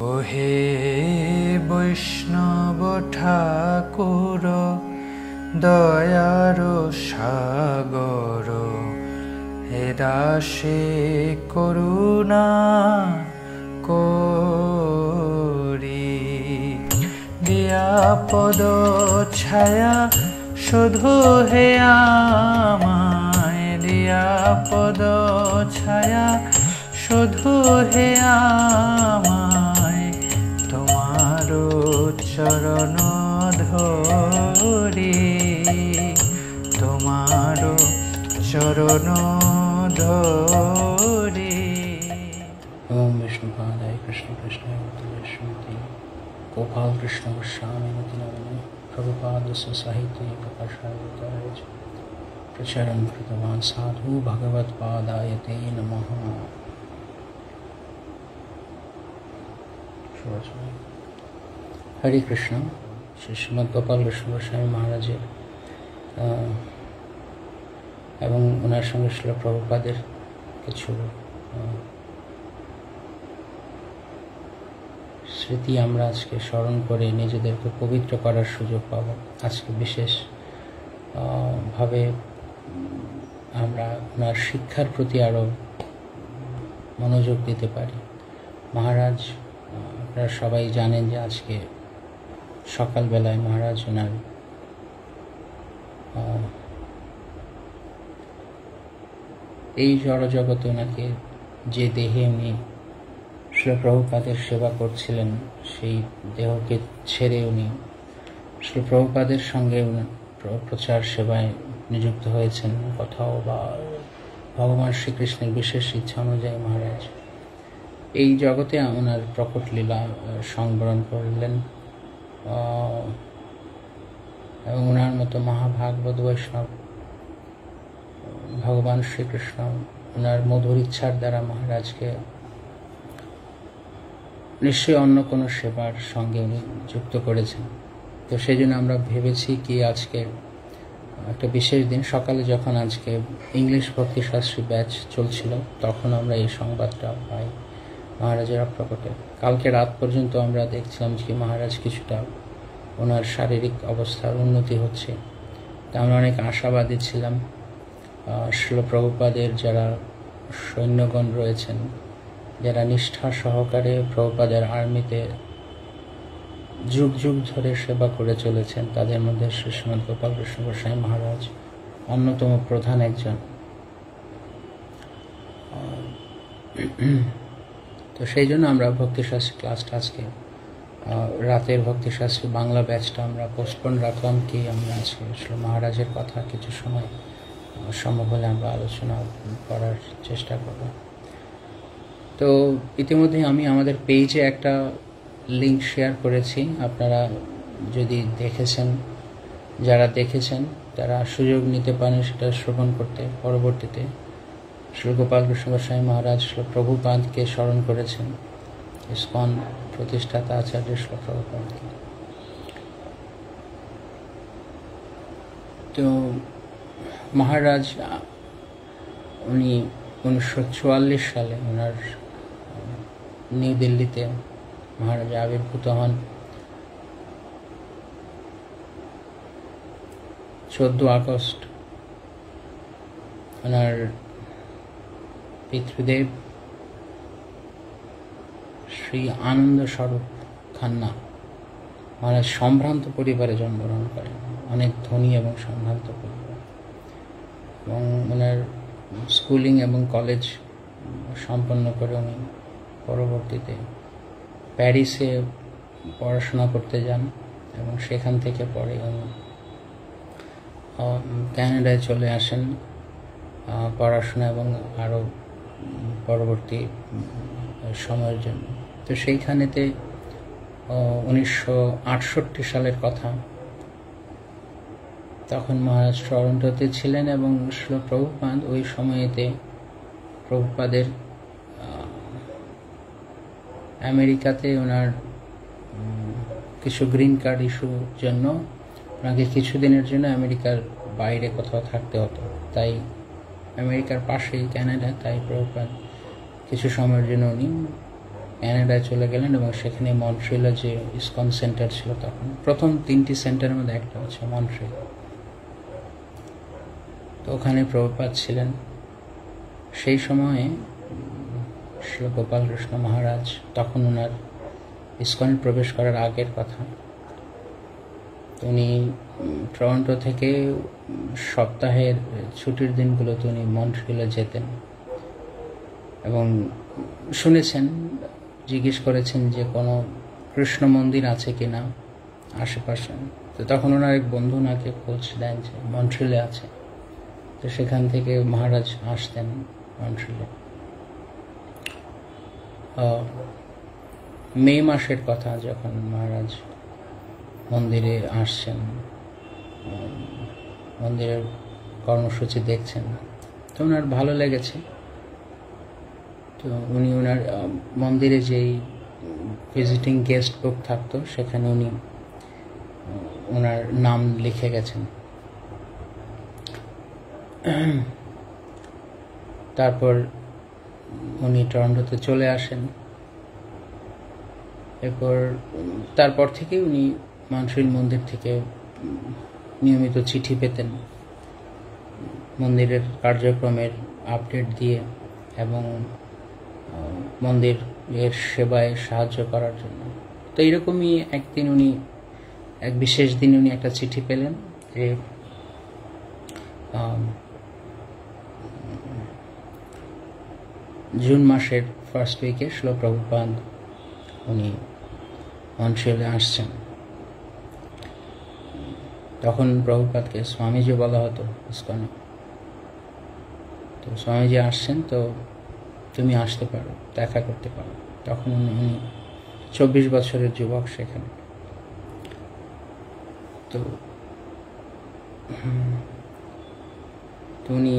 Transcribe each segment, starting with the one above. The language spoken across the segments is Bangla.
ওহে বৈষ্ণব ঠাকুর দয়ার সাগর, হে দাসে করুণা করি, দিয়া পদ ছায়া শুধু হে আমায়, দিয়া পদ ছায়া শুধু হে আমায়, তোমার চরণ ধরি, তোমার চরণ ধরি। ओम विष्णुपादाय कृष्ण कृष्णाय श्रीमती गोपाल कृष्ण गोस्वामी नमः। प्रभुपाद साहित्य प्रकाशाय प्रचरण कृतवान् साधु भगवत पादाय ते नमः। हरे कृष्ण। श्री श्रीमद गोपाल कृष्ण गोस्वामी महाराजेर এবং ওনার সঙ্গে ছিল প্রভুপাদের কিছু স্মৃতি আমরা আজকে স্মরণ করে নিজেদেরকে পবিত্র করার সুযোগ পাব। আজকে বিশেষ ভাবে আমরা ওনার শিক্ষার প্রতি আরও মনোযোগ দিতে পারি। মহারাজ, আপনারা সবাই জানেন যে আজকে সকালবেলায় মহারাজ ওনার এই জড়জগতে ওনাকে যে দেহে উনি শ্রী প্রভুপাদের সেবা করছিলেন, সেই দেহকে ছেড়ে উনি শ্রী প্রভুপাদের সঙ্গে প্রচার সেবায় নিযুক্ত হয়েছেন। কোথাও বা ভগবান শ্রীকৃষ্ণের বিশেষ ইচ্ছা অনুযায়ী মহারাজ এই জগতে ওনার প্রকট লীলা সংবরণ করলেন এবং ওনার মতো মহাভাগবত বৈষ্ণব ভগবান শ্রীকৃষ্ণ ওনার মধুর ইচ্ছার দ্বারা মহারাজকে নিশ্চয়ই অন্য কোনো সেবার সঙ্গে উনি যুক্ত করেছেন। তো সেই জন্য আমরা ভেবেছি কি আজকে একটা বিশেষ দিন। সকালে যখন আজকে ইংলিশ ভক্তিশাস্ত্রী ব্যাচ চলছিল তখন আমরা এই সংবাদটা পাই মহারাজের প্রকটে। কালকে রাত পর্যন্ত আমরা দেখছিলাম যে মহারাজ কিছুটা ওনার শারীরিক অবস্থার উন্নতি হচ্ছে। তা আমরা অনেক আশাবাদী ছিলাম। শিল প্রভুপাদের যারা সৈন্যগণ রয়েছেন, যারা নিষ্ঠা সহকারে প্রভুপাদের আর্মিতে যুগ যুগ ধরে সেবা করে চলেছেন, তাদের মধ্যে শ্রী শ্রীমদ গোপাল কৃষ্ণ গোস্বামী মহারাজ অন্যতম প্রধান একজন। তো সেই জন্য আমরা ভক্তিশাস্ত্রী ক্লাসটা আজকে রাতের ভক্তিশাস্ত্রী বাংলা ব্যাচটা আমরা পোস্টপোন রাখলাম কি আমরা আজকে মহারাজের কথা কিছু সময় সম্ভব হলে আমরা আলোচনা করার চেষ্টা করব। তো ইতিমধ্যে আমি আমাদের পেজে একটা লিঙ্ক শেয়ার করেছি। আপনারা যদি দেখেছেন, যারা দেখেছেন তারা সুযোগ নিতে পারেন সেটা শ্রবণ করতে। পরবর্তীতে শ্রী গোপাল কৃষ্ণ গোস্বামী মহারাজ শ্রী প্রভুপাদকে স্মরণ করেছেন, ইসকন প্রতিষ্ঠাতা আচার্য শ্রী প্রভুপাদকে। তো মহারাজ উনি 1944 সালে ওনার নিউ দিল্লিতে মহারাজ আবির্ভূত হন। 14 আগস্ট ওনার পিতৃদেব শ্রী আনন্দ স্বরূপ খান্না মহারাজ সম্ভ্রান্ত পরিবারে জন্মগ্রহণ করেন, অনেক ধনী এবং সম্ভ্রান্ত পরিবার। এবং ওনার স্কুলিং এবং কলেজ সম্পন্ন করে উনি পরবর্তীতে প্যারিসে পড়াশোনা করতে যান এবং সেখান থেকে পরে উনি ক্যানাডায় চলে আসেন পড়াশোনা এবং আরও পরবর্তী সময়ের জন্য। তো সেইখানেতে 1968 সালের কথা, তখন মহারাজ টরন্টোতে ছিলেন এবং শ্রী প্রভুপাদ ওই সময়েতে প্রভুপাদের আমেরিকাতে ওনার কিছু গ্রিন কার্ড ইস্যুর জন্য ওনাকে কিছুদিনের জন্য আমেরিকার বাইরে কোথাও থাকতে হতো। তাই আমেরিকার পাশেই ক্যানাডা, তাই প্রভুপাদ কিছু সময়ের জন্য উনি ক্যানাডায় চলে গেলেন এবং সেখানে মন্ট্রিলে যে ইসকন সেন্টার ছিল, তখন প্রথম 3টি সেন্টারের মধ্যে একটা হচ্ছে মন্ট্রিল। তো ওখানে প্রভুপাদ ছিলেন। সেই সময়ে শ্রী গোপাল কৃষ্ণ মহারাজ, তখন ওনার ইসকনে প্রবেশ করার আগের কথা, উনি টরন্টো থেকে সপ্তাহের ছুটির দিনগুলোতে উনি মন্ট্রিলে যেতেন এবং শুনেছেন, জিজ্ঞেস করেছেন যে কোনো কৃষ্ণ মন্দির আছে কিনা আশেপাশে। তো তখন ওনার এক বন্ধু ওনাকে খোঁজ দেন যে মন্ট্রিলে আছে। তো সেখান থেকে মহারাজ আসতেন মন্ট্রিলে। মে মাসের কথা, যখন মহারাজ মন্দিরে আসছেন, মন্দিরের কর্মসূচি দেখছেন, তো ওনার ভালো লেগেছে। তো উনি ওনার মন্দিরে যেই ভিজিটিং গেস্ট বুক থাকতো, সেখানে উনি ওনার নাম লিখে গেছেন। তারপর উনি টরন্টোতে চলে আসেন। তারপর থেকে উনি মন্ট্রিল মন্দির থেকে নিয়মিত চিঠি পেতেন, মন্দিরের কার্যক্রমের আপডেট দিয়ে এবং মন্দিরের সেবায় সাহায্য করার জন্য। তো এইরকমই একদিন উনি, এক বিশেষ দিন উনি একটা চিঠি পেলেন যে জুন মাসের ফার্স্ট উইকে শ্রীল প্রভুপাদ উনি মন্ট্রিলে আসছেন। তখন প্রভুপাদকে স্বামীজি বলা হতো ইসকনে। তো স্বামীজি আসছেন, তো তুমি আসতে পারো, দেখা করতে পারো। তখন উনি 24 বছরের যুবক সেখানে। তো উনি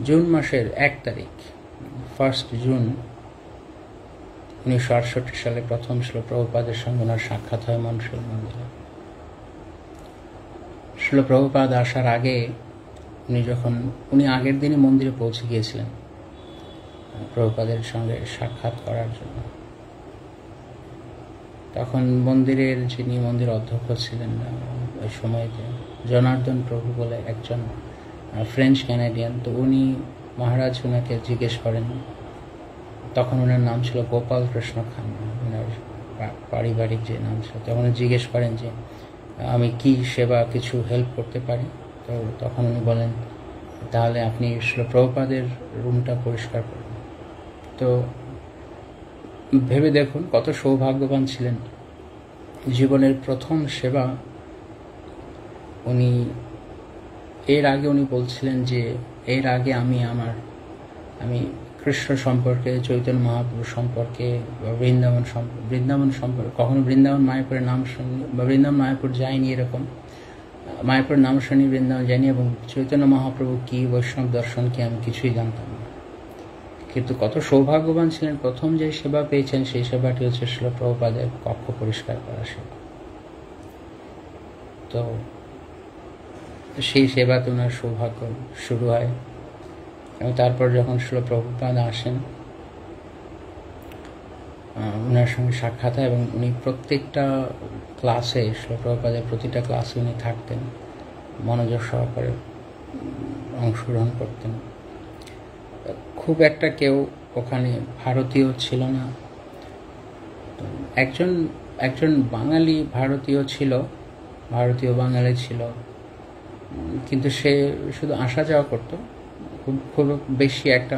জুন মাসের 1 তারিখ, 1 জুন 1968 সালে প্রথম শ্রীল প্রভুপাদের সঙ্গে ওনার সাক্ষাৎ হয় মন্ট্রিল মন্দিরে। শ্রীল প্রভুপাদ আসার আগে উনি আগের দিনে মন্দিরে পৌঁছে গিয়েছিলেন প্রভুপাদের সঙ্গে সাক্ষাৎ করার জন্য। তখন মন্দিরের যিনি মন্দির অধ্যক্ষ ছিলেন ওই সময়তে, জনার্দন প্রভু বলে একজন ফ্রেঞ্চ ক্যানাডিয়ান। তো উনি, মহারাজ ওনাকে জিজ্ঞেস করেন, তখন ওনার নাম ছিল গোপাল কৃষ্ণ খান, ওনার পারিবারিক যে নাম ছিল। তখন জিজ্ঞেস করেন যে আমি কি সেবা, কিছু হেল্প করতে পারি? তো তখন উনি বলেন, তাহলে আপনি শ্রীল প্রভুপাদের রুমটা পরিষ্কার করুন। তো ভেবে দেখুন কত সৌভাগ্যবান ছিলেন। জীবনের প্রথম সেবা উনি, এর আগে উনি বলছিলেন যে এর আগে আমি কৃষ্ণ সম্পর্কে, চৈতন্য মহাপ্রভু সম্পর্কে, বৃন্দাবন সম্পর্কে কখনো বৃন্দাবন মায়াপুরের নাম শুনি, বা বৃন্দাবন মায়াপুর যাইনি, এরকম মায়াপুরের নাম শুনি, বৃন্দাবন যাইনি, এবং চৈতন্য মহাপ্রভু কি, বৈষ্ণব দর্শন কি, আমি কিছুই জানতাম না। কিন্তু কত সৌভাগ্যবান ছিলেন, প্রথম যে সেবা পেয়েছেন সেই সেবাটি হচ্ছে শ্রীল প্রভুপাদের কক্ষ পরিষ্কার করা সেবা। তো সেই সেবাতে ওনার সৌভাগ্য শুরু হয়। এবং তারপর যখন শ্রীল প্রভুপাদ আসেন, ওনার সঙ্গে সাক্ষাৎ হয় এবং উনি প্রত্যেকটা ক্লাসে, শ্রীল প্রভুপাদের প্রতিটা ক্লাসে উনি থাকতেন, মনোযোগ সহকারে অংশগ্রহণ করতেন। খুব একটা কেউ ওখানে ভারতীয় ছিল না। একজন বাঙালি ভারতীয় ছিল, ভারতীয় বাঙালি ছিল, কিন্তু সে শুধু আসা যাওয়া করতো, খুব বেশি একটা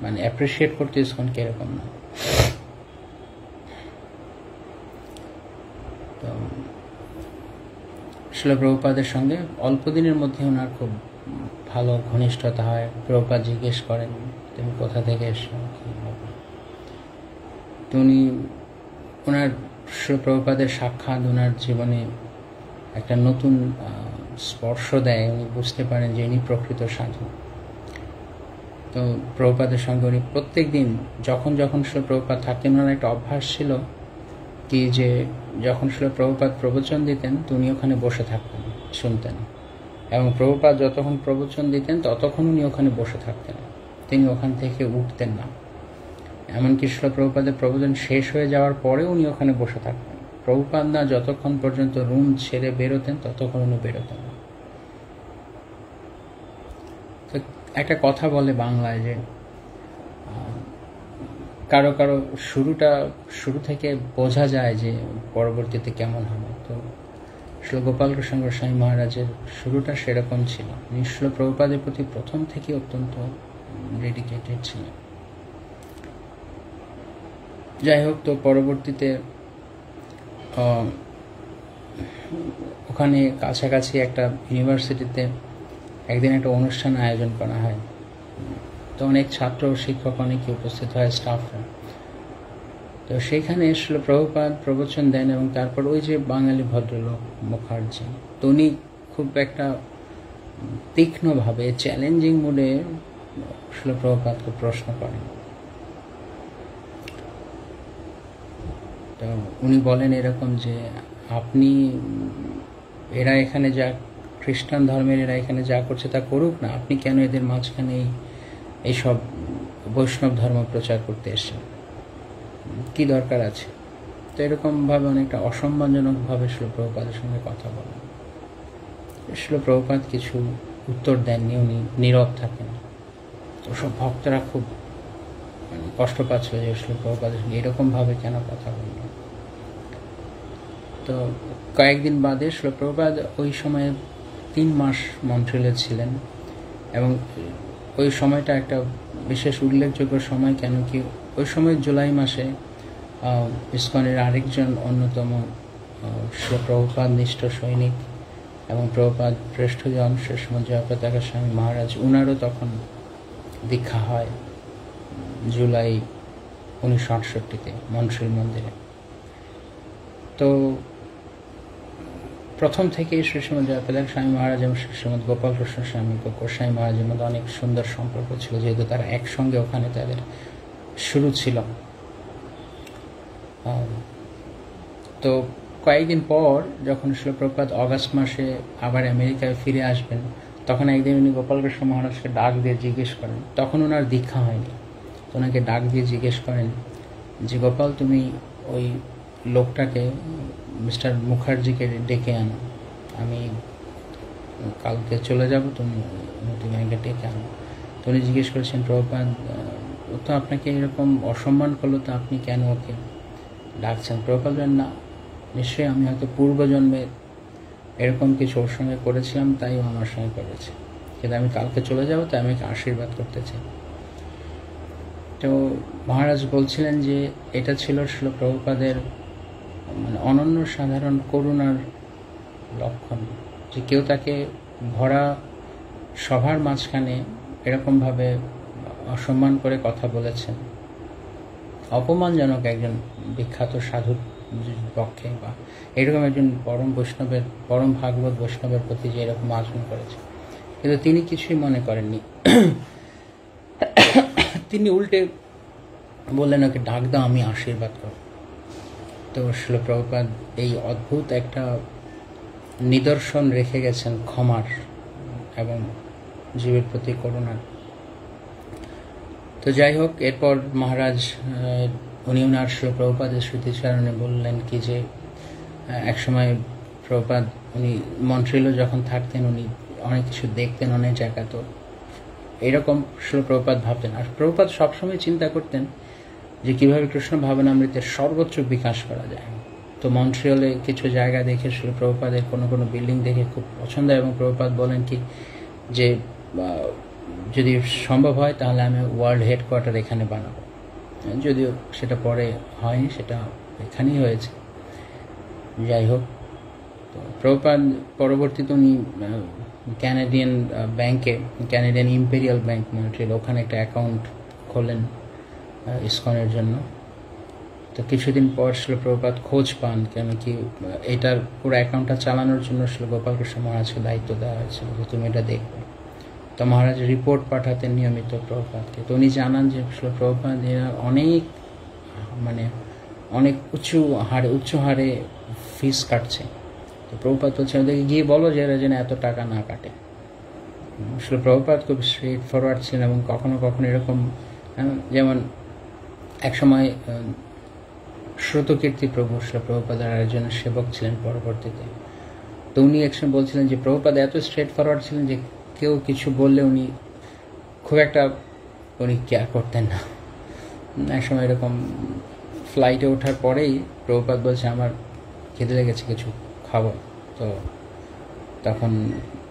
মানে অ্যাপ্রিসিয়েট করতে ইসকনকে এরকম না। তো শ্রীল প্রভুপাদের সঙ্গে অল্প দিনের মধ্যে ওনার খুব ভালো ঘনিষ্ঠতা হয়। প্রভুপাদ জিজ্ঞেস করেন, তুমি কোথা থেকে এসো, তো উনি, ওনার শ্রীল প্রভুপাদের সাক্ষাৎ ওনার জীবনে একটা নতুন স্পর্শ দেয়। উনি বুঝতে পারেন যে ইনি প্রকৃত সাধু। তো প্রভুপাদের সঙ্গে উনি প্রত্যেক দিন, যখন শ্রীল প্রভুপাদ থাকতেন, ওনার একটা অভ্যাস ছিল কি, যে যখন শ্রীল প্রভুপাদ প্রবচন দিতেন, তো উনি ওখানে বসে থাকতেন, শুনতেন, এবং প্রভুপাদ যতক্ষণ প্রবচন দিতেন ততক্ষণ উনি ওখানে বসে থাকতেন, তিনি ওখান থেকে উঠতেন না। এমনকি শিল প্রভুপাদের প্রবচন শেষ হয়ে যাওয়ার পরে উনি ওখানে বসে থাকতেন। প্রভুপাদ না যতক্ষণ পর্যন্ত রুম ছেড়ে বেরোতেন ততক্ষণ উনি বেরোতেন না। তো একটা কথা বলে বাংলায় যে কারো কারো শুরু থেকে বোঝা যায় যে পরবর্তীতে কেমন হবে। তো শিল গোপালকৃষ্ণ গোস্বামী মহারাজের শুরুটা সেরকম ছিল। শিল প্রভুপাদের প্রতি প্রথম থেকে অত্যন্ত ডেডিকেটেড ছিলেন। যাই হোক, তো পরবর্তীতে ওখানে কাছাকাছি একটা ইউনিভার্সিটিতে একদিন একটা অনুষ্ঠান আয়োজন করা হয়। তো অনেক ছাত্র শিক্ষক অনেকে উপস্থিত হয়, স্টাফরা। তো সেইখানে শিল প্রভুপাদ প্রবচন দেন এবং তারপর ওই যে বাঙালি ভদ্রলোক মুখার্জি, তো উনি খুব একটা তীক্ষ্ণভাবে চ্যালেঞ্জিং মুডে শিল প্রভুপাদকে প্রশ্ন করেন। তো উনি বলেন এরকম যে আপনি এরা এখানে যা খ্রিস্টান ধর্মের এরা এখানে যা করছে তা করুক না, আপনি কেন এদের মাঝখানে এইসব বৈষ্ণব ধর্ম প্রচার করতে এসেছেন, কি দরকার আছে? তো এরকমভাবে অনেকটা অসম্মানজনকভাবে শিল প্রভুপাদের সঙ্গে কথা বলেন। শিল প্রভুপাদ কিছু উত্তর দেননি, উনি নীরব থাকেন। তো সব ভক্তরা খুব কষ্ট পাচ্ছিল যে শিল প্রভুপাদের সঙ্গে এরকমভাবে কেন কথা বললেন। তো কয়েকদিন বাদে শিল প্রভুপাদ ওই সময়ে 3 মাস মন্ট্রিলে ছিলেন এবং ওই সময়টা একটা বিশেষ উল্লেখযোগ্য সময়। কেন কি ওই সময় জুলাই মাসে ইসকনের আরেকজন অন্যতম শিল প্রভুপাদ নিষ্ঠ সৈনিক এবং প্রভুপাদ শ্রেষ্ঠজন শ্রীশ্রীমৎ জয়প্রতাপ স্বামী মহারাজ, উনারও তখন দীক্ষা হয় জুলাই 1968-তে মন্ট্রিল মন্দিরে। তো প্রথম থেকেই শ্রীশ্রীমৎ জয়প্রতাপ স্বামী মহারাজ এবং শ্রীশ্রীমৎ গোপালকৃষ্ণ স্বামী গোস্বামী মহারাজের মধ্যে অনেক সুন্দর সম্পর্ক ছিল, যেহেতু তারা একসঙ্গে ওখানে তাদের শুরু ছিল। তো কয়েকদিন পর যখন শিল প্রভুপাদ অগাস্ট মাসে আবার আমেরিকায় ফিরে আসবেন, তখন একদিন উনি গোপালকৃষ্ণ মহারাজকে ডাক দিয়ে জিজ্ঞেস করেন, তখন ওনার দীক্ষা হয়নি। তো ওনাকে ডাক দিয়ে জিজ্ঞেস করেন যে গোপাল, তুমি ওই লোকটাকে মিস্টার মুখার্জিকে ডেকে আনো, আমি কালকে চলে যাব, তুমি আমাকে ডেকে আনো। তো উনি জিজ্ঞেস করেছেন, প্রভুপাদ ও তো আপনাকে এরকম অসম্মান করলো, তো আপনি কেন ওকে ডাকছেন? প্রভুপাদ বলেন, না, নিশ্চয়ই আমি হয়তো পূর্বজন্মে এরকম কিছু ওর সঙ্গে করেছিলাম, তাই ও আমার সঙ্গে করেছে, কিন্তু আমি কালকে চলে যাব, তাই আমি আশীর্বাদ করতে চাই। তো মহারাজ বলছিলেন যে এটা ছিল শিল প্রভুপাদের মানে অনন্য সাধারণ করুণার লক্ষণ, যে কেউ তাকে ভরা সভার মাঝখানে এরকমভাবে অসম্মান করে কথা বলেছেন, অপমানজনক একজন বিখ্যাত সাধুর পক্ষে, বা এরকম একজন পরম ভাগবত বৈষ্ণবের প্রতি যে এরকম আচরণ করেছে, কিন্তু তিনি কিছুই মনে করেননি। তিনি উল্টে বললেন, ওকে ডাক দাও, আমি আশীর্বাদ করব। তো শিল প্রভুপাদ এই অদ্ভুত একটা নিদর্শন রেখে গেছেন ক্ষমার এবং জীবের প্রতি করুণার। তো যাই হোক, এরপর মহারাজ উনি ওনার শিল প্রভুপাদের স্মৃতিচারণে বললেন কি যে একসময় প্রভুপাদ উনি মন্ট্রিলে যখন থাকতেন উনি অনেক কিছু দেখতেন অনেক জায়গা। তো এরকম শিল প্রভুপাদ ভাবতেন, আর প্রভুপাদ সবসময় চিন্তা করতেন যে কীভাবে কৃষ্ণ ভাবনামৃতের সর্বোচ্চ বিকাশ করা যায়। তো মন্ট্রিয়ালে কিছু জায়গা দেখে শিল প্রভুপাদের কোনো বিল্ডিং দেখে খুব পছন্দ, এবং প্রভুপাদ বলেন কি যে যদি সম্ভব হয় তাহলে আমি ওয়ার্ল্ড হেডকোয়ার্টার এখানে বানাবো। যদিও সেটা পরে হয়নি, সেটা এখানেই হয়েছে। যাই হোক, তো প্রভুপাদ পরবর্তীতে উনি ক্যানাডিয়ান ব্যাংকে, ক্যানাডিয়ান ইম্পেরিয়াল ব্যাংক মন্ট্রিয়াল, ওখানে একটা অ্যাকাউন্ট খোলেন ইসকনের জন্য। তো কিছুদিন পর শিল প্রভুপাদ খোঁজ পান, কেন কি এটার পুরো অ্যাকাউন্টটা চালানোর জন্য শিল গোপালকৃষ্ণ মহারাজকে দায়িত্ব দেওয়া হয়েছিল যে তুমি এটা দেখবে। তো মহারাজ রিপোর্ট পাঠাতেন নিয়মিত প্রভুপাদকে। তো উনি জানান যে শিল প্রভুপাদ এরা অনেক উচ্চ হারে ফিস কাটছে। তো প্রভুপাদ বলছে ওদেরকে গিয়ে বলো যে এরা যেন এত টাকা না কাটে। শিল প্রভুপাদ খুব স্ট্রেট ফরওয়ার্ড ছিলেন, এবং কখনো কখনো এরকম, যেমন একসময় শ্রুতকীর্তি প্রভু প্রভুপাদের আরেকজন সেবক ছিলেন পরবর্তীতে। তো উনি একসময় বলছিলেন যে প্রভুপাদ এত স্ট্রেট ফরওয়ার্ড ছিলেন যে কেউ কিছু বললে উনি খুব একটা কেয়ার করতেন না। একসময় এরকম ফ্লাইটে ওঠার পরেই প্রভুপাদ বলছে আমার খিদে লেগেছে, কিছু খাবো। তো তখন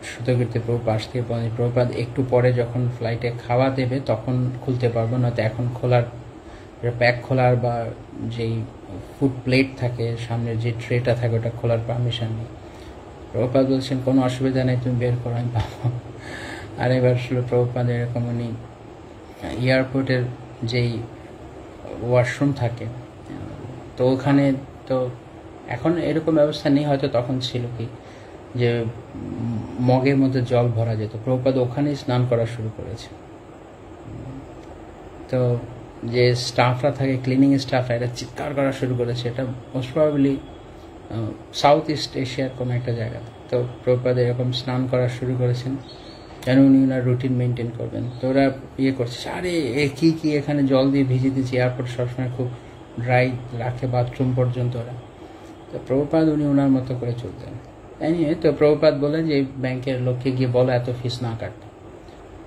শ্রুতকীর্তি প্রভু পাশ থেকে বলেন প্রভুপাদ একটু পরে যখন ফ্লাইটে খাওয়া দেবে তখন খুলতে পারবো, নয়তো এখন খোলার প্যাক খোলার বা যেই ফুড প্লেট থাকে সামনের যে ট্রেটা থাকে ওটা খোলার পারমিশন নেই। প্রভুপাদ বলছেন কোনো অসুবিধা নেই, তুমি বের করো, আমি পাবো। আর এবার প্রভুপাদ এরকম উনি এয়ারপোর্টের যেই ওয়াশরুম থাকে তো ওখানে, তো এখন এরকম ব্যবস্থা নেই, হয়তো তখন ছিল কি যে মগের মধ্যে জল ভরা যেত, প্রভুপাদ ওখানেই স্নান করা শুরু করেছে। তো যে স্টাফরা থাকে, ক্লিনিং স্টাফরা, এটা চিৎকার করা শুরু করেছে। এটা মোস্ট প্রবাবলি সাউথ ইস্ট এশিয়ার কোনো একটা জায়গা। তো প্রভুপাদ এরকম স্নান করা শুরু করেছেন যেন উনি ওনার রুটিন মেনটেন করবেন। তো ওরা করছে, আরে এ কি এখানে জল দিয়ে ভিজিয়ে দিচ্ছি, এয়ারপোর্ট সবসময় খুব ড্রাই রাখে বাথরুম পর্যন্ত ওরা। তো প্রভুপাদ উনি ওনার মতো করে চলতেন। তাই নিয়ে তো প্রভুপাদ বলেন যে ব্যাংকের লোককে গিয়ে বলো এত ফিস না কাটতে।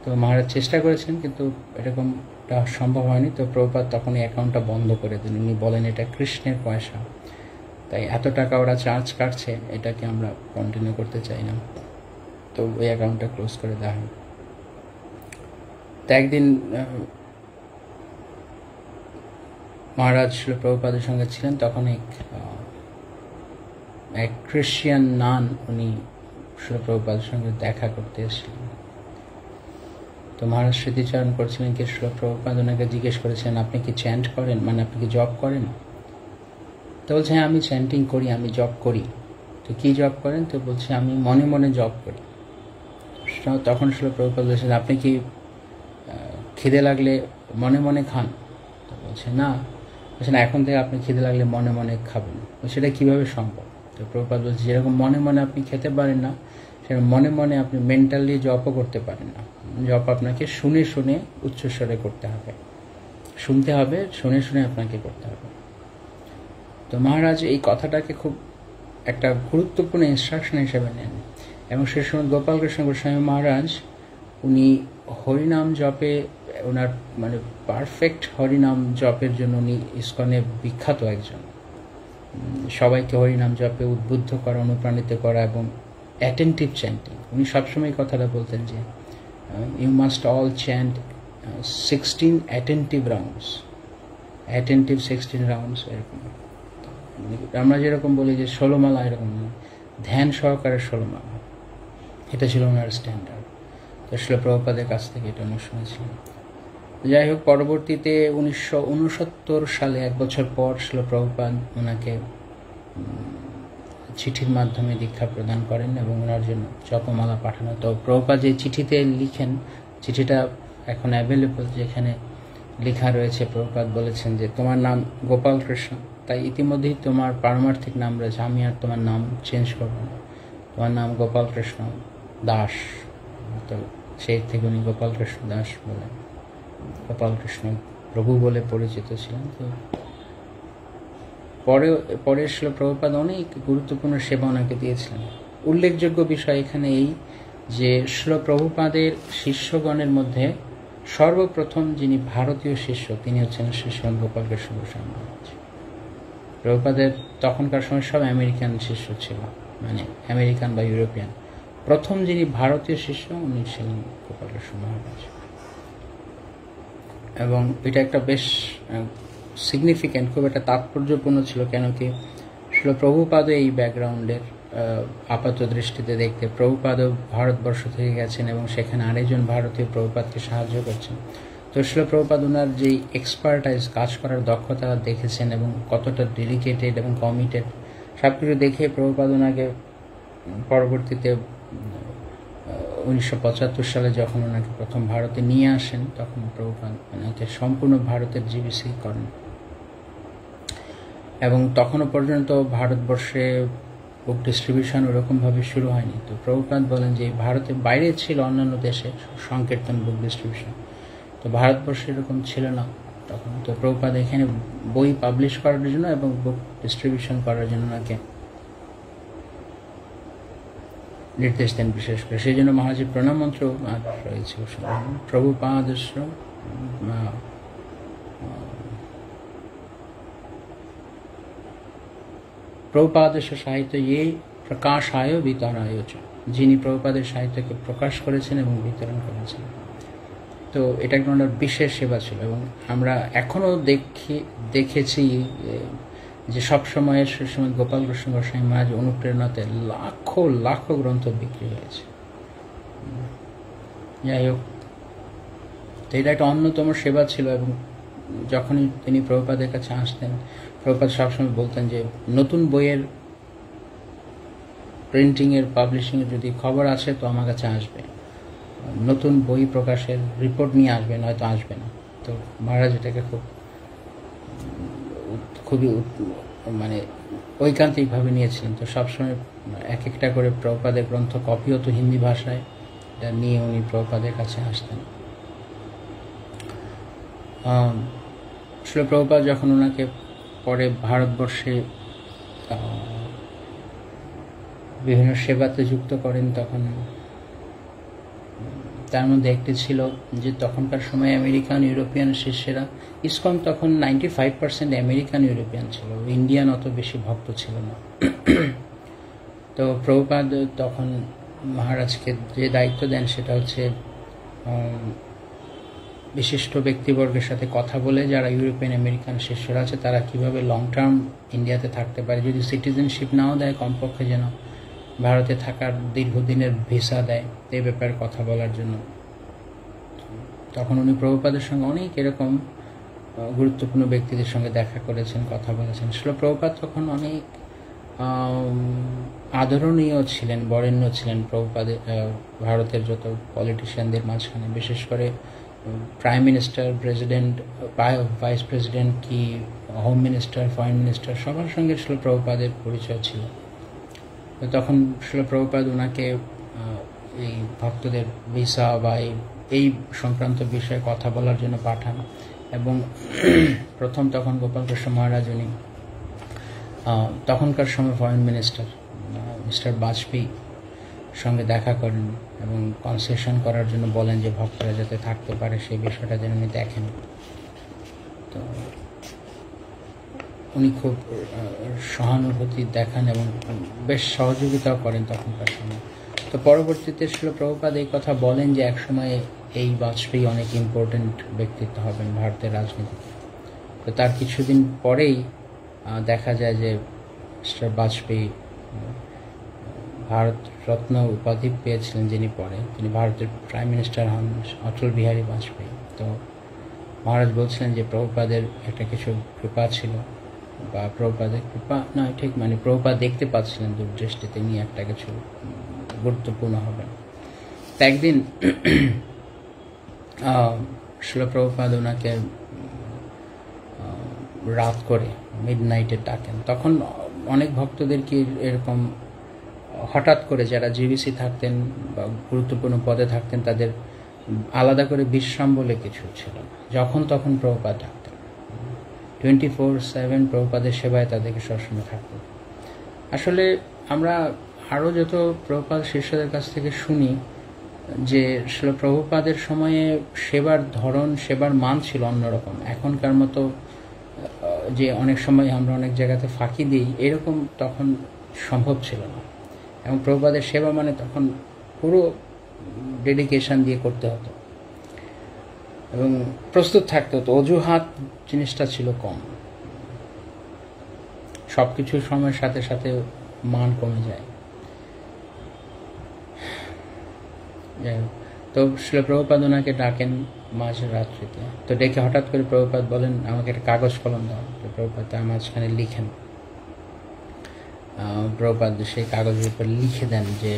তো মহারাজ চেষ্টা করেছেন কিন্তু এরকমটা সম্ভব হয়নি। তো প্রভুপাদ তখন এই অ্যাকাউন্টটা বন্ধ করে দিন। উনি বলেন এটা কৃষ্ণের পয়সা, তাই এত টাকা ওরা চার্জ কাটছে, এটাকে আমরা কন্টিনিউ করতে চাই না। তো ওই অ্যাকাউন্টটা ক্লোজ করে দেওয়া হয়। তো একদিন মহারাজ প্রভুপাদের সঙ্গে ছিলেন, তখন এক খ্রিস্টিয়ান নান উনি প্রভুপাদের সঙ্গে দেখা করতে এসেছিলেন। তো মহারাজ স্মৃতিচারণ করছিলেন কি প্রভুপাদ ওনাকে জিজ্ঞেস করেছেন আপনি কি চ্যান্ট করেন, মানে আপনি কি জব করেন? তো বলছে হ্যাঁ আমি চ্যান্টিং করি, আমি জব করি। তো কি জব করেন? তো বলছে আমি মনে মনে জব করি। তখন প্রভুপাদ বলছেন আপনি কি খিদে লাগলে মনে মনে খান? তো বলছে না। বলছেন এখন থেকে আপনি খিদে লাগলে মনে মনে খাবেন। সেটা কিভাবে সম্ভব? তো প্রভুপাদ বলছে যেরকম মনে মনে আপনি খেতে পারেন না, সেরকম মনে মনে আপনি মেন্টালি জবও করতে পারেন না। জব আপনাকে শুনে শুনে উচ্চস্বরে করতে হবে, শুনতে হবে, শুনে শুনে আপনাকে করতে হবে। তো মহারাজ এই কথাটাকে খুব একটা গুরুত্বপূর্ণ ইনস্ট্রাকশন হিসেবে নেন। এবং সে সময় গোপালকৃষ্ণ গোস্বামী মহারাজ উনি হরিনাম জপে ওনার মানে পারফেক্ট হরিনাম জপের জন্য উনি ইসকনে বিখ্যাত একজন। সবাইকে হরিনাম জপে উদ্বুদ্ধ করা, অনুপ্রাণিত করা এবং অ্যাটেন্টিভ চ্যান্টিং। উনি সবসময় কথাটা বলতেন যে you must all chant 16 attentive rounds, attentive 16 rounds. এরকম আমরা যেরকম বলি যে 16 মালা, এরকম ধ্যান সহকারে 16 মালা, এটা ছিল ওনার স্ট্যান্ডার্ড। তো প্রভুপাদের কাছ থেকে এটা উনি শুনেছিলেন। যাই হোক, পরবর্তীতে 1969 সালে, এক বছর পর প্রভুপাদ ওনাকে চিঠির মাধ্যমে দীক্ষা প্রদান করেন এবং ওনার জন্য জপমালা পাঠানো। তো প্রভুপাদ যে চিঠিতে লিখেন, চিঠিটা এখন অ্যাভেলেবল, যেখানে লেখা রয়েছে প্রভুপাদ বলেছেন যে তোমার নাম গোপাল কৃষ্ণ, তাই ইতিমধ্যেই তোমার পারমার্থিক নাম রয়েছে, আমি আর তোমার নাম চেঞ্জ করব না, তোমার নাম গোপাল কৃষ্ণ দাস। তো সেই থেকে উনি গোপাল কৃষ্ণ দাস বলে, গোপাল কৃষ্ণ প্রভু বলে পরিচিত ছিলেন। তো পরে প্রভুপাদ অনেক গুরুত্বপূর্ণ সেবা ওনাকে দিয়েছিলেন। উল্লেখযোগ্য বিষয় এখানে এই যে প্রভুপাদের শিষ্যগণের মধ্যে সর্বপ্রথম যিনি ভারতীয় শিষ্য তিনি হচ্ছেন শ্রীশ্রী গোপাল কৃষ্ণ গোস্বামী মহারাজ। প্রভুপাদের তখনকার সময় সব আমেরিকান শিষ্য ছিল, মানে আমেরিকান বা ইউরোপিয়ান। প্রথম যিনি ভারতীয় শিষ্য উনি ছিলেন গোপাল কৃষ্ণ মহারাজ। এবং এটা একটা বেশ সিগনিফিক্যান্ট, খুব একটা তাৎপর্যপূর্ণ ছিল। কেন কি প্রভুপাদও এই ব্যাকগ্রাউন্ডের আপাত দৃষ্টিতে দেখতে, প্রভুপাদও ভারতবর্ষ থেকে গেছেন এবং সেখানে আরেকজন ভারতীয় প্রভুপাদকে সাহায্য করছেন। তো প্রভুপাদ ওনার যেই এক্সপার্টাইজ, কাজ করার দক্ষতা দেখেছেন এবং কতটা ডেডিকেটেড এবং কমিটেড, সব কিছু দেখে প্রভুপাদ ওনাকে পরবর্তীতে 1975 সালে যখন ওনাকে প্রথম ভারতে নিয়ে আসেন, তখন প্রভুপাদ ওনাকে সম্পূর্ণ ভারতের জিবিসি করেন। এবং তখনও পর্যন্ত ভারতবর্ষে বুক ডিস্ট্রিবিউশন ওরকমভাবে শুরু হয়নি। তো প্রভুপাদ বলেন যে ভারতের বাইরে ছিল অন্যান্য দেশে সংকীর্তন বুক ডিস্ট্রিবিউশন, তো ভারতবর্ষে এরকম ছিল না। তখন তো প্রভুপাদ এখানে বই পাবলিশ করার জন্য এবং বুক ডিস্ট্রিবিউশন করার জন্য ওনাকে নির্দেশ দেন বিশেষ করে। সেই জন্য মহারাজের প্রণাম মন্ত্র রয়েছে প্রভুপাদস্য প্রভুপাদস্য সাহিত্য ये প্রকাশায় বিতরণায়, যিনি প্রভুপাদের সাহিত্যকে প্রকাশ করেছেন এবং বিতরণ করেছেন। তো এটা একটা বিশেষ সেবা ছিল এবং আমরা এখনও দেখেছি যে সবসময়ের সুসময় গোপাল কৃষ্ণ গোস্বামী মহারাজ অনুপ্রেরণাতে লাখো লাখো গ্রন্থ বিক্রি হয়েছে। যাই হোক, তো এটা একটা অন্যতম সেবা ছিল এবং যখনই তিনি প্রভুপাদের কাছে আসতেন, প্রভুপাদ সবসময় বলতেন যে নতুন বইয়ের প্রিন্টিংয়ের পাবলিশিংয়ের যদি খবর আছে তো আমার কাছে আসবে, নতুন বই প্রকাশের রিপোর্ট নিয়ে আসবে, নয়তো আসবে না। তো মহারাজ এটাকে খুবই মানে ঐকান্তিকভাবে নিয়েছিলেন। তো সবসময় এক একটা করে প্রভুপাদের গ্রন্থ কপি হতো হিন্দি ভাষায়, এটা নিয়ে উনি প্রভুপাদের কাছে আসতেন। আসলে প্রভুপাদ যখন ওনাকে পরে ভারতবর্ষে বিভিন্ন সেবাতে যুক্ত করেন, তখন তার মধ্যে একটি ছিল যে তখনকার সময় আমেরিকান ইউরোপিয়ান শিষ্যেরা, ইসকন তখন 95% আমেরিকান ইউরোপিয়ান ছিল, ইন্ডিয়ান অত বেশি ভক্ত ছিল না। তো প্রভুপাদ তখন মহারাজকে যে দায়িত্ব দেন সেটা হচ্ছে বিশিষ্ট ব্যক্তিবর্গের সাথে কথা বলে যারা ইউরোপিয়ান আমেরিকান শিষ্যরা আছে তারা কিভাবে লং টার্ম ইন্ডিয়াতে থাকতে পারে, যদি সিটিজেনশিপ নাও দেয় কমপক্ষে যেন ভারতে থাকার দীর্ঘদিনের ভিসা দেয়, এই ব্যাপারে কথা বলার জন্য। তখন উনি প্রভুপাদের সঙ্গে অনেক এরকম গুরুত্বপূর্ণ ব্যক্তিদের সঙ্গে দেখা করেছেন, কথা বলেছেন। প্রভুপাদ তখন অনেক আদরণীয় ছিলেন, বরেণ্য ছিলেন প্রভুপাদের ভারতের যত পলিটিশিয়ানদের মাঝখানে, বিশেষ করে prime minister, president, vice president কি হোম মিনিস্টার, ফরেন মিনিস্টার, সবার সঙ্গে প্রভুপাদের পরিচয় ছিল। তখন প্রভুপাদ ওনাকে এই ভক্তদের ভিসা বা এই সংক্রান্ত বিষয়ে কথা বলার জন্য পাঠান এবং প্রথম তখন গোপাল কৃষ্ণ মহারাজ উনি তখনকার সময় ফরেন মিনিস্টার মিস্টার বাজপেয়ী সঙ্গে দেখা করেন এবং কনসেশন করার জন্য বলেন যে ভক্তরা যাতে থাকতে পারে সেই বিষয়টা যেন উনি দেখেন। তো উনি খুব সহানুভূতি দেখান এবং বেশ সহযোগিতাও করেন তখনকার সময়। তো পরবর্তীতে প্রভুপাদ এই কথা বলেন যে একসময় এই বাজপেয়ী অনেক ইম্পর্টেন্ট ব্যক্তিত্ব হবেন ভারতের রাজনীতিতে। তো তার কিছুদিন পরেই দেখা যায় যে মিস্টার বাজপেয়ী ভারত রত্ন উপাধি পেয়েছিলেন, যিনি পরে তিনি ভারতের প্রাইম মিনিস্টার হন অটল বিহারী বাজপেয়ী। তো মহারাজ বলছিলেন যে প্রভুপাদের একটা কিছু কৃপা ছিল, বা প্রভুপাদের কৃপা নয় ঠিক, মানে প্রভুপাদ দেখতে পাচ্ছিলেন দূরদৃষ্টিতে তিনি একটা কিছু গুরুত্বপূর্ণ হবেন। তো একদিন প্রভুপাদ ওনাকে রাত করে মিডনাইটে ডাকেন। তখন অনেক ভক্তদেরকে এরকম হঠাৎ করে যারা জিবিসি থাকতেন বা গুরুত্বপূর্ণ পদে থাকতেন তাদের আলাদা করে বিশ্রাম বলে কিছু ছিল না, যখন তখন প্রভুপাদ ডাকতেন। 24/7 প্রভুপাদের সেবায় তাদেরকে সবসময় থাকতেন। আসলে আমরা আরও যত প্রভুপাদ শিষ্যদের কাছ থেকে শুনি যে প্রভুপাদের সময়ে সেবার ধরন, সেবার মান ছিল অন্যরকম। এখনকার মতো যে অনেক সময় আমরা অনেক জায়গাতে ফাঁকি দিই এরকম তখন সম্ভব ছিল না, এবং প্রভুপাদের সেবা মানে তখন পুরো ডেডিকেশন দিয়ে করতে হতো এবং প্রস্তুত থাকতে হতো। অজুহাত জিনিসটা ছিল কম, সবকিছু সময়ের সাথে সাথে মান কমে যায়। তো প্রভুপাদ ওনাকে ডাকেন মাঝ রাত্রিতে। তো ডেকে হঠাৎ করে প্রভুপাদ বলেন আমাকে একটা কাগজ কলম দাও। তো প্রভুপাদ তার মাঝখানে লিখেন। প্রভুপাদ সেই কাগজের উপর লিখে দেন যে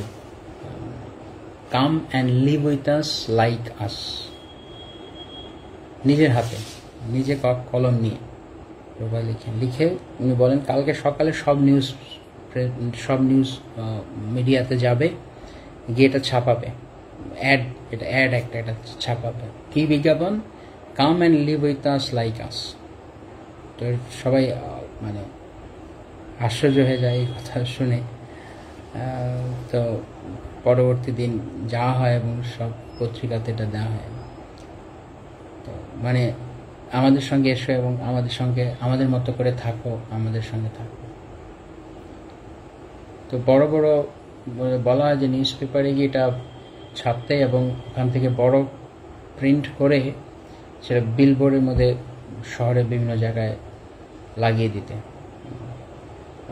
come and live with us like us. নিজের হাতে নিজে কলম নিয়ে প্রভুপাদ লিখে উনি বলেন কালকে সকালে সব নিউজ মিডিয়াতে যাবে, গিয়ে এটা ছাপাবে, অ্যাড একটা ছাপাবে। কি বিজ্ঞাপন? Come and live with us like us. তো সবাই মানে আশ্চর্য হয়ে যায় এই কথা শুনে। তো পরবর্তী দিন যাওয়া হয় এবং সব পত্রিকাতে এটা দেওয়া হয়। তো মানে আমাদের সঙ্গে এসো এবং আমাদের মতো করে থাকো, আমাদের সঙ্গে থাকো। তো বড় বড় বলা হয় যে নিউজ পেপারে গিয়ে এটা ছাপতে এবং ওখান থেকে বড় প্রিন্ট করে সেটা বিলবোর্ডের মধ্যে শহরের বিভিন্ন জায়গায় লাগিয়ে দিতে।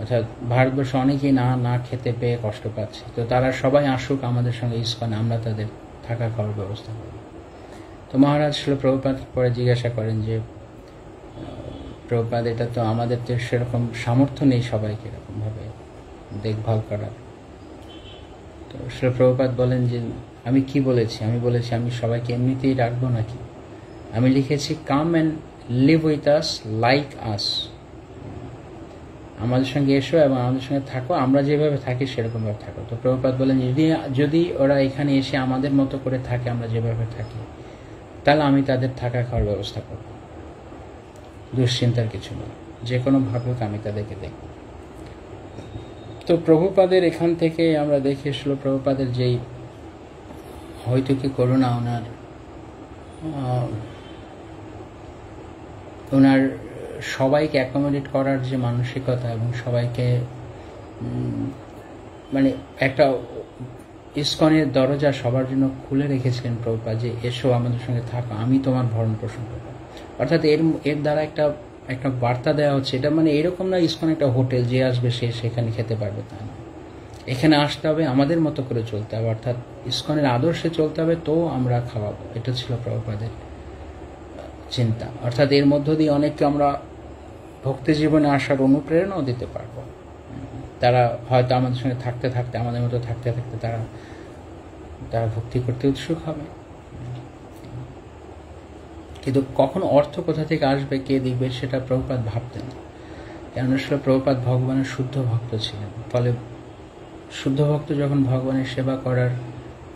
অর্থাৎ ভারতবর্ষে অনেকেই না খেতে পেয়ে কষ্ট পাচ্ছে, তো তারা সবাই আসুক আমাদের সঙ্গে ইসকনে, আমরা তাদের থাকা খাওয়ার ব্যবস্থা করব। তো মহারাজ শিল প্রভুপাদ পরে জিজ্ঞাসা করেন যে প্রভুপাদ, এটা তো আমাদের তো সেরকম সামর্থ্য নেই সবাইকে এরকমভাবে দেখভাল করার। তো শিল প্রভুপাদ বলেন যে আমি কি বলেছি? আমি বলেছি আমি সবাইকে এমনিতেই রাখবো নাকি? আমি লিখেছি come and live with us like us, আমাদের সঙ্গে এসো এবং আমাদের সঙ্গে থাকো, আমরা যেভাবে থাকি সেরকমভাবে থাকো। তো প্রভুপাদ বলেন যদি ওরা এখানে এসে আমাদের মতো করে থাকে, আমরা যেভাবে থাকি, তাহলে আমি তাদের থাকা খাওয়ার ব্যবস্থা করব, দুশ্চিন্তার কিছু নেই, যে কোনো ভাবে আমি তাদেরকে দেখব। তো প্রভুপাদের এখান থেকে আমরা দেখে আসলো প্রভুপাদের যেই হয়তো কি করুণা, ওনার সবাইকে অ্যাকোমোডেট করার যে মানসিকতা এবং সবাইকে মানে একটা ইসকনের দরজা সবার জন্য খুলে রেখেছিলেন প্রভুপাদ, যে এসো আমাদের সঙ্গে থাকো, আমি তোমার ভরণ পোষণ করবো। অর্থাৎ এর দ্বারা একটা বার্তা দেওয়া হচ্ছে, এটা মানে এরকম না ইসকন একটা হোটেল, যে আসবে সে সেখানে খেতে পারবে তা না, এখানে আসতে হবে, আমাদের মতো করে চলতে হবে, অর্থাৎ ইসকনের আদর্শে চলতে হবে, তো আমরা খাওয়াবো। এটা ছিল প্রভুপাদের চিন্তা। অর্থাৎ এর মধ্য দিয়ে অনেককে আমরা ভক্তি জীবনে আসার অনুপ্রেরণাও দিতে পারবো। তারা হয়তো আমাদের সঙ্গে থাকতে থাকতে, আমাদের মতো থাকতে থাকতে তারা ভক্তি করতে উৎসুক হবে। কিন্তু কখন অর্থ কোথা থেকে আসবে, কে দিবে, সেটা প্রভুপাদ ভাবতেন। কেননা প্রভুপাদ ভগবানের শুদ্ধ ভক্ত ছিলেন। ফলে শুদ্ধ ভক্ত যখন ভগবানের সেবা করার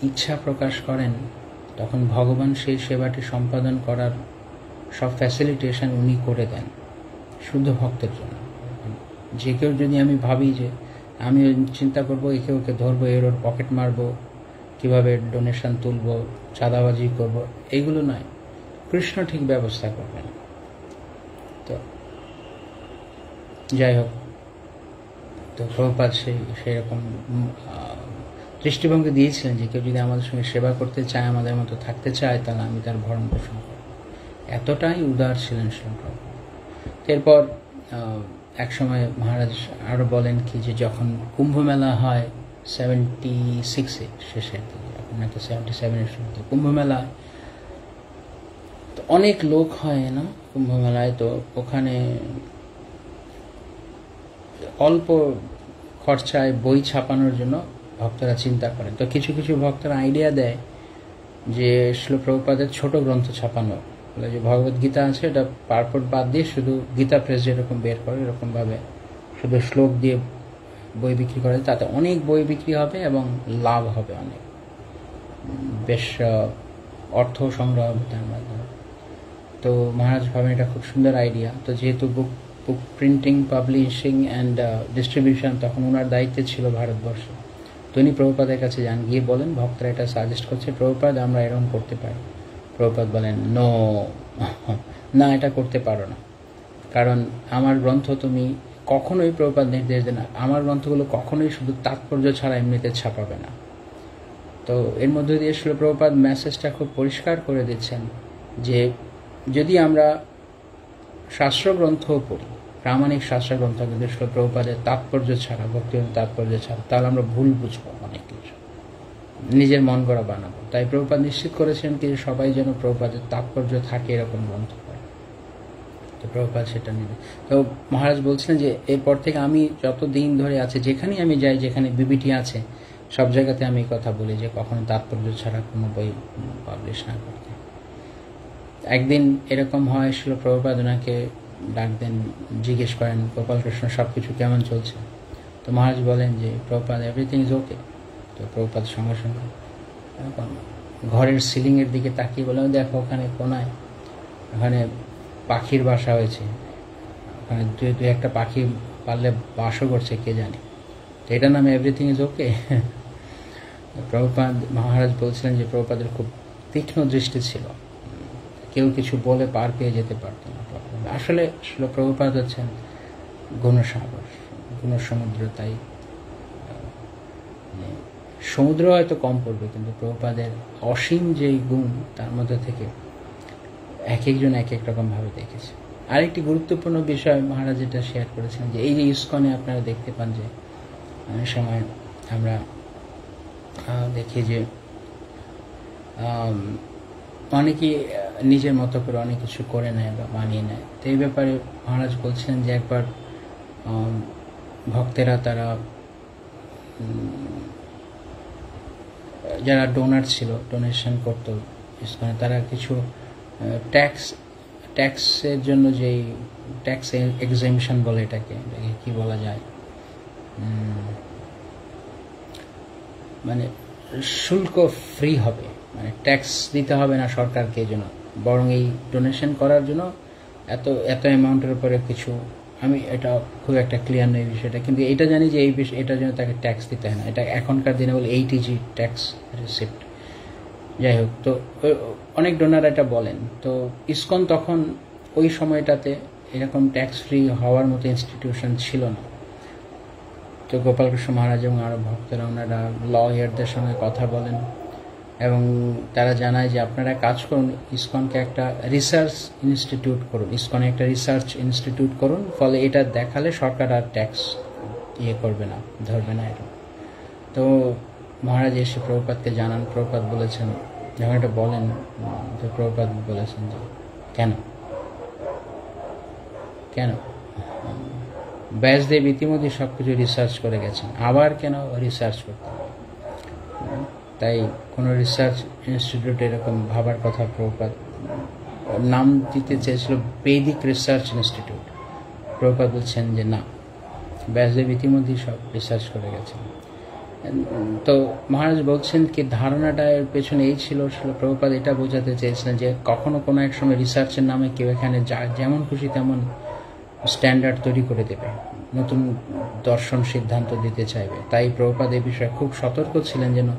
ইচ্ছা প্রকাশ করেন, তখন ভগবান সেই সেবাটি সম্পাদন করার সব ফ্যাসিলিটেশন উনি করে দেন শুদ্ধ ভক্তের জন্য। যে কেউ যদি আমি ভাবি যে আমি চিন্তা করবো একে ওকে ধরবো, ওর পকেট মারবো, কিভাবে ডোনেশন তুলবো, চাঁদাবাজি করবো, এইগুলো নয়, কৃষ্ণ ঠিক ব্যবস্থা করবেন। তো যাই হোক, তো প্রভুপাদ সেই রকম দৃষ্টিভঙ্গি দিয়েছিলেন যে কেউ যদি আমাদের সঙ্গে সেবা করতে চায়, আমাদের মতো থাকতে চায়, তাহলে আমি তার ভরণ পোষণ করব। এতটাই উদার ছিলেন শিল প্রভুপাদ। এরপর এক সময় মহারাজ আরো বলেন কি, যে যখন কুম্ভ মেলা হয় 76-এ শেষের দিকে, এখন নাকি 77-এর শুরুতে কুম্ভ মেলা, তো অনেক লোক হয় না কুম্ভ মেলায়। তো ওখানে অল্প খরচায় বই ছাপানোর জন্য ভক্তরা চিন্তা করেন। তো কিছু কিছু ভক্তরা আইডিয়া দেয় যে শিল প্রভুপাদের ছোট গ্রন্থ ছাপানো, যে ভগবত গীতা আছে, এটা পারপট বাদ দিয়ে শুধু গীতা প্রেস যেরকম বের করে এরকম ভাবে শুধু শ্লোক দিয়ে বই বিক্রি করে, তাতে অনেক বই বিক্রি হবে এবং লাভ হবে, অনেক বেশ অর্থ সংগ্রহ হবে তার মাধ্যমে। তো মহারাজ ভাবেন এটা খুব সুন্দর আইডিয়া। তো যেহেতু বুক প্রিন্টিং, পাবলিশিং অ্যান্ড ডিস্ট্রিবিউশন তখন ওনার দায়িত্বে ছিল ভারতবর্ষে, তো উনি প্রভুপাদের কাছে যান, গিয়ে বলেন ভক্তরা এটা সাজেস্ট করছে, প্রভুপাদ আমরা এরকম করতে পারি। প্রভুপাদ বলেন না, এটা করতে পারো না, কারণ আমার গ্রন্থ তুমি কখনোই, প্রভুপাদ নির্দেশ দেন, আমার গ্রন্থগুলো কখনোই শুধু তাৎপর্য ছাড়া এমনিতে ছাপাবে না। তো এর মধ্যে দিয়ে শিল প্রভুপাদ মেসেজটা খুব পরিষ্কার করে দিচ্ছেন যে যদি আমরা শাস্ত্রগ্রন্থও পড়ি, প্রামাণিক শাস্ত্রগ্রন্থ, কিন্তু শিল প্রভুপাদের তাৎপর্য ছাড়া, ভক্তির তাৎপর্য ছাড়া, তাহলে আমরা ভুল বুঝবো, অনেক কিছু নিজের মন গড়া বানাবো। তাই প্রভুপাদ নিশ্চিত করেছেন কি সবাই যেন প্রভুপাদের তাৎপর্য থাকে এরকম গ্রন্থ পড়ে। তো প্রভুপাদ সেটা নেবে। তো মহারাজ বলছিলেন যে এরপর থেকে আমি যত দিন ধরে আছে, যেখানেই আমি যাই, যেখানে বিবিটি আছে, সব জায়গাতে আমি এই কথা বলি যে কখনো তাৎপর্য ছাড়া কোনো বই পাবলিশ না করতে। একদিন এরকম হয়, শিল প্রভুপাদ ওনাকে ডাক দেন, জিজ্ঞেস করেন গোপালকৃষ্ণ সব কিছু কেমন চলছে। তো মহারাজ বলেন যে প্রভুপাদ এভরিথিং ইজ ওকে। তো প্রভুপাদ সঙ্গে সঙ্গে ঘরের সিলিংয়ের দিকে তাকিয়ে বলেন, দেখো ওখানে কোনায় ওখানে পাখির বাসা হয়েছে, ওখানে দু একটা পাখি পারলে বাসও করছে কে জানে। তো এটার নামে এভরিথিং ইজ ওকে। প্রভুপাদ মহারাজ বলছিলেন যে প্রভুপাদের খুব তীক্ষ্ণ দৃষ্টি ছিল, কেউ কিছু বলে পার পেয়ে যেতে পারত না। আসলে প্রভুপাদ হচ্ছেন গুণসাগর, গুণসমুদ্র। তাই সমুদ্র হয়তো কম পড়বে, কিন্তু প্রভুপাদের অসীম যেই গুণ তার মধ্যে থেকে এক একজন এক এক রকম ভাবে দেখেছে। আরেকটি গুরুত্বপূর্ণ বিষয় মহারাজ যেটা শেয়ার করেছেন, যে এই যে ইসকনে আপনারা দেখতে পান যে অনেক সময় আমরা দেখি যে অনেকেই নিজের মতো করে অনেক কিছু করে নেয় বা মানিয়ে নেয়। তো এই ব্যাপারে মহারাজ বলছেন যে একবার ভক্তেরা তারা যারা ডোনার ছিল, ডোনেশন করতো ইসকনে, তারা কিছু ট্যাক্সের জন্য যেই ট্যাক্স এক্সেমশন বলে, এটাকে কি বলা যায়, মানে শুল্ক ফ্রি হবে, মানে ট্যাক্স দিতে হবে না সরকারকে, জন্য বরং এই ডোনেশন করার জন্য এত অ্যামাউন্টের উপরে কিছু, আমি এটা খুব একটা ক্লিয়ার নেই বিষয়টা, কিন্তু এটা জানি যে এই বিষয় এটার জন্য তাকে ট্যাক্স দিতে হয় না। এটা এখনকার দিনে বলে ATG ট্যাক্স রিসিপ্ট। যাই হোক, তো অনেক ডোনার এটা বলেন। তো ইসকন তখন ওই সময়টাতে এরকম ট্যাক্স ফ্রি হওয়ার মতো ইনস্টিটিউশন ছিল না। তো গোপালকৃষ্ণ মহারাজ এবং আরও ভক্তরা ওনারা লয়ারদের সঙ্গে কথা বলেন এবং তারা জানায় যে আপনারা কাজ করুন, ইসকনকে একটা রিসার্চ ইনস্টিটিউট করুন, ইসকনে একটা রিসার্চ ইনস্টিটিউট করুন, ফলে এটা দেখালে সরকার আর ট্যাক্স করবে না, ধরবে না এটা। তো মহারাজ এসে প্রভুপাদকে জানান। প্রভুপাদ বলেছেন, যখন এটা বলেন, তো প্রভুপাদ বলেছেন যে কেন ব্যাসদেব ইতিমধ্যে সব কিছু রিসার্চ করে গেছেন, আবার কেন রিসার্চ করতে হবে? তাই কোনো রিসার্চ ইনস্টিটিউট এরকম ভাবার কথা প্রভুপাদ নাম দিতে চেয়েছিল বৈদিক রিসার্চ ইনস্টিটিউট। প্রভুপাদ বলছেন যে না, ব্যাসদেব ইতিমধ্যেই সব রিসার্চ করে গেছেন। তো মহারাজ বলছেন কি ধারণাটার পেছনে এই ছিল, প্রভুপাদ এটা বোঝাতে চেয়েছিলেন যে কখনো কোনো এক সময় রিসার্চের নামে কেউ এখানে যেমন খুশি তেমন স্ট্যান্ডার্ড তৈরি করে দেবে, নতুন দর্শন সিদ্ধান্ত দিতে চাইবে। তাই প্রভুপাদ এই বিষয়ে খুব সতর্ক ছিলেন যেন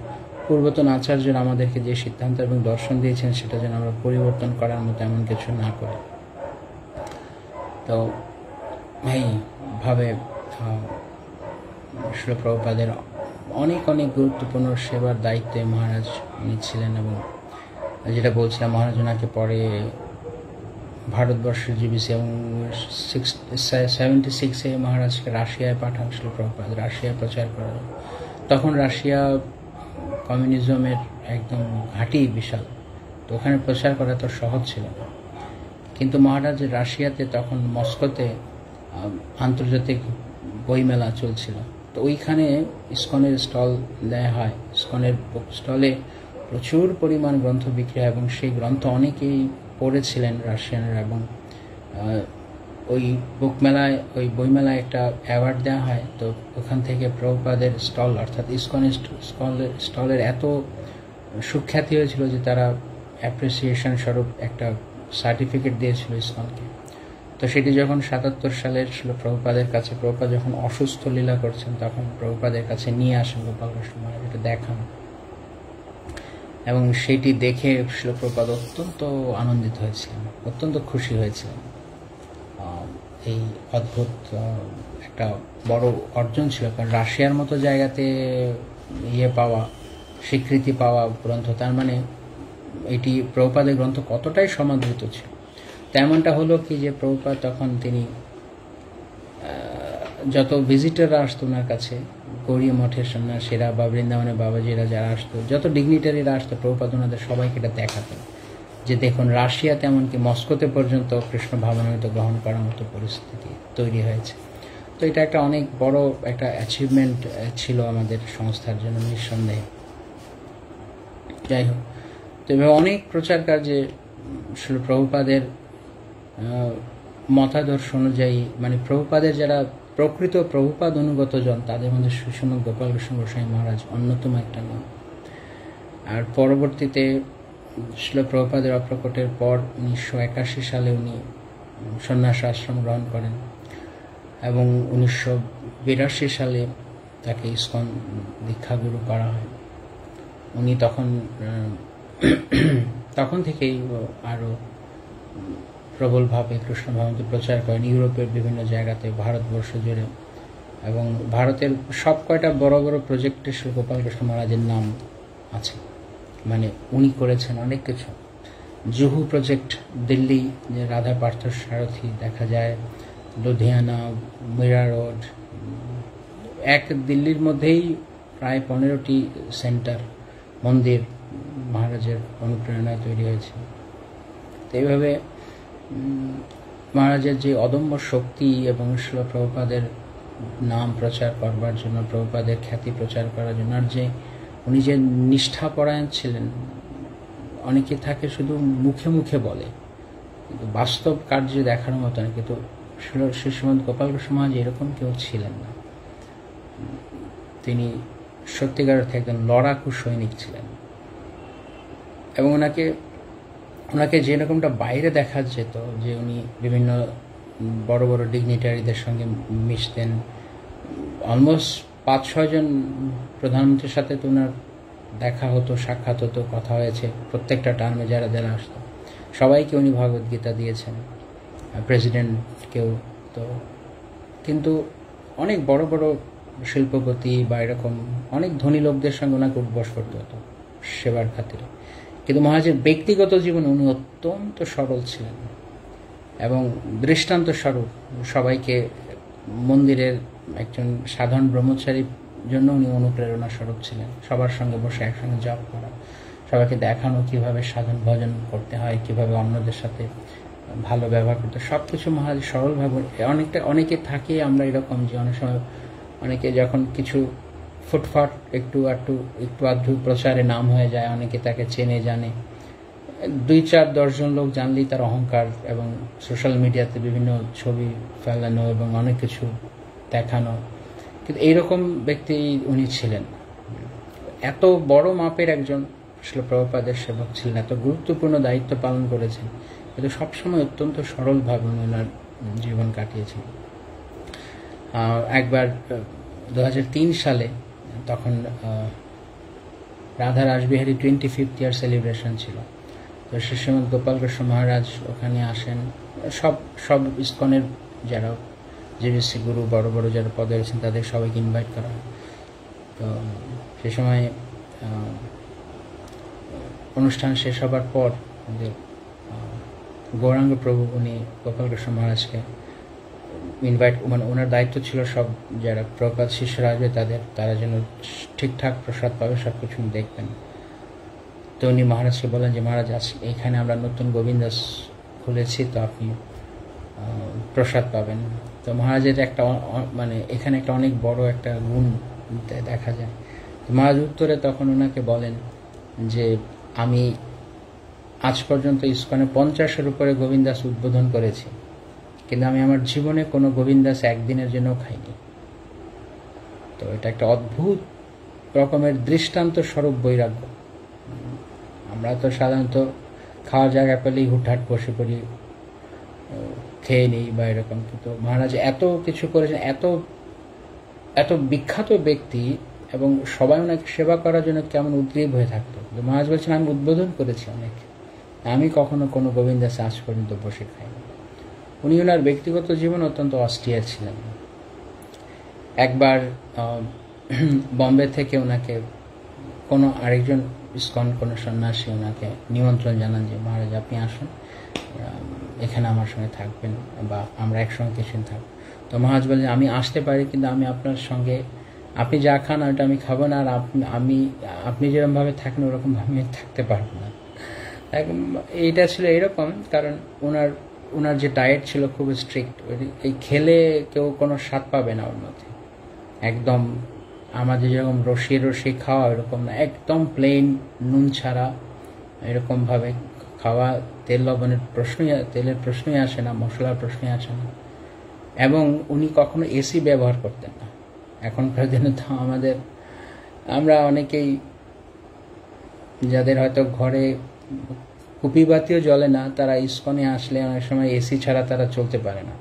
পূর্বতন আচার্যরা আমাদেরকে যে সিদ্ধান্ত এবং দর্শন দিয়েছেন সেটা যেন আমরা পরিবর্তন করার মতো এমন কিছু না করি। তো এইভাবে শ্রীল প্রভুপাদের অনেক গুরুত্বপূর্ণ সেবার দায়িত্বে মহারাজ উনি ছিলেন। এবং যেটা বলছিলাম, মহারাজ ওনাকে পরে ভারতবর্ষের GBC এবং 76-এ মহারাজকে রাশিয়ায় পাঠান শ্রীল প্রভুপাদ, রাশিয়ায় প্রচার করার। তখন রাশিয়া কমিউনিজমের একদম ঘাঁটি বিশাল, তো ওখানে প্রচার করা তো সহজ ছিল না। কিন্তু মহারাজ রাশিয়াতে তখন মস্কোতে আন্তর্জাতিক বইমেলা চলছিল, তো ওইখানে ইসকনের স্টল দেয়া হয়। ইসকনের স্টলে প্রচুর পরিমাণ গ্রন্থ বিক্রি হয় এবং সেই গ্রন্থ অনেকেই পড়েছিলেন রাশিয়ানরা। এবং ওই বইমেলায় একটা অ্যাওয়ার্ড দেওয়া হয়। তো ওখান থেকে প্রভুপাদের স্টল, অর্থাৎ ইসকনের স্টলের এত সুখ্যাতি হয়েছিল যে তারা অ্যাপ্রিসিয়েশন স্বরূপ একটা সার্টিফিকেট দিয়েছিল ইসকনকে। তো সেটি যখন 77 সালের ছিল প্রভুপাদের কাছে, প্রভুপাদ যখন অসুস্থ লীলা করছেন, তখন প্রভুপাদের কাছে নিয়ে আসেন গোপালকৃষ্ণ মহারাজ, এটা দেখান। এবং সেটি দেখে শিল প্রভুপাদ অত্যন্ত আনন্দিত হয়েছিলেন, অত্যন্ত খুশি হয়েছিলেন। এই অদ্ভুত একটা বড় অর্জন ছিল, কারণ রাশিয়ার মতো জায়গাতে পাওয়া, স্বীকৃতি পাওয়া গ্রন্থ, তার মানে এটি প্রভুপাদের গ্রন্থ কতটাই সমাদৃত ছিল। তেমনটা হলো কি যে প্রভুপাদ তখন তিনি যত ভিজিটাররা আসতো ওনার কাছে, গৌরী মঠের সন্ন্যাসীরা বা বৃন্দাবনের বাবাজিরা যারা আসতো, যত ডিগনিটারিরা আসতো, প্রভুপাদ ওনাদের সবাইকে এটা দেখাতেন যে দেখুন রাশিয়াতে এমনকি মস্কোতে পর্যন্ত কৃষ্ণ ভাবনামৃত গ্রহণ করার মতো পরিস্থিতি তৈরি হয়েছে। তো এটা একটা অনেক বড় একটা অ্যাচিভমেন্ট ছিল আমাদের সংস্থার জন্য, নিঃসন্দেহে। যাই হোক, তো এভাবে অনেক প্রচার কার্যে প্রভুপাদের মতাদর্শ অনুযায়ী, মানে প্রভুপাদের যারা প্রকৃত প্রভুপাদ অনুগত জন, তাদের মধ্যে গোপালকৃষ্ণ গোস্বামী মহারাজ অন্যতম একটা নাম। আর পরবর্তীতে শিল প্রভুপাদের অপ্রকটের পর 1981 সালে উনি সন্ন্যাস আশ্রম গ্রহণ করেন এবং 1982 সালে তাকে ইসকন দীক্ষাগুরু করা হয়। উনি তখন থেকেই আরও প্রবলভাবে কৃষ্ণ ভাবনাকে প্রচার করেন ইউরোপের বিভিন্ন জায়গাতে, ভারতবর্ষ জুড়ে, এবং ভারতের সব কয়টা বড় বড় প্রজেক্টে শ্রী গোপাল কৃষ্ণ মহারাজের নাম আছে, মানে উনি করেছেন অনেক কিছু। জুহু প্রজেক্ট দিল্লি, যে রাধা পার্থ সারথী দেখা যায়, লুধিয়ানা, মীরা রোড, এক দিল্লির মধ্যেই প্রায় 15টি সেন্টার, মন্দির মহারাজের অনুপ্রেরণায় তৈরি হয়েছে। তো এইভাবে মহারাজের যে অদম্য শক্তি এবং শিল প্রভুপাদের নাম প্রচার করবার জন্য, প্রভুপাদের খ্যাতি প্রচার করার জন্য, আর যে উনি যে নিষ্ঠাপরায়ণ ছিলেন, অনেকে থাকে শুধু মুখে মুখে বলে, কিন্তু বাস্তব কার্যে দেখার মতো না। কিন্তু শ্রী শ্রীমন্ত গোপাল কৃষ্ণ মহারাজ এরকম কেউ ছিলেন না। তিনি সত্যিকার অর্থে একজন লড়াকু সৈনিক ছিলেন, এবং ওনাকে যেরকমটা বাইরে দেখা যেত, যে উনি বিভিন্ন বড় বড় ডিগনিটারিদের সঙ্গে মিশতেন, অলমোস্ট 5-6 জন প্রধানমন্ত্রীর সাথে তো ওনার দেখা হতো, সাক্ষাৎ হতো, কথা হয়েছে। প্রত্যেকটা টার্মে যারা যারা আসতো সবাইকে উনি ভগবদ্গীতা দিয়েছেন, প্রেসিডেন্টকেও। তো কিন্তু অনেক বড় বড় শিল্পপতি বা এরকম অনেক ধনী লোকদের সঙ্গে ওনাকে উঠবস করতে হতো সেবার খাতিরে। কিন্তু মহারাজের ব্যক্তিগত জীবনে উনি অত্যন্ত সরল ছিলেন এবং দৃষ্টান্ত স্বরূপ সবাইকে, মন্দিরের একজন সাধারণ ব্রহ্মচারীর জন্য উনি অনুপ্রেরণা স্বরূপ ছিলেন। সবার সঙ্গে বসে একসঙ্গে জপ করা, সবাইকে দেখানো কিভাবে সাধন ভজন করতে হয়, কিভাবে অন্যদের সাথে ভালো ব্যবহার করতে, সব কিছু মহারাজ সরলভাবে। অনেকে থাকে আমরা এরকম, যে অনেক সময় অনেকে যখন কিছু ফুটফাট একটু আধটু প্রচারে নাম হয়ে যায়, অনেকে তাকে চেনে জানে, 2-4-10 জন লোক জানলেই তার অহংকার, এবং সোশ্যাল মিডিয়াতে বিভিন্ন ছবি ফেলানো এবং অনেক কিছু দেখানো। কিন্তু এইরকম ব্যক্তি উনি ছিলেন। এত বড় মাপের একজন শিল প্রভুপাদের সেবক ছিলেন, এত গুরুত্বপূর্ণ দায়িত্ব পালন করেছেন, কিন্তু সবসময় অত্যন্ত সরলভাবে ওনার জীবন কাটিয়েছেন। একবার 2003 সালে, তখন রাধা রাসবিহারী 25th ইয়ার সেলিব্রেশন ছিল। তো শ্রী শ্রীমন্ত গোপাল কৃষ্ণ মহারাজ ওখানে আসেন। সব ইসকনের যারা জিবিসি গুরু, বড় বড় যারা পদে আছেন, তাদের সবাইকে ইনভাইট করা হয়। তো সে সময় অনুষ্ঠান শেষ হবার পর আমাদের গৌরাঙ্গ প্রভু উনি গোপাল কৃষ্ণ মহারাজকে ইনভাইট, মানে ওনার দায়িত্ব ছিল সব যারা প্রপাত শিষ্যরা আসবে তারা যেন ঠিকঠাক প্রসাদ পাবে, সব কিছু দেখবেন। তো উনি মহারাজকে বলেন যে মহারাজ, এখানে আমরা নতুন গোবিন্দাস খুলেছি, তো আপনি প্রসাদ পাবেন। তো মহারাজের একটা মানে এখানে একটা অনেক বড় একটা গুণ দেখা যায়। তো মহারাজ উত্তরে তখন ওনাকে বলেন যে আমি আজ পর্যন্ত ইসকনে 50-এর উপরে গোবিন্দাস উদ্বোধন করেছি, কিন্তু আমি আমার জীবনে কোনো গোবিন্দাস একদিনের জন্য খাইনি। তো এটা একটা অদ্ভুত রকমের দৃষ্টান্ত স্বরূপ বৈরাগ্য। আমরা তো সাধারণত খাওয়ার জায়গা পেলেই হুটহাট বসে পড়ি, খেয়ে নিই বা এরকম, কিন্তু মহারাজ এত কিছু করেছেন, এত বিখ্যাত ব্যক্তি, এবং সবাই ওনাকে সেবা করার জন্য কেমন উদ্গ্রীব হয়ে থাকতো। মহারাজ বলছেন আমি উদ্বোধন করেছি অনেক, আমি কখনো কোনো গোবিন্দাসে আজ পর্যন্ত বসে খাইনি। উনি ওনার ব্যক্তিগত জীবন অত্যন্ত অস্ট্রিয়ার ছিলেন। একবার বম্বে থেকে ওনাকে কোনো আরেকজন ইসকন কোনো সন্ন্যাসী ওনাকে নিমন্ত্রণ জানান যে মহারাজ আপনি আসুন, এখানে আমার সঙ্গে থাকবেন বা আমরা একসঙ্গে কিছুদিন থাকবো। তো মহারাজ বললেন আমি আসতে পারি, কিন্তু আমি আপনার সঙ্গে, আপনি যা খান ওটা আমি খাবো না, আর আপনি যেরকমভাবে থাকেন ওরকমভাবে আমি থাকতে পারবো না। এইটা ছিল এরকম, কারণ ওনার যে ডায়েট ছিল খুব স্ট্রিক্ট। এই খেলে কেউ কোনো স্বাদ পাবে না ওর মধ্যে, একদম আমাদের যেরকম রসি খাওয়া এরকম না, একদম প্লেন, নুন ছাড়া এরকমভাবে খাওয়া। তেলের প্রশ্নই আসে না, মশলার প্রশ্নই আসে না। এবং উনি কখনো এসি ব্যবহার করতেন না। এখনকার দিনে তো আমরা অনেকেই যাদের হয়তো ঘরে কুপি বাতিও জ্বলে না, তারা ইস্কনে আসলে অনেক সময় এসি ছাড়া তারা চলতে পারে না।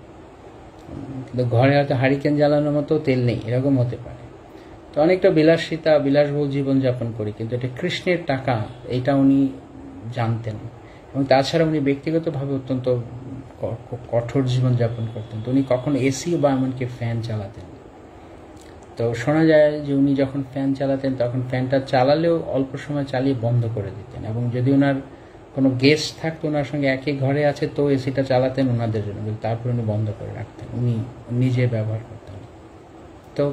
কিন্তু ঘরে হয়তো হারিকেন জ্বালানোর মতো তেল নেই, এরকম হতে পারে। তো অনেকটা বিলাসবহুল জীবনযাপন করি, কিন্তু এটা কৃষ্ণের টাকা, এইটা উনি জানতেন। এবং তাছাড়া উনি ব্যক্তিগতভাবে অত্যন্ত কঠোর জীবনযাপন করতেন। তো উনি কখনো এসি বা এমনকি ফ্যান চালাতেন। তো শোনা যায় যে উনি যখন ফ্যান চালাতেন তখন ফ্যানটা চালালেও অল্প সময় চালিয়ে বন্ধ করে দিতেন, এবং যদি ওনার কোনো গেস্ট থাকতো ওনার সঙ্গে একই ঘরে আছে তো এসিটা চালাতেন ওনাদের জন্য, তারপর উনি বন্ধ করে রাখতেন, উনি নিজে ব্যবহার করতেন। তো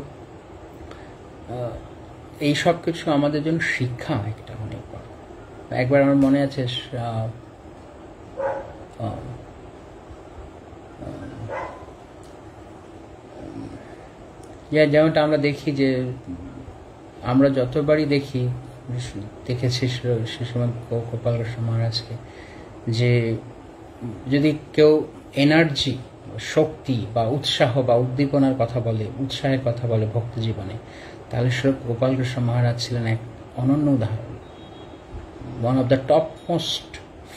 এই সব কিছু আমাদের জন্য শিক্ষা একটা অনেক বড়। একবার আমার মনে আছে যেমনটা আমরা দেখি যে আমরা যতবারই দেখেছি শ্রীমন্ত গোপাল কৃষ্ণ মহারাজকে, যে যদি কেউ এনার্জি, শক্তি বা উৎসাহ বা উদ্দীপনার কথা বলে, উৎসাহের কথা বলে ভক্তি জীবনে, তাহলে গোপাল কৃষ্ণ মহারাজ ছিলেন এক অনন্য উদাহরণ, one of the top most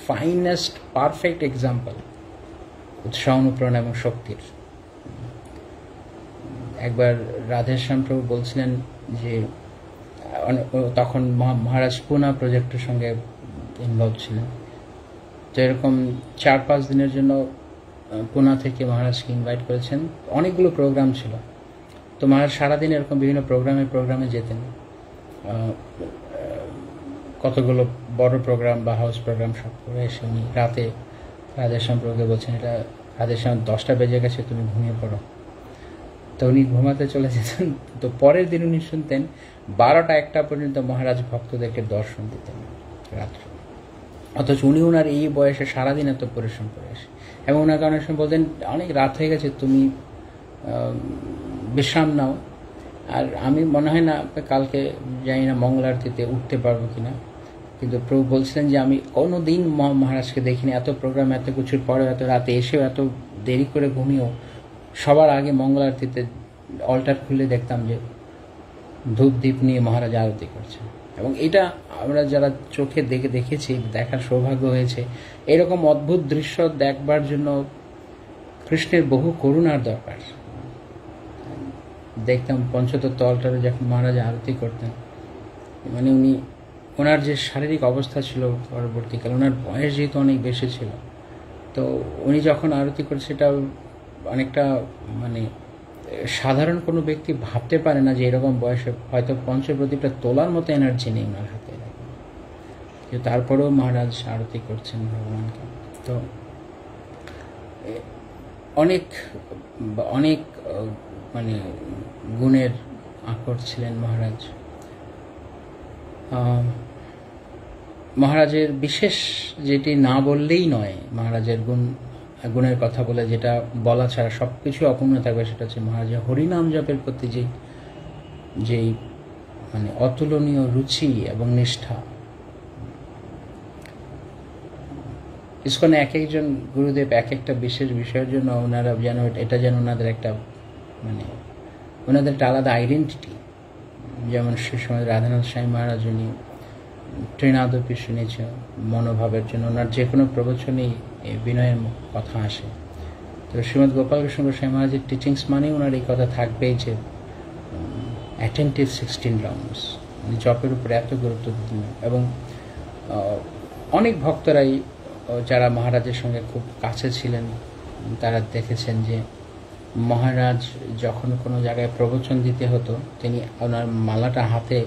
finest perfect example উৎসাহ, অনুপ্রেরণা এবং শক্তির। একবার রাধেশ্যাম প্রভু বলছিলেন যে তখন মহারাজ পুনা প্রজেক্টের সঙ্গে ইনভলভ ছিলেন, তো এরকম 4-5 দিনের জন্য পুনা থেকে মহারাজকে ইনভাইট করেছেন। অনেকগুলো প্রোগ্রাম ছিল, তো মহারাজ সারাদিন এরকম বিভিন্ন প্রোগ্রামে যেতেন। কতগুলো বড় প্রোগ্রাম বা হাউস প্রোগ্রাম সব করে এসে উনি রাতে রাধেশ্যাম প্রভুকে বলছেন, এটা রাধেশ্যাম 10টা বেজে গেছে, তুমি ঘুমিয়ে পড়ো। তো উনি ঘুমাতে চলে যেতেন। তো পরের দিন উনি শুনতেন 12টা-1টা পর্যন্ত মহারাজ ভক্তদেরকে দর্শন দিতেন রাত্রে, অথচ উনি ওনার এই বয়সে সারাদিন এত পরিশ্রম করে আসে। এবং ওনাকে অনেক সময় বলতেন, অনেক রাত হয়ে গেছে, তুমি বিশ্রাম নাও। আর আমি মনে হয় না কালকে জানি না মঙ্গল আরতিতে উঠতে পারবো কিনা, কিন্তু প্রভু বলছিলেন যে আমি কোনো দিন মহারাজকে দেখিনি এত প্রোগ্রাম, এত কিছুর পরে, এত রাতে এসেও এত দেরি করে ঘুমিয়েও সবার আগে মঙ্গল আরতিতে অল্টার খুলে দেখতাম যে ধূপ দ্বীপ নিয়ে মহারাজ আরতি করছেন। এবং এটা আমরা যারা চোখে দেখেছি, দেখার সৌভাগ্য হয়েছে, এরকম অদ্ভুত দৃশ্য দেখবার জন্য কৃষ্ণের বহু করুণার দরকার। দেখতাম পঞ্চতত্ত্ব অল্টারে যখন মহারাজ আরতি করতেন, মানে ওনার যে শারীরিক অবস্থা ছিল পরবর্তীকালে, ওনার বয়স যেহেতু অনেক বেশি ছিল, তো উনি যখন আরতি করছে সেটা অনেকটা মানে সাধারণ কোনো ব্যক্তি ভাবতে পারে না যে এরকম বয়সে হয়তো পঞ্চপ্রদীপটা তোলার মতো এনার্জি নেই ওনার হাতে, তারপরেও মহারাজ আরতি করছেন ভগবানকে। তো অনেক অনেক মানে গুণের আকর ছিলেন মহারাজ। মহারাজের বিশেষ যেটি না বললেই নয়, মহারাজের গুণের কথা বলে যেটা বলা ছাড়া সবকিছু অপূর্ণ থাকবে, সেটা হচ্ছে মহারাজের হরিনাম জপের প্রতি যেই মানে অতুলনীয় রুচি এবং নিষ্ঠা। ইসকনে এক একজন গুরুদেব এক একটা বিশেষ বিষয়ের জন্য ওনারা যেন এটা যেন ওনাদের একটা মানে ওনাদের একটা আলাদা আইডেন্টিটি। যেমন সে সময় রাধানাথ স্বামী মহারাজ উনি ত্রিনাদপি শুনেছে মনোভাবের জন্য, ওনার যে কোনো প্রবচনেই বিনয়ের কথা আসে। তো শ্রীমৎ গোপাল কৃষ্ণ গোস্বামী মহারাজের টিচিংস মানেই ওনার এই কথা থাকবেই যে অ্যাটেন্টিভ 16 রাউন্ডস, জপের উপরে এত গুরুত্ব দিতেন। এবং অনেক ভক্তরাই যারা মহারাজের সঙ্গে খুব কাছে ছিলেন তারা দেখেছেন যে মহারাজ যখন কোনো জায়গায় প্রবচন দিতে হতো, তিনি ওনার মালাটা হাতে,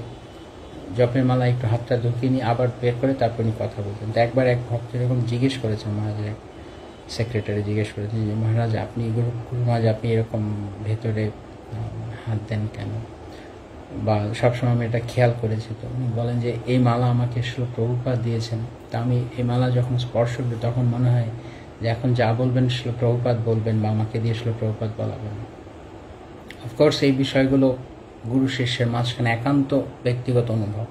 জপের মালা একটু হাতটা ঢুকিয়ে নিয়ে আবার বের করে তারপর উনি কথা বলতেন। তো একবার এক ভক্ত এরকম জিজ্ঞেস করেছেন, মহারাজের এক সেক্রেটারি জিজ্ঞেস করেছেন যে মহারাজ আপনি গুরু মহারাজ আপনি এরকম ভেতরে হাত দেন কেন, বা সবসময় আমি এটা খেয়াল করেছি। তো উনি বলেন যে এই মালা আমাকে শ্রীল প্রভুপাদ দিয়েছেন, তা আমি এই মালা যখন স্পর্শ করি তখন মনে হয় যে এখন যা বলবেন শ্রীল প্রভুপাদ বলবেন বা আমাকে দিয়ে শ্রীল প্রভুপাদ বলাবেন। অফকোর্স এই বিষয়গুলো গুরু শিষ্যের মাঝখানে একান্ত ব্যক্তিগত অনুভব।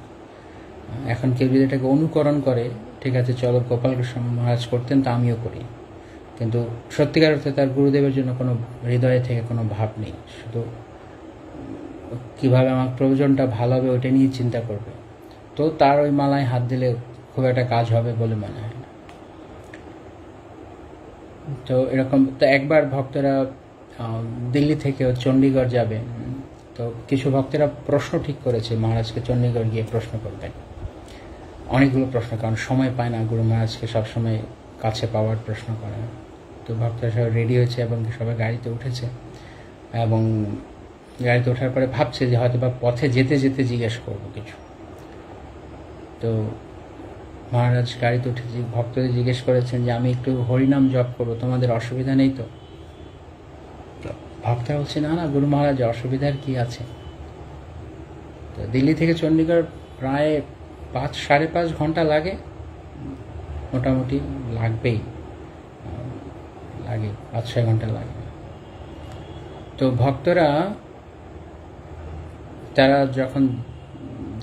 এখন কেউ যদি এটাকে অনুকরণ করে, ঠিক আছে চলো গোপাল কৃষ্ণ মহারাজ করতেন তা আমিও করি, কিন্তু সত্যিকার অর্থে তার গুরুদেবের জন্য কোনো হৃদয় থেকে কোনো ভাব নেই, শুধু কীভাবে আমার প্রয়োজনটা ভালো হবে ওইটা নিয়ে চিন্তা করবে। তো তার ওই মালায় হাত দিলে খুব একটা কাজ হবে বলে মনে হয় না। তো এরকম তো একবার ভক্তরা দিল্লি থেকে চণ্ডীগড় যাবে, তো কিছু ভক্তেরা প্রশ্ন ঠিক করেছে মহারাজকে চণ্ডীগড় গিয়ে প্রশ্ন করবেন, অনেকগুলো প্রশ্ন, কারণ সময় পায় না গুরু মহারাজকে সবসময় কাছে পাওয়ার প্রশ্ন করে। তো ভক্তরা সবাই রেডি হয়েছে এবং সবাই গাড়িতে উঠেছে, এবং গাড়িতে ওঠার পরে ভাবছে যে হয়তো বা পথে যেতে যেতে জিজ্ঞেস করবো কিছু। তো মহারাজ গাড়িতে উঠে ভক্তদের জিজ্ঞেস করেছেন যে আমি একটু হরিনাম জপ করবো, তোমাদের অসুবিধা নেই তো? ভক্তরা বলছে না না গুরু মহারাজ, অসুবিধার কি আছে। তো দিল্লি থেকে চণ্ডীগড় প্রায় 5-5.5 ঘন্টা লাগে, মোটামুটি লাগবেই, লাগে 5-6 ঘন্টা লাগে। তো ভক্তরা তারা যখন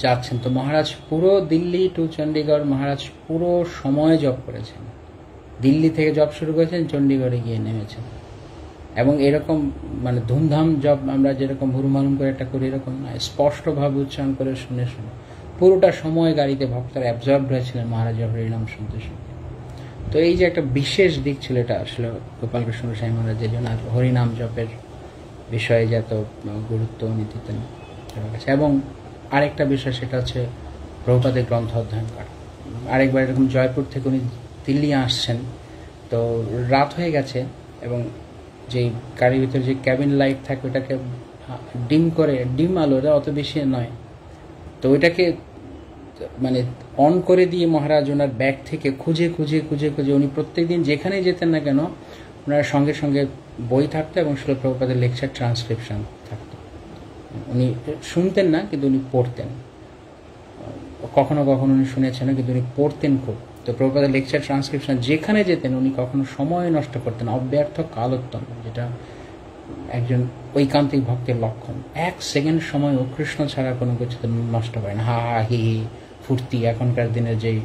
যাচ্ছেন, তো মহারাজ পুরো দিল্লি টু চণ্ডীগড় মহারাজ পুরো সময় জপ করেছেন, দিল্লি থেকে জপ শুরু করেছেন, চণ্ডীগড়ে গিয়ে নেমেছেন। এবং এরকম মানে ধুমধাম জপ আমরা যেরকম হুরুমালুম করে একটা করি এরকম নয়, স্পষ্টভাবে উচ্চারণ করে শুনে শুনে পুরোটা সময় গাড়িতে ভক্তরা অ্যাবজর্ব হয়েছিলেন মহারাজের হরিনাম শুনতে শুনতে। তো এই যে একটা বিশেষ দিক ছিল, এটা আসলে গোপালকৃষ্ণ গোস্বামী মহারাজের জন্য আর হরিনাম জপের বিষয়ে যত গুরুত্ব উনি দিতেন। এবং আরেকটা বিষয় সেটা হচ্ছে প্রভুপাদের গ্রন্থ অধ্যয়ন করা। আরেকবার এরকম জয়পুর থেকে উনি দিল্লি আসছেন, তো রাত হয়ে গেছে এবং যে গাড়ির ভিতরে যে ক্যাবিন লাইট থাকে ওটাকে ডিম আলো, এটা অত বেশি নয়, তো ওইটাকে মানে অন করে দিয়ে মহারাজ ওনার ব্যাগ থেকে খুঁজে খুঁজে খুঁজে খুঁজে উনি প্রত্যেকদিন যেখানেই যেতেন না কেন ওনার সঙ্গে সঙ্গে বই থাকতো এবং শিল প্রভুপাদের লেকচার ট্রান্সক্রিপশন থাকতো। উনি শুনতেন না কিন্তু উনি পড়তেন, কখনো কখনো উনি শুনেছেন কিন্তু উনি পড়তেন খুব। তো প্রভুপাদের লেকচার ট্রান্সক্রিপশন যেখানে যেতেন উনি কখনো সময় নষ্ট করতেন, অব্যর্থ কালোত্তম, যেটা একজন ঐকান্তিক ভক্তের লক্ষণ। 1 সেকেন্ড সময় ও কৃষ্ণ ছাড়া কোনো কিছু নষ্ট করে না। হা হা হি হি ফুর্তি, এখনকার দিনের যেই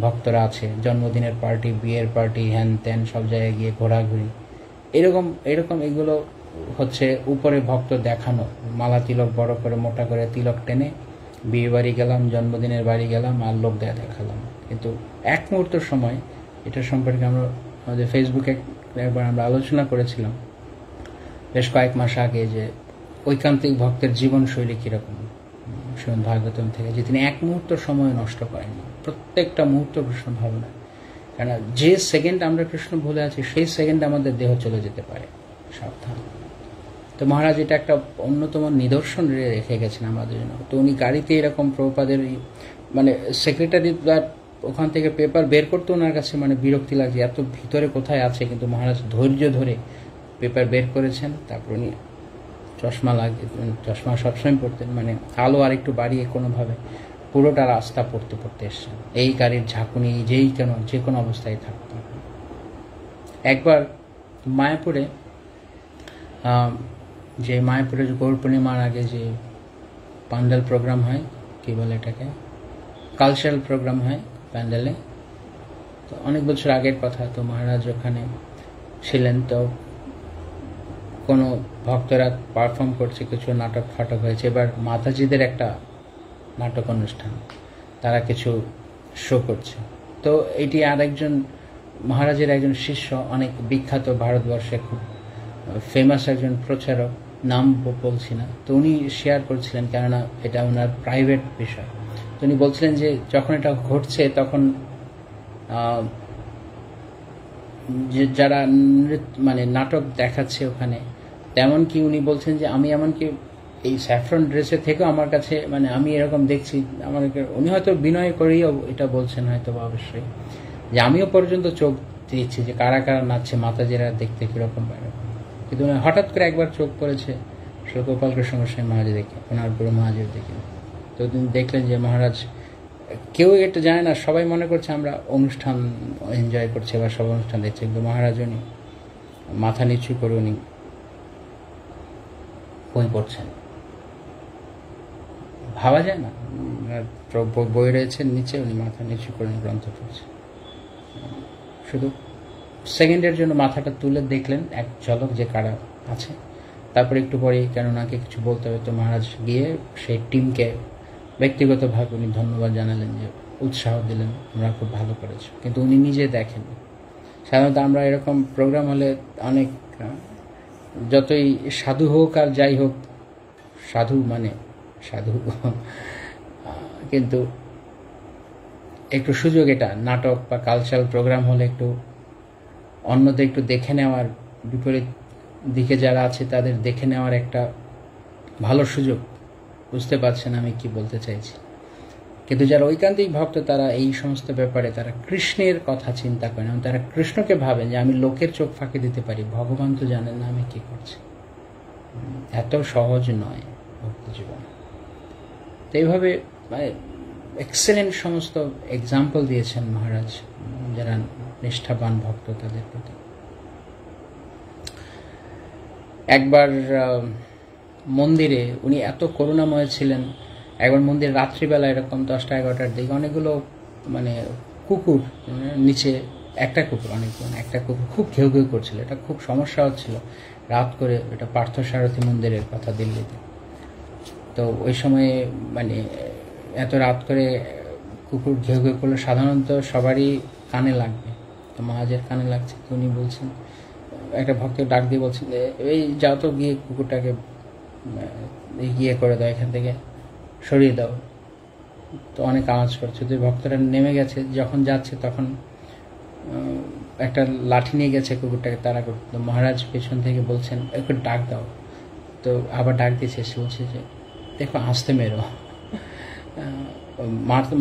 ভক্তরা আছে, জন্মদিনের পার্টি, বিয়ের পার্টি, হ্যান ত্যান, সব জায়গায় গিয়ে ঘোরাঘুরি, এরকম এগুলো হচ্ছে উপরে ভক্ত দেখানো। মালা তিলক বড় করে মোটা করে তিলক টেনে বিয়ে বাড়ি গেলাম, জন্মদিনের বাড়ি গেলাম আর লোক দেখালাম। কিন্তু এক মুহূর্ত সময়, এটা সম্পর্কে আমরা আমাদের ফেসবুকে একবার আমরা আলোচনা করেছিলাম বেশ কয়েক মাস আগে, যে ঐকান্তিক ভক্তের জীবনশৈলী কীরকম শ্রীমদ্ ভাগবতম থেকে, যে তিনি এক মুহূর্ত সময় নষ্ট করেননি, প্রত্যেকটা মুহূর্ত কৃষ্ণ ভাবনা। কেন যে সেকেন্ড আমরা কৃষ্ণ ভুলে আছি সেই সেকেন্ডে আমাদের দেহ চলে যেতে পারে, সাবধান। তো মহারাজ এটা একটা অন্যতম নিদর্শন রেখে গেছেন আমাদের জন্য। তো উনি গাড়িতে এরকম প্রভুপাদের মানে সেক্রেটারি ওখান থেকে পেপার বের করতে ওনার কাছে মানে বিরক্তি লাগছে, এত ভিতরে কোথায় আছে, কিন্তু মহারাজ ধৈর্য ধরে পেপার বের করেছেন। তারপর উনি চশমা সবসময় পড়তেন, মানে আলো আর একটু বাড়িয়ে কোনোভাবে পুরোটা রাস্তা পড়তে পড়তে এসছেন, এই গাড়ির ঝাঁকুনি যে কোনো অবস্থায় থাকতেন। একবার মায়াপুরে, যে মায়াপুরের গৌর পূর্ণিমার আগে যে প্যান্ডেল প্রোগ্রাম হয়, কি বলে এটাকে, কালচারাল প্রোগ্রাম হয় প্যান্ডেলে, তো অনেক বছর আগের কথা। তো মহারাজ ওখানে ছিলেন, তো কোনো ভক্তরা পারফর্ম করছে, কিছু নাটক ফাটক হয়েছে। এবার মাতাজিদের একটা নাটক অনুষ্ঠান, তারা কিছু শো করছে। তো এটি আরেকজন মহারাজের একজন শিষ্য, অনেক বিখ্যাত, ভারতবর্ষে খুব ফেমাস একজন প্রচারক, নাম বলছি না, তো উনি শেয়ার করছিলেন, কেননা এটা ওনার প্রাইভেট বিষয়। তো উনি বলছিলেন যে যখন এটা ঘটছে তখন যারা মানে নাটক দেখাচ্ছে ওখানে, তেমন কি উনি বলছেন যে আমি এমনকি এই স্যাফরন ড্রেসে থেকেও আমার কাছে মানে আমি এরকম দেখছি, আমাকে উনি হয়তো বিনয় করেই এটা বলছেন হয়তো অবশ্যই, যে আমিও পর্যন্ত চোখ দিচ্ছি যে কারা কারা নাচছে, মাতাজিরা দেখতে কিরকম পারে। কিন্তু হঠাৎ করে একবার চোখ পড়েছে শ্রী গোপালকৃষ্ণ গোস্বামী মহারাজ দেখে, ওনার গুরু মহারাজের দেখে। তো তিনি দেখলেন যে মহারাজ, কেউ এটা জানে না, সবাই মনে করছে আমরা অনুষ্ঠান এনজয় করছি বা সব অনুষ্ঠান দেখছি, কিন্তু মহারাজ উনি মাথা নিচু করে উনি বই পড়ছেন। ভাবা যায় না, বই রয়েছে নিচে, উনি মাথা নিচু করে গ্রন্থ পড়ছেন। শুধু সেকেন্ডের জন্য মাথাটা তুলে দেখলেন এক ঝলক যে কারা আছে। তারপরে একটু পরে, কেন ওনাকে কিছু বলতে হবে, তো মহারাজ গিয়ে সেই টিমকে ব্যক্তিগতভাবে উনি ধন্যবাদ জানালেন যে উৎসাহ দিলেন, আমরা খুব ভালো করেছি, কিন্তু উনি নিজে দেখেন। সাধারণত আমরা এরকম প্রোগ্রাম হলে অনেক যতই সাধু হোক আর যাই হোক, সাধু মানে সাধু কিন্তু একটু সুযোগ, এটা নাটক বা কালচারাল প্রোগ্রাম হলে একটু অন্যদের একটু দেখে নেওয়ার, বিপরীত দিকে যারা আছে তাদের দেখে নেওয়ার একটা ভালো সুযোগ। বুঝতে পারছেন আমি কি বলতে চাইছি? কিন্তু যারা ঐকান্তিক ভক্ত তারা এই সমস্ত ব্যাপারে তারা কৃষ্ণের কথা চিন্তা করেন এবং তারা কৃষ্ণকে ভাবেন যে আমি লোকের চোখ ফাঁকি দিতে পারি, ভগবান তো জানেন না আমি কি করছি। এত সহজ নয় ভক্তি জীবন। তো এইভাবে এক্সেলেন্ট সমস্ত এক্সাম্পল দিয়েছেন মহারাজ যারা নিষ্ঠাবান ভক্ত তাদের প্রতি। একবার মন্দিরে উনি এত করুণাময় ছিলেন, একবার মন্দির রাত্রিবেলা এরকম 10টা-11টার দিকে অনেকগুলো কুকুর, নিচে একটা কুকুর, একটা কুকুর খুব ঘেউ ঘেউ করছিল। এটা খুব সমস্যা হচ্ছিল রাত করে, এটা পার্থসারথী মন্দিরের কথা দিল্লিতে। তো ওই সময়ে এত রাত করে কুকুর ঘেউ ঘেউ করলে সাধারণত সবারই কানে লাগবে, তো মহারাজের কানে লাগছে। তো উনি বলছেন, একটা ভক্তের ডাক দিয়ে বলছেন এই যাও তো গিয়ে কুকুরটাকে ইয়ে করে দাও, এখান থেকে সরিয়ে দাও, তো অনেক আওয়াজ করছে। তো ভক্তরা নেমে গেছে, যখন যাচ্ছে তখন একটা লাঠি নিয়ে গেছে কুকুরটাকে তাড়া করতে। তো মহারাজ পেছন থেকে বলছেন একটু ডাক দাও, তো আবার ডাক দিয়েছে। সে বলছে যে দেখো আস্তে মেরো,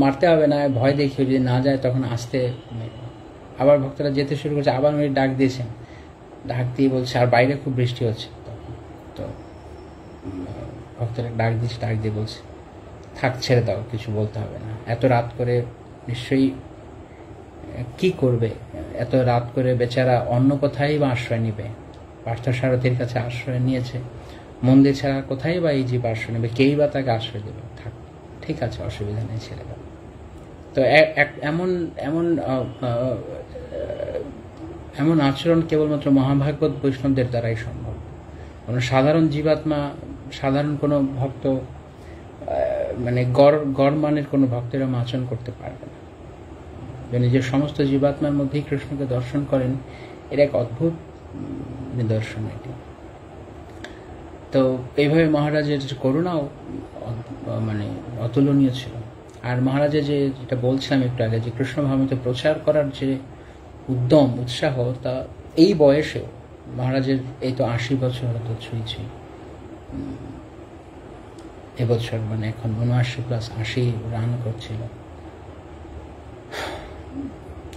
মারতে হবে না, ভয় দেখিয়ে যদি না যায় তখন আস্তে মেরো। আবার ভক্তরা যেতে শুরু করছে, আবার উনি ডাক দিয়েছেন, ডাক দিয়ে বলছে, আর বাইরে খুব বৃষ্টি হচ্ছে তখন। তো ভক্তরা ডাক দিয়েছে, ডাক দিয়ে বলছে থাক ছেড়ে দাও, কিছু বলতে হবে না। এত রাত করে নিশ্চয়ই কি করবে, এত রাত করে বেচারা অন্য কোথায় বা আশ্রয় নিবে, পার্থসারথীর কাছে আশ্রয় নিয়েছে, মন্দির ছাড়া কোথায় বা এই জীব আশ্রয় নেবে, কেই বা তাকে আশ্রয় দেবে, থাক ঠিক আছে অসুবিধা নেই ছেড়ে দাও। তো এমন এমন এমন আচরণ কেবলমাত্র মহাভাগবত বৈষ্ণবদের দ্বারাই সম্ভব। কোনো সাধারণ জীবাত্মা, সাধারণ কোনো ভক্ত গড় মানের কোনো ভক্তেরা আচরণ করতে পারবে না। নিজের সমস্ত জীবাত্মার মধ্যেই কৃষ্ণকে দর্শন করেন, এর এক অদ্ভুত নিদর্শন এটি। তো এইভাবে মহারাজের করুণাও অতুলনীয় ছিল। আর মহারাজের যেটা বলছিলাম একটু আগে, যে কৃষ্ণ ভাবনাতে প্রচার করার যে উদ্যম উৎসাহ, তা এই বয়সেও মহারাজের এই তো 80 বছর হতো ছুঁই এবছর, এখন 79+80 রান করছিল।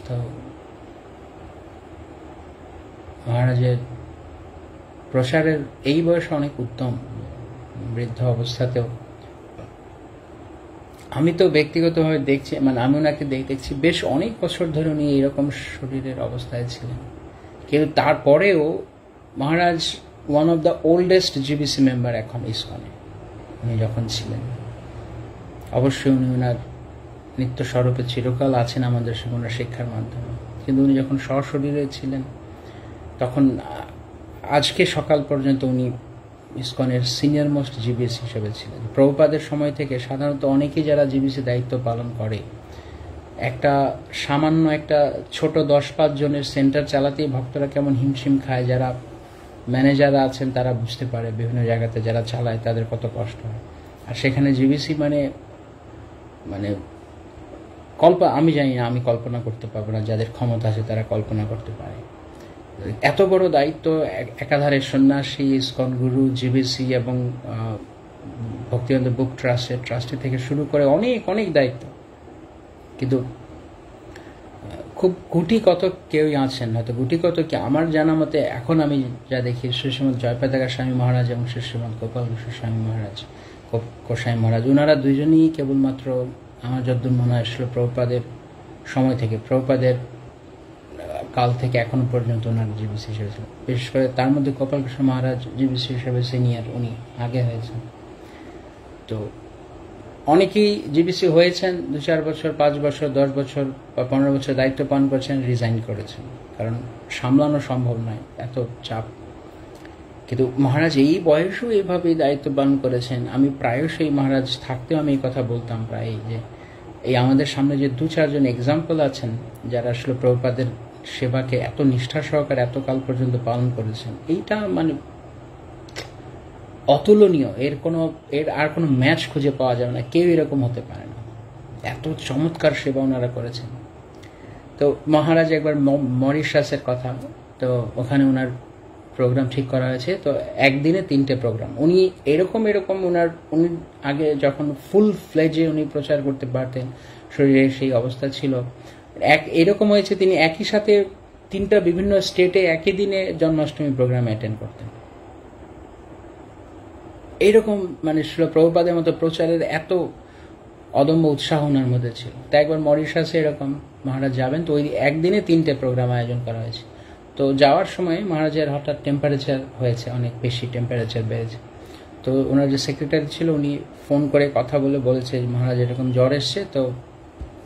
তো মহারাজের প্রচারের এই বয়সে অনেক উদ্যম, বৃদ্ধ অবস্থাতেও। আমি তো ব্যক্তিগতভাবে দেখছি, আমি ওনাকে দেখছি বেশ অনেক বছর ধরে উনি এইরকম শরীরের অবস্থায় ছিলেন, কিন্তু তারপরেও Maharaj one of the oldest GBC member এখন ইসকনে উনি যখন ছিলেন। অবশ্যই উনি ওনার নিত্য স্বরূপে চিরকাল আছেন আমাদের ওনার শিক্ষার মাধ্যমে, কিন্তু উনি যখন সশরীরে ছিলেন তখন আজকে সকাল পর্যন্ত উনি ইসকনের সিনিয়র মোস্ট জিবিএস হিসেবে ছিলেন। প্রভুপাদের সময় থেকে সাধারণত অনেকেই যারা জিবিসি দায়িত্ব পালন করে, একটা সামান্য একটা ছোট 10-5 জনের সেন্টার চালাতেই ভক্তরা কেমন হিমশিম খায়। যারা ম্যানেজাররা আছেন তারা বুঝতে পারে বিভিন্ন জায়গাতে যারা চালায় তাদের কত কষ্ট হয়। আর সেখানে জিবিসি আমি জানি না, আমি কল্পনা করতে পারবো না, যাদের ক্ষমতা আছে তারা কল্পনা করতে পারে। এত বড় দায়িত্ব, একাধারে সন্ন্যাসী, ইসকন গুরু, জিবিসি এবং ভক্তিবেদান্ত বুক ট্রাস্টি থেকে শুরু করে অনেক অনেক দায়িত্ব, কিন্তু খুব গুটি কত কেউই আছেন, হয়তো গুটি কত কি আমার জানা মতে এখন আমি যা দেখি, শ্রীশ্রীমদ জয়পাতাকা স্বামী মহারাজ এবং শ্রীশ্রীমদ গোপাল কৃষ্ণ স্বামী মহারাজ, গোসাই মহারাজ, ওনারা দুইজনই কেবলমাত্র আমার যদ্দূর মনে হয় প্রভুপাদের সময় থেকে, প্রভুপাদের কাল থেকে এখনো পর্যন্ত ওনার জিবিসি হিসেবে ছিল। বিশেষ করে তার মধ্যে গোপাল কৃষ্ণ মহারাজ জিবিসি হিসেবে সিনিয়র, উনি আগে হয়েছেন। তো অনেকেই জিবিসি হয়েছেন 2-4 বছর, 5 বছর, 10 বছর বা 15 বছর দায়িত্ব পালন করেছেন, রিজাইন করেছেন, কারণ সামলানো সম্ভব নয়, এত চাপ। কিন্তু মহারাজ এই বয়সেও এইভাবেই দায়িত্ব পালন করেছেন। আমি প্রায়শই মহারাজ থাকতেও আমি এই কথা বলতাম প্রায়, যে এই আমাদের সামনে যে 2-4 জন এক্সাম্পল আছেন যারা আসলে প্রভুপাদের সেবাকে এত নিষ্ঠা সহকারে এত কাল পর্যন্ত পালন করেছেন, এইটা মানে অতুলনীয়। এর আর কোনো ম্যাচ খুঁজে পাওয়া যাবে না, কেউ এরকম হতে পারে না। এত চমৎকার সেবা ওনারা করেছেন। তো মহারাজ একবার মরিশাসের কথা, তো ওখানে ওনার প্রোগ্রাম ঠিক করা হয়েছে। তো একদিনে 3টে প্রোগ্রাম। উনি উনি আগে যখন ফুল ফ্লেজে উনি প্রচার করতে পারতেন, শরীরের সেই অবস্থা ছিল, এরকম হয়েছে তিনি একই সাথে 3টা বিভিন্ন স্টেটে একই দিনে জন্মাষ্টমী প্রোগ্রাম অ্যাটেন্ড করতেন। এইরকম মানে ছিল প্রভুপাদের মতো প্রচারের এত অদম্য উৎসাহ ওনার মধ্যে ছিল। তাই একবার মরিশাসে এরকম মহারাজ যাবেন, তো ওই একদিনে 3টে প্রোগ্রাম আয়োজন করা হয়েছে। তো যাওয়ার সময় মহারাজের হঠাৎ টেম্পারেচার হয়েছে, অনেক বেশি টেম্পারেচার বেড়েছে। তো ওনার যে সেক্রেটারি ছিল উনি ফোন করে কথা বলেছে মহারাজ এরকম জ্বর এসছে, তো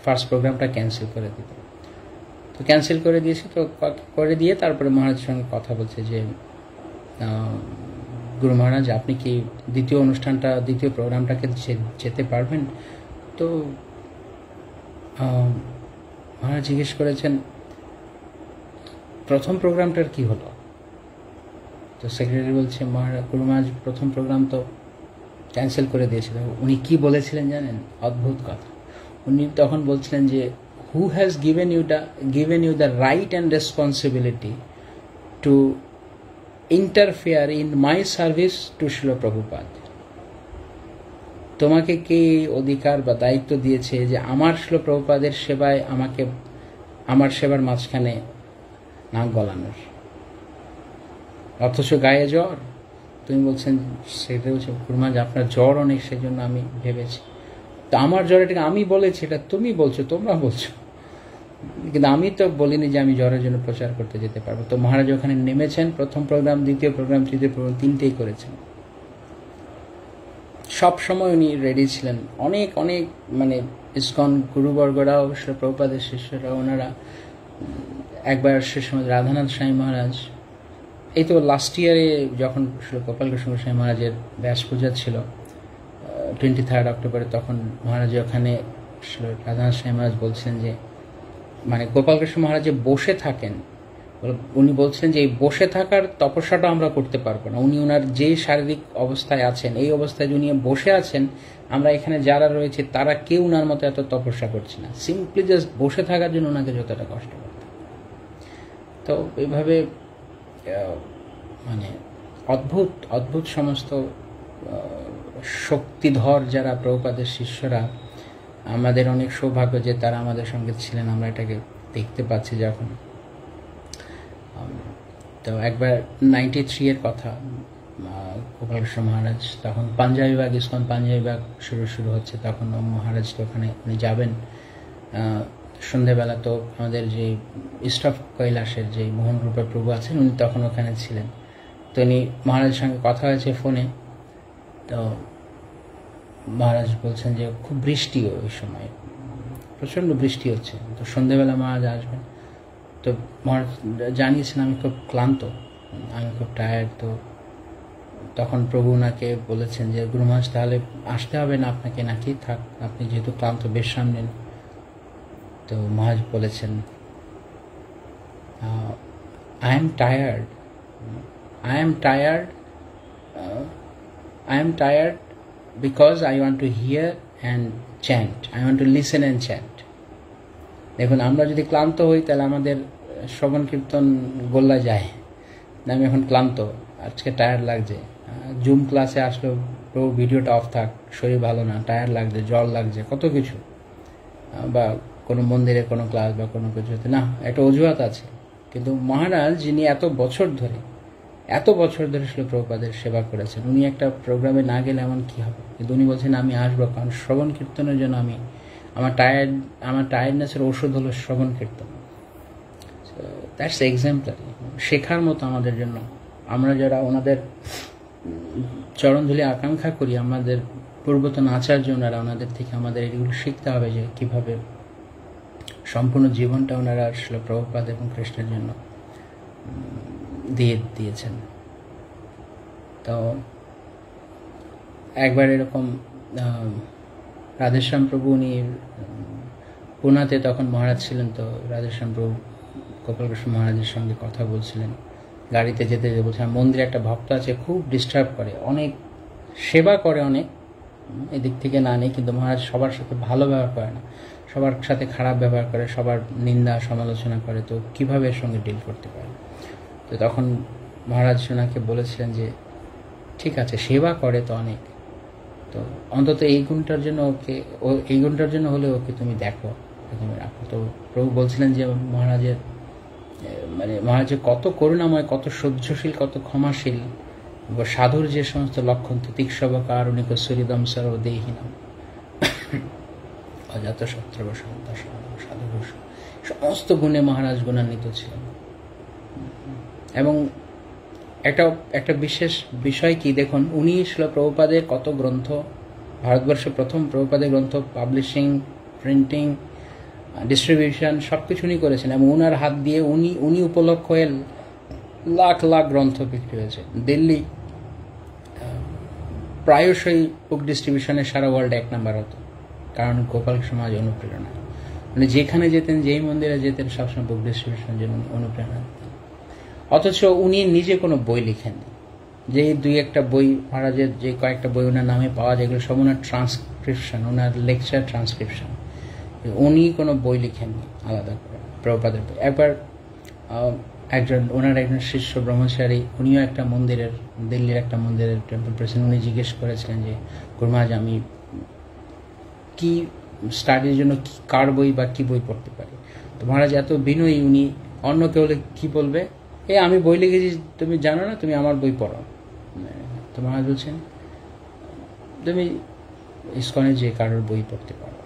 ফার্স্ট প্রোগ্রামটা ক্যান্সেল করে দিতে। তো ক্যান্সেল করে দিয়েছে। তো করে দিয়ে তারপরে মহারাজের সঙ্গে কথা বলছে যে গুরু মহারাজ আপনি কি দ্বিতীয় প্রোগ্রামটাকে যেতে পারবেন? তো মহারাজ জিজ্ঞেস করেছেন প্রথম প্রোগ্রামটার কি হলো? তো সেক্রেটারি বলছে গুরু মহারাজ প্রথম প্রোগ্রাম তো ক্যান্সেল করে দিয়েছিল। উনি কি বলেছিলেন জানেন? অদ্ভুত কথা। উনি তখন বলছিলেন যে who has given you the right and responsibility to interfere in my service to Srila Prabhupada? তোমাকে কে অধিকার বা দায়িত্ব দিয়েছে যে আমার শ্রীল প্রভুপাদের সেবায় আমাকে আমার সেবার মাঝখানে নাক গলানোর? অথচ গায়ে জ্বর। তুমি বলছেন, সেটা বলছে গুরু মহারাজ আপনার জ্বর অনেক, সেই জন্য আমি ভেবেছি। তো আমার জ্বর, এটাকে আমি বলেছি, এটা তুমি বলছো, তোমরা বলছো, কিন্তু আমি তো বলিনি যে আমি জ্বরের জন্য প্রচার করতে যেতে পারবো। তো মহারাজ ওখানে নেমেছেন, প্রথম প্রোগ্রাম, দ্বিতীয় প্রোগ্রাম, তৃতীয় প্রোগ্রাম, 3টেই করেছেন। সব সময় উনি রেডি ছিলেন। অনেক মানে ইসকন গুরুবর্গরাও, প্রভুপাদের শিষ্যরা, ওনারা একবার সে সময় রাধানাথ স্বামী মহারাজ, এই তো লাস্ট ইয়ারে যখন গোপালকৃষ্ণ স্বামী মহারাজের ব্যাস পূজা ছিল 23 অক্টোবরে, তখন মহারাজ ওখানে রাধানাথ স্বামী মহারাজ বলছেন যে মানে গোপালকৃষ্ণ মহারাজ যে বসে থাকেন, উনি বলছেন যে এই বসে থাকার তপস্যাটা আমরা করতে পারবো না। উনি ওনার যে শারীরিক অবস্থায় আছেন, এই অবস্থায় উনি বসে আছেন, আমরা এখানে যারা রয়েছে তারা কেউ ওনার মতো এত তপস্যা করছি না। সিম্পলি জাস্ট বসে থাকার জন্য ওনাকে যতটা কষ্ট করতে। তো এইভাবে মানে অদ্ভুত সমস্ত শক্তিধর যারা প্রভুপাদের শিষ্যরা, আমাদের অনেক সৌভাগ্য যে তারা আমাদের সঙ্গে ছিলেন, আমরা এটাকে দেখতে পাচ্ছি যখন। তো একবার 93 এর কথা, গোপালকৃষ্ণ মহারাজ তখন পাঞ্জাবি বাগ, ইসকন পাঞ্জাবি বাগ শুরু হচ্ছে, তখন মহারাজ তো ওখানে উনি যাবেন সন্ধ্যেবেলা। তো আমাদের যে ইস্ট অফ কৈলাসের যে মোহন রূপের প্রভু আছেন, উনি তখন ওখানে ছিলেন। তো উনি মহারাজের সঙ্গে কথা হয়েছে ফোনে। তো মহারাজ বলছেন যে খুব বৃষ্টি, ওই সময় প্রচণ্ড বৃষ্টি হচ্ছে, তো সন্ধ্যেবেলা মহারাজ আসবেন। তো মহারাজ জানিয়েছেন আমি খুব ক্লান্ত, আমি খুব টায়ার্ড। তো তখন প্রভু ওনাকে বলেছেন যে গুরু মহারাজ তাহলে আসতে হবে না আপনাকে, নাকি থাক, আপনি যেহেতু ক্লান্ত বিশ্রাম নেন। তো মহারাজ বলেছেন I am tired because I want to hear and chant. I want to listen and chant. দেখুন, আমরা যদি ক্লান্ত হই তাহলে আমাদের শ্রবণ কীর্তন গোল্লা যায়। আমি এখন ক্লান্ত, আজকে টায়ার্ড লাগছে, জুম ক্লাসে আসলেও ভিডিওটা অফ থাক, শরীর ভালো না, টায়ার্ড লাগছে, জল লাগছে, কত কিছু, বা কোনো মন্দিরে কোনো ক্লাস বা কোনো কিছুতে না, একটা অজুহাত আছে। কিন্তু মহারাজ, যিনি এত বছর ধরে শিল প্রভুপাদের সেবা করেছেন, উনি একটা প্রোগ্রামে না গেলে এমন কি হবে? কিন্তু উনি বলছেন আমি আসবো, কারণ শ্রবণ কীর্তনের জন্য আমার টায়ার্ডনেসের ওষুধ হলো শ্রবণ কীর্তন। দ্যাটস এক্সাম্পলারি, শেখার মতো আমাদের জন্য। আমরা যারা ওনাদের চরণধুলি আকাঙ্ক্ষা করি, আমাদের পূর্বতন আচার্য ওনারা, ওনাদের থেকে আমাদের এগুলো শিখতে হবে যে কিভাবে সম্পূর্ণ জীবনটা ওনারা শ্রীল প্রভুপাদ এবং কৃষ্ণের জন্য দিয়েছেন। তো একবার এরকম রাধেশ্যাম প্রভু উনি পুনাতে তখন মহারাজ ছিলেন, তো রাধেশ্যাম প্রভু গোপালকৃষ্ণ মহারাজের সঙ্গে কথা বলছিলেন, গাড়িতে যেতে যেতে বলছিলেন মন্দিরে একটা ভক্ত আছে খুব ডিস্টার্ব করে, অনেক সেবা করে, অনেক এদিক থেকে না নেই, কিন্তু মহারাজ সবার সাথে ভালো ব্যবহার করে না, সবার সাথে খারাপ ব্যবহার করে, সবার নিন্দা সমালোচনা করে, তো কিভাবে এর সঙ্গে ডিল করতে পারে? তো তখন মহারাজ ওনাকে বলেছিলেন যে ঠিক আছে, সেবা করে তো অনেক, তো অন্তত এই গুণটার জন্য ওকে, এই গুণটার জন্য হলে ওকে তুমি দেখো, তুমি রাখো। তো প্রভু বলছিলেন যে মহারাজের মহারাজের কত করুণাময়, কত সহ্যশীল, কত ক্ষমাশীল, সাধুর যে সমস্ত লক্ষণ, তিতিক্ষব কারুণিক সুহৃদম সর্বদেহিনাম অজাত শত্রুব শান্ত সাধু, সমস্ত গুণে মহারাজ গুণান্বিত ছিলেন। এবং একটা বিশেষ বিষয় কি দেখুন, উনি ছিল প্রভুপাদের কত গ্রন্থ, ভারতবর্ষে প্রথম প্রভুপাদের গ্রন্থ পাবলিশিং, প্রিন্টিং, ডিস্ট্রিবিউশন সবকিছু উনি করেছেন, এবং ওনার হাত দিয়ে উনি উপলক্ষ হয়ে লাখ লাখ গ্রন্থ বিক্রি হয়েছে। দিল্লি প্রায়শই বুক ডিস্ট্রিবিউশনে সারা ওয়ার্ল্ডে 1 নাম্বার হতো, কারণ গোপালকৃষ্ণ মহারাজ অনুপ্রেরণা, মানে যেখানে যেতেন, যেই মন্দিরে যেতেন, সবসময় বুক ডিস্ট্রিবিউশনের জন্য অনুপ্রেরণা দিতেন। অথচ উনি নিজে কোনো বই লিখেননি, যে 2-1টা বই মহারাজের, যে কয়েকটা বই ওনার নামে পাওয়া যায়, এগুলো সব ওনার ট্রান্সক্রিপশন, ওনার লেকচার ট্রান্সক্রিপশন, উনি কোনো বই লিখেননি আলাদা করে প্রভুপাদের বই। একবার ওনার একজন শিষ্য ব্রহ্মচারী, উনিও একটা মন্দিরের, দিল্লির একটা মন্দিরের টেম্পল প্রেসিডেন্ট, উনি জিজ্ঞেস করেছিলেন যে গুরুমহারাজ আমি কি স্টাডির জন্য কার বই বা কি বই পড়তে পারি? তো মহারাজ এত বিনয়ী, উনি অন্য কেউ কি বলবে, আমি বই লিখেছি তুমি জানো না, তুমি আমার বই পড়ো। তো মহারাজ বলছেন তুমি ইসকনে যে কারোর বই পড়তে পারো।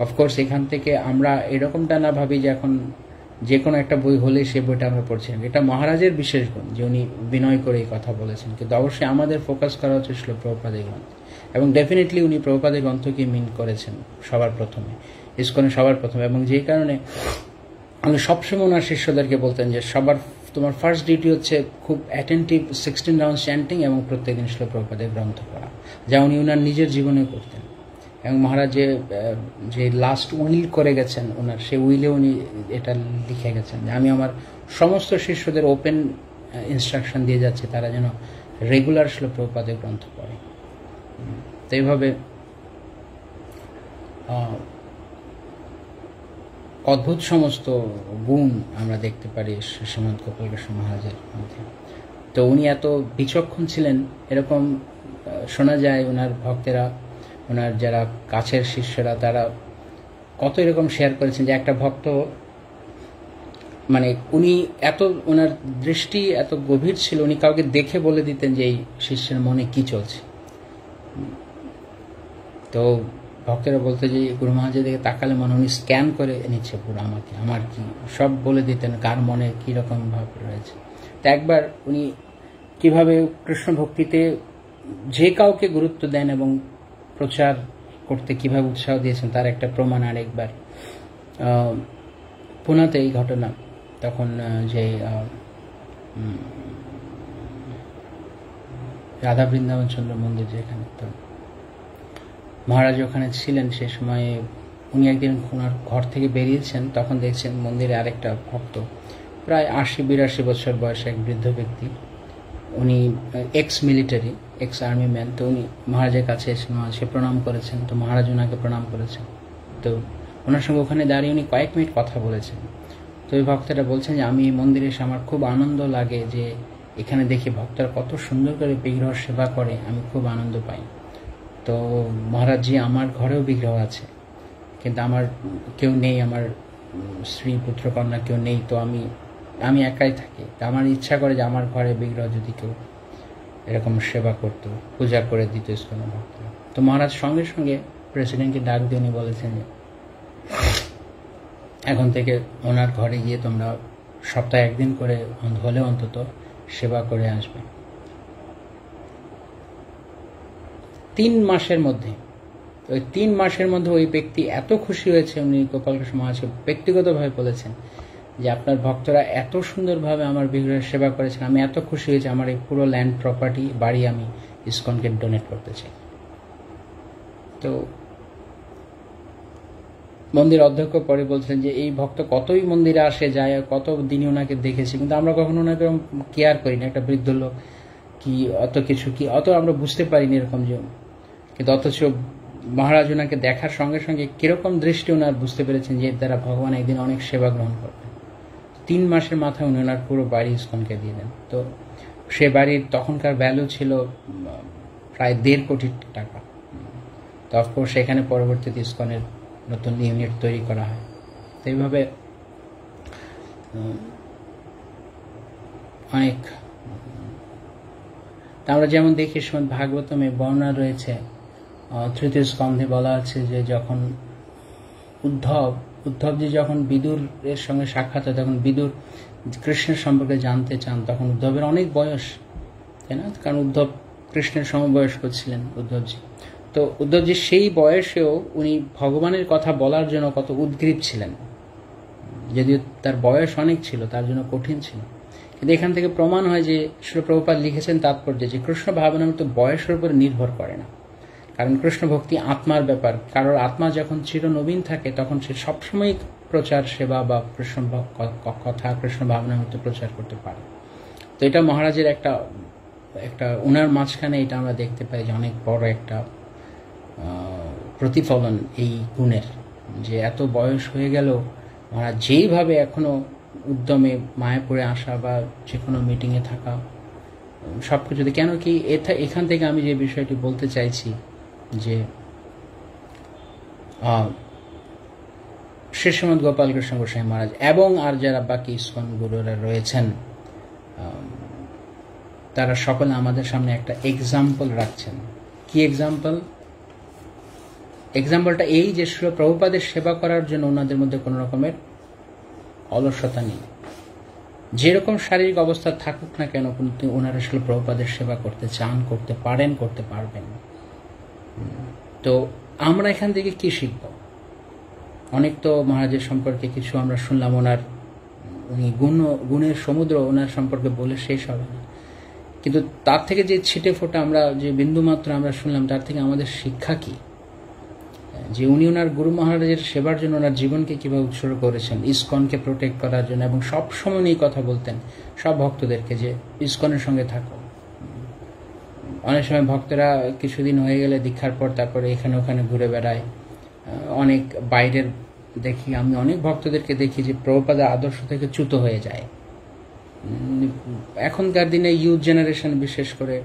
অফকোর্স এখান থেকে আমরা এরকমটা না ভাবি যে এখন যে কোনো একটা বই হলে সে বইটা আমরা পড়ছি না, এটা মহারাজের বিশেষ গুণ যে উনি বিনয় করে এই কথা বলেছেন। কিন্তু অবশ্যই আমাদের ফোকাস করা হচ্ছে ছিল প্রভুপাদের গ্রন্থ, এবং ডেফিনেটলি উনি প্রভুপাদের গ্রন্থকে মিন করেছেন সবার প্রথমে, ইসকনে সবার প্রথমে। এবং যেই কারণে উনি সবসময় ওনার শিষ্যদেরকে বলতেন যে তোমার ফার্স্ট ডিউটি হচ্ছে খুব অ্যাটেন্টিভ 16 রাউন্ড চ্যান্টিং এবং প্রত্যেকদিন ছিল প্রভুপাদের গ্রন্থ পড়া, যা উনি ওনার নিজের জীবনে করতেন। এবং মহারাজ যে লাস্ট উইল করে গেছেন ওনার, সেই উইলে উনি এটা লিখে গেছেন যে আমি আমার সমস্ত শিষ্যদের ওপেন ইনস্ট্রাকশন দিয়ে যাচ্ছি তারা যেন রেগুলার ছিল প্রভুপাদের গ্রন্থ পড়ে। তো এইভাবে অদ্ভুত সমস্ত গুণ আমরা দেখতে পারি শ্রীমন্ত গোপালকৃষ্ণ মহারাজের মধ্যে। তো উনি এত বিচক্ষণ ছিলেন, এরকম শোনা যায় ওনার ভক্তেরা, ওনার যারা কাছের শিষ্যরা, তারা কত এরকম শেয়ার করেছেন যে একটা ভক্ত, মানে উনি ওনার দৃষ্টি এত গভীর ছিল, উনি কাউকে দেখে বলে দিতেন যে এই শিষ্যের মনে কি চলছে। তো ভক্তেরা বলতে যে গুরু মহারাজের দিকে তাকালে মনে উনি স্ক্যান করে নিচ্ছে পুরো আমাকে, আমার কি সব বলে দিতেন, কার মনে কি রকম ভাব রয়েছে। তো একবার উনি কিভাবে কৃষ্ণ ভক্তিতে যে কাউকে গুরুত্ব দেন এবং প্রচার করতে কিভাবে উৎসাহ দিয়েছেন তার একটা প্রমাণ আরেকবার পুনাতে এই ঘটনা। তখন যে রাধা বৃন্দাবন চন্দ্র মন্দির যেখানে, তো মহারাজ ওখানে ছিলেন, সে সময়ে উনি একদিন ওনার ঘর থেকে বেরিয়েছেন, তখন দেখছেন মন্দিরে আরেকটা ভক্ত, প্রায় 80-82 বছর বয়সে এক বৃদ্ধ ব্যক্তি, উনি ex military, ex army man. তো উনি মহারাজের কাছে এসে সে প্রণাম করেছেন, তো মহারাজ ওনাকে প্রণাম করেছেন। তো ওনার সঙ্গে ওখানে দাঁড়িয়ে উনি কয়েক মিনিট কথা বলেছেন। তো ওই ভক্তরা বলছেন যে আমি এই মন্দিরে এসে আমার খুব আনন্দ লাগে, যে এখানে দেখি ভক্তরা কত সুন্দর করে বিগ্রহ সেবা করে, আমি খুব আনন্দ পাই। তো মহারাজজি আমার ঘরেও বিগ্রহ আছে, কিন্তু আমার কেউ নেই, আমার স্ত্রী পুত্র কন্যা কেউ নেই, তো আমি একাই থাকি। তা আমার ইচ্ছা করে যে আমার ঘরে বিগ্রহ যদি কেউ এরকম সেবা করতো, পূজা করে দিত ইসকন ভক্তরা। তো মহারাজ সঙ্গে সঙ্গে প্রেসিডেন্টকে ডাক দিয়ে উনি বলেছেন যে এখন থেকে ওনার ঘরে গিয়ে তোমরা সপ্তাহে 1 দিন করে হলে অন্তত সেবা করে আসবে। 3 মাসের মধ্যে, ওই 3 মাসের মধ্যে ওই ব্যক্তি এত খুশি হয়েছে, উনি গোপালকৃষ্ণ মহারাজকে ব্যক্তিগতভাবে বলেছেন যে আপনার ভক্তরা এত সুন্দরভাবে আমার বিগ্রহের সেবা করেছেন, আমি এত খুশি হয়েছি, আমার এই পুরো ল্যান্ড প্রপার্টি বাড়ি আমি ইসকনকে ডোনেট করতে চাই। তো মন্দির অধ্যক্ষ পরে বলছিলেন যে এই ভক্ত কতই মন্দিরে আসে যায়, কত দিনই ওনাকে দেখেছি, কিন্তু আমরা কখনো ওনাকে কেয়ার করি না। একটা বৃদ্ধ লোক, কি অত কিছু কি অত আমরা বুঝতে পারিনি এরকম যে, কিন্তু অথচ মহারাজ ওনাকে দেখার সঙ্গে সঙ্গে কিরকম দৃষ্টি ওনার বুঝতে পেরেছেন যে এর দ্বারা ভগবান একদিন অনেক সেবা গ্রহণ করবেন। 3 মাসের মাথায় উনি ওনার পুরো বাড়ি ইসকনকে দিয়ে দেন। তো সে বাড়ির তখনকার ভ্যালু ছিল প্রায় 1.5 কোটি টাকা। তো অফকোর্স সেখানে পরবর্তীতে ইসকনের নতুন ইউনিট তৈরি করা হয়। তো এইভাবে অনেক আমরা যেমন দেখি শ্রীমদ ভাগবতমে বর্ণনা রয়েছে, 3য় স্কন্ধে বলা আছে যে যখন উদ্ধবজি যখন বিদুরের সঙ্গে সাক্ষাৎ হয়, তখন বিদুর কৃষ্ণের সম্পর্কে জানতে চান। তখন উদ্ধবের অনেক বয়স, তাই না? কারণ উদ্ধব কৃষ্ণের সমবয়স্ক ছিলেন উদ্ধবজি। তো উদ্ধবজি সেই বয়সেও উনি ভগবানের কথা বলার জন্য কত উদ্গ্রীব ছিলেন, যদিও তার বয়স অনেক ছিল, তার জন্য কঠিন ছিল। কিন্তু এখান থেকে প্রমাণ হয় যে শ্রীল প্রভুপাদ লিখেছেন তাৎপর্য যে কৃষ্ণ ভাবনামৃত বয়সের উপর নির্ভর করে না। কারণ কৃষ্ণ ভক্তি আত্মার ব্যাপার। কারোর আত্মা যখন চিরনবীন থাকে তখন সে সবসময় প্রচার সেবা বা কৃষ্ণ কথা, কৃষ্ণ ভাবনামৃত প্রচার করতে পারে। তো এটা মহারাজের একটা উনার মাঝখানে এটা আমরা দেখতে পাই যে অনেক বড় একটা প্রতিফলন এই গুণের, যে এত বয়স হয়ে গেল মহারাজ যেইভাবে এখনো উদ্যমে মায়াপুরে আসা বা যে কোনো মিটিংয়ে থাকা সবকিছুতে। কেন কি এখান থেকে আমি যে বিষয়টি বলতে চাইছি যে শ্রী শ্রীমদ গোপাল কৃষ্ণ গোস্বামী মহারাজ এবং আর যারা বাকি ইসকন গুরুরা রয়েছেন, তারা সকলে আমাদের সামনে একটা এক্সাম্পল রাখছেন। কি এক্সাম্পলটা এই যে শ্রী প্রভুপাদের সেবা করার জন্য ওনাদের মধ্যে কোনো রকমের অলসতা নেই। যেরকম শারীরিক অবস্থা থাকুক না কেন, কিন্তু ওনারা শ্রী প্রভুপাদের সেবা করতে চান, করতে পারেন, করতে পারবেন। তো আমরা এখান থেকে কি শিখব? অনেক তো মহারাজের সম্পর্কে কিছু আমরা শুনলাম, উনি গুণের সমুদ্র ওনার সম্পর্কে বলে শেষ হবে না। কিন্তু তার থেকে যে ছিটে ফোটা আমরা যে বিন্দুমাত্র আমরা শুনলাম, তার থেকে আমাদের শিক্ষা কি? যে উনি ওনার গুরু মহারাজের সেবার জন্য ওনার জীবনকে কিভাবে উৎসর্গ করেছেন, ইসকনকে প্রোটেক্ট করার জন্য, এবং সবসময় এই কথা বলতেন সব ভক্তদেরকে যে ইসকনের সঙ্গে থাকো। অনেক সময় ভক্তরা কিছুদিন হয়ে গেলে দীক্ষার পর তারপরে এখানে ওখানে ঘুরে বেড়ায়। অনেক বাইরের দেখি, আমি অনেক ভক্তদেরকে দেখি যে প্রভুপাদের আদর্শ থেকে চ্যুত হয়ে যায়। এখনকার দিনে ইউথ জেনারেশন বিশেষ করে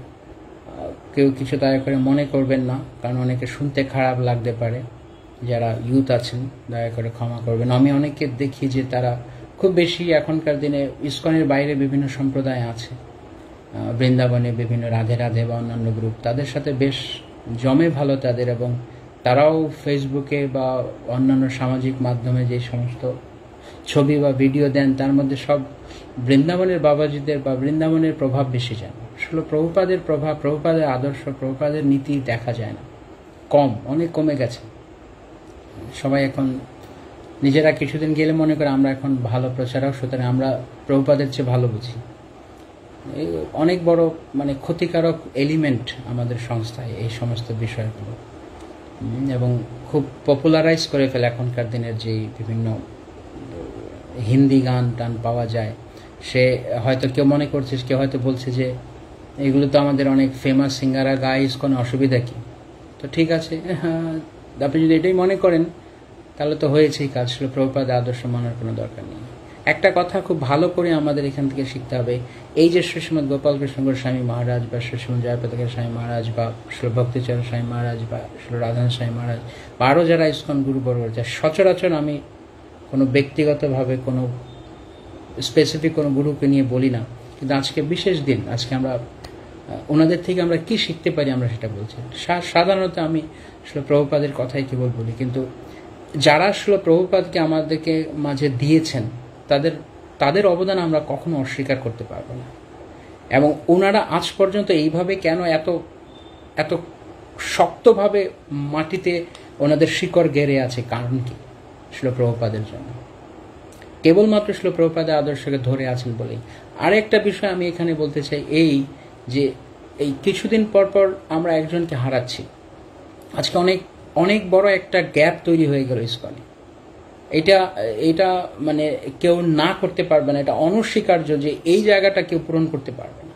কেউ কিছু দয়া করে মনে করবেন না, কারণ অনেকে শুনতে খারাপ লাগতে পারে। যারা ইউথ আছেন দয়া করে ক্ষমা করবেন। আমি অনেকে দেখি যে তারা খুব বেশি এখনকার দিনে ইসকনের বাইরে বিভিন্ন সম্প্রদায় আছে, বৃন্দাবনে বিভিন্ন রাধে রাধে বা অন্যান্য গ্রুপ, তাদের সাথে বেশ জমে ভালো তাদের, এবং তারাও ফেসবুকে বা অন্যান্য সামাজিক মাধ্যমে যে সমস্ত ছবি বা ভিডিও দেন, তার মধ্যে সব বৃন্দাবনের বাবাজিদের বা বৃন্দাবনের প্রভাব বেশি যায় না। আসলে প্রভুপাদের প্রভাব, প্রভুপাদের আদর্শ, প্রভুপাদের নীতি দেখা যায় না, অনেক কমে গেছে। সবাই এখন নিজেরা কিছুদিন গেলে মনে করে আমরা এখন ভালো প্রচারক, সুতরাং আমরা প্রভুপাদের চেয়ে ভালো বুঝি। অনেক বড় ক্ষতিকারক এলিমেন্ট আমাদের সংস্থায় এই সমস্ত বিষয়গুলো, এবং খুব পপুলারাইজ করে ফেলে এখনকার দিনের যে বিভিন্ন হিন্দি গান টান পাওয়া যায়। সে হয়তো কেউ মনে করছে, কেউ হয়তো বলছে যে এগুলো তো আমাদের অনেক ফেমাস সিঙ্গাররা গায়, কোনো অসুবিধা কি? তো ঠিক আছে, হ্যাঁ, আপনি যদি এটাই মনে করেন তাহলে তো হয়েছেই কাজ। প্রভুপাদ আদর্শ মানার কোনো দরকার নেই। একটা কথা খুব ভালো করে আমাদের এখান থেকে শিখতে হবে, এই যে শ্রী শ্রীমদ গোপাল কৃষ্ণ গোস্বামী মহারাজ বা শ্রী শ্রীমদ জয়প্রতাকা স্বামী মহারাজ বা শ্রী ভক্তিচরণ স্বামী মহারাজ বা শ্রী রাধান স্বামী মহারাজ বা আরও যারা ইসকন গুরুবর্গ রয়েছে, সচরাচর আমি কোনো ব্যক্তিগতভাবে কোনো স্পেসিফিক কোনো গুরুকে নিয়ে বলি না, কিন্তু আজকে বিশেষ দিন, আজকে আমরা ওনাদের থেকে আমরা কি শিখতে পারি আমরা সেটা বলছি। সাধারণত আমি শ্রী প্রভুপাদের কথাই কেবল বলি, কিন্তু যারা শ্রী প্রভুপাদকে আমাদেরকে মাঝে দিয়েছেন তাদের অবদান আমরা কখনো অস্বীকার করতে পারবো না। এবং ওনারা আজ পর্যন্ত এইভাবে কেন এত শক্তভাবে মাটিতে ওনাদের শিকড় গেড়ে আছে, কারণ কি? শ্রী প্রভুপাদের জন্য, কেবলমাত্র শ্রী প্রভুপাদের আদর্শকে ধরে আছেন বলেই। আরেকটা বিষয় আমি এখানে বলতে চাই, এই যে এই কিছুদিন পর পর আমরা একজনকে হারাচ্ছি। আজকে অনেক বড় একটা গ্যাপ তৈরি হয়ে গেল ইসকনে। এটা এটা মানে কেউ না করতে পারবে না, এটা অনস্বীকার্য যে এই জায়গাটা কেউ পূরণ করতে পারবে না।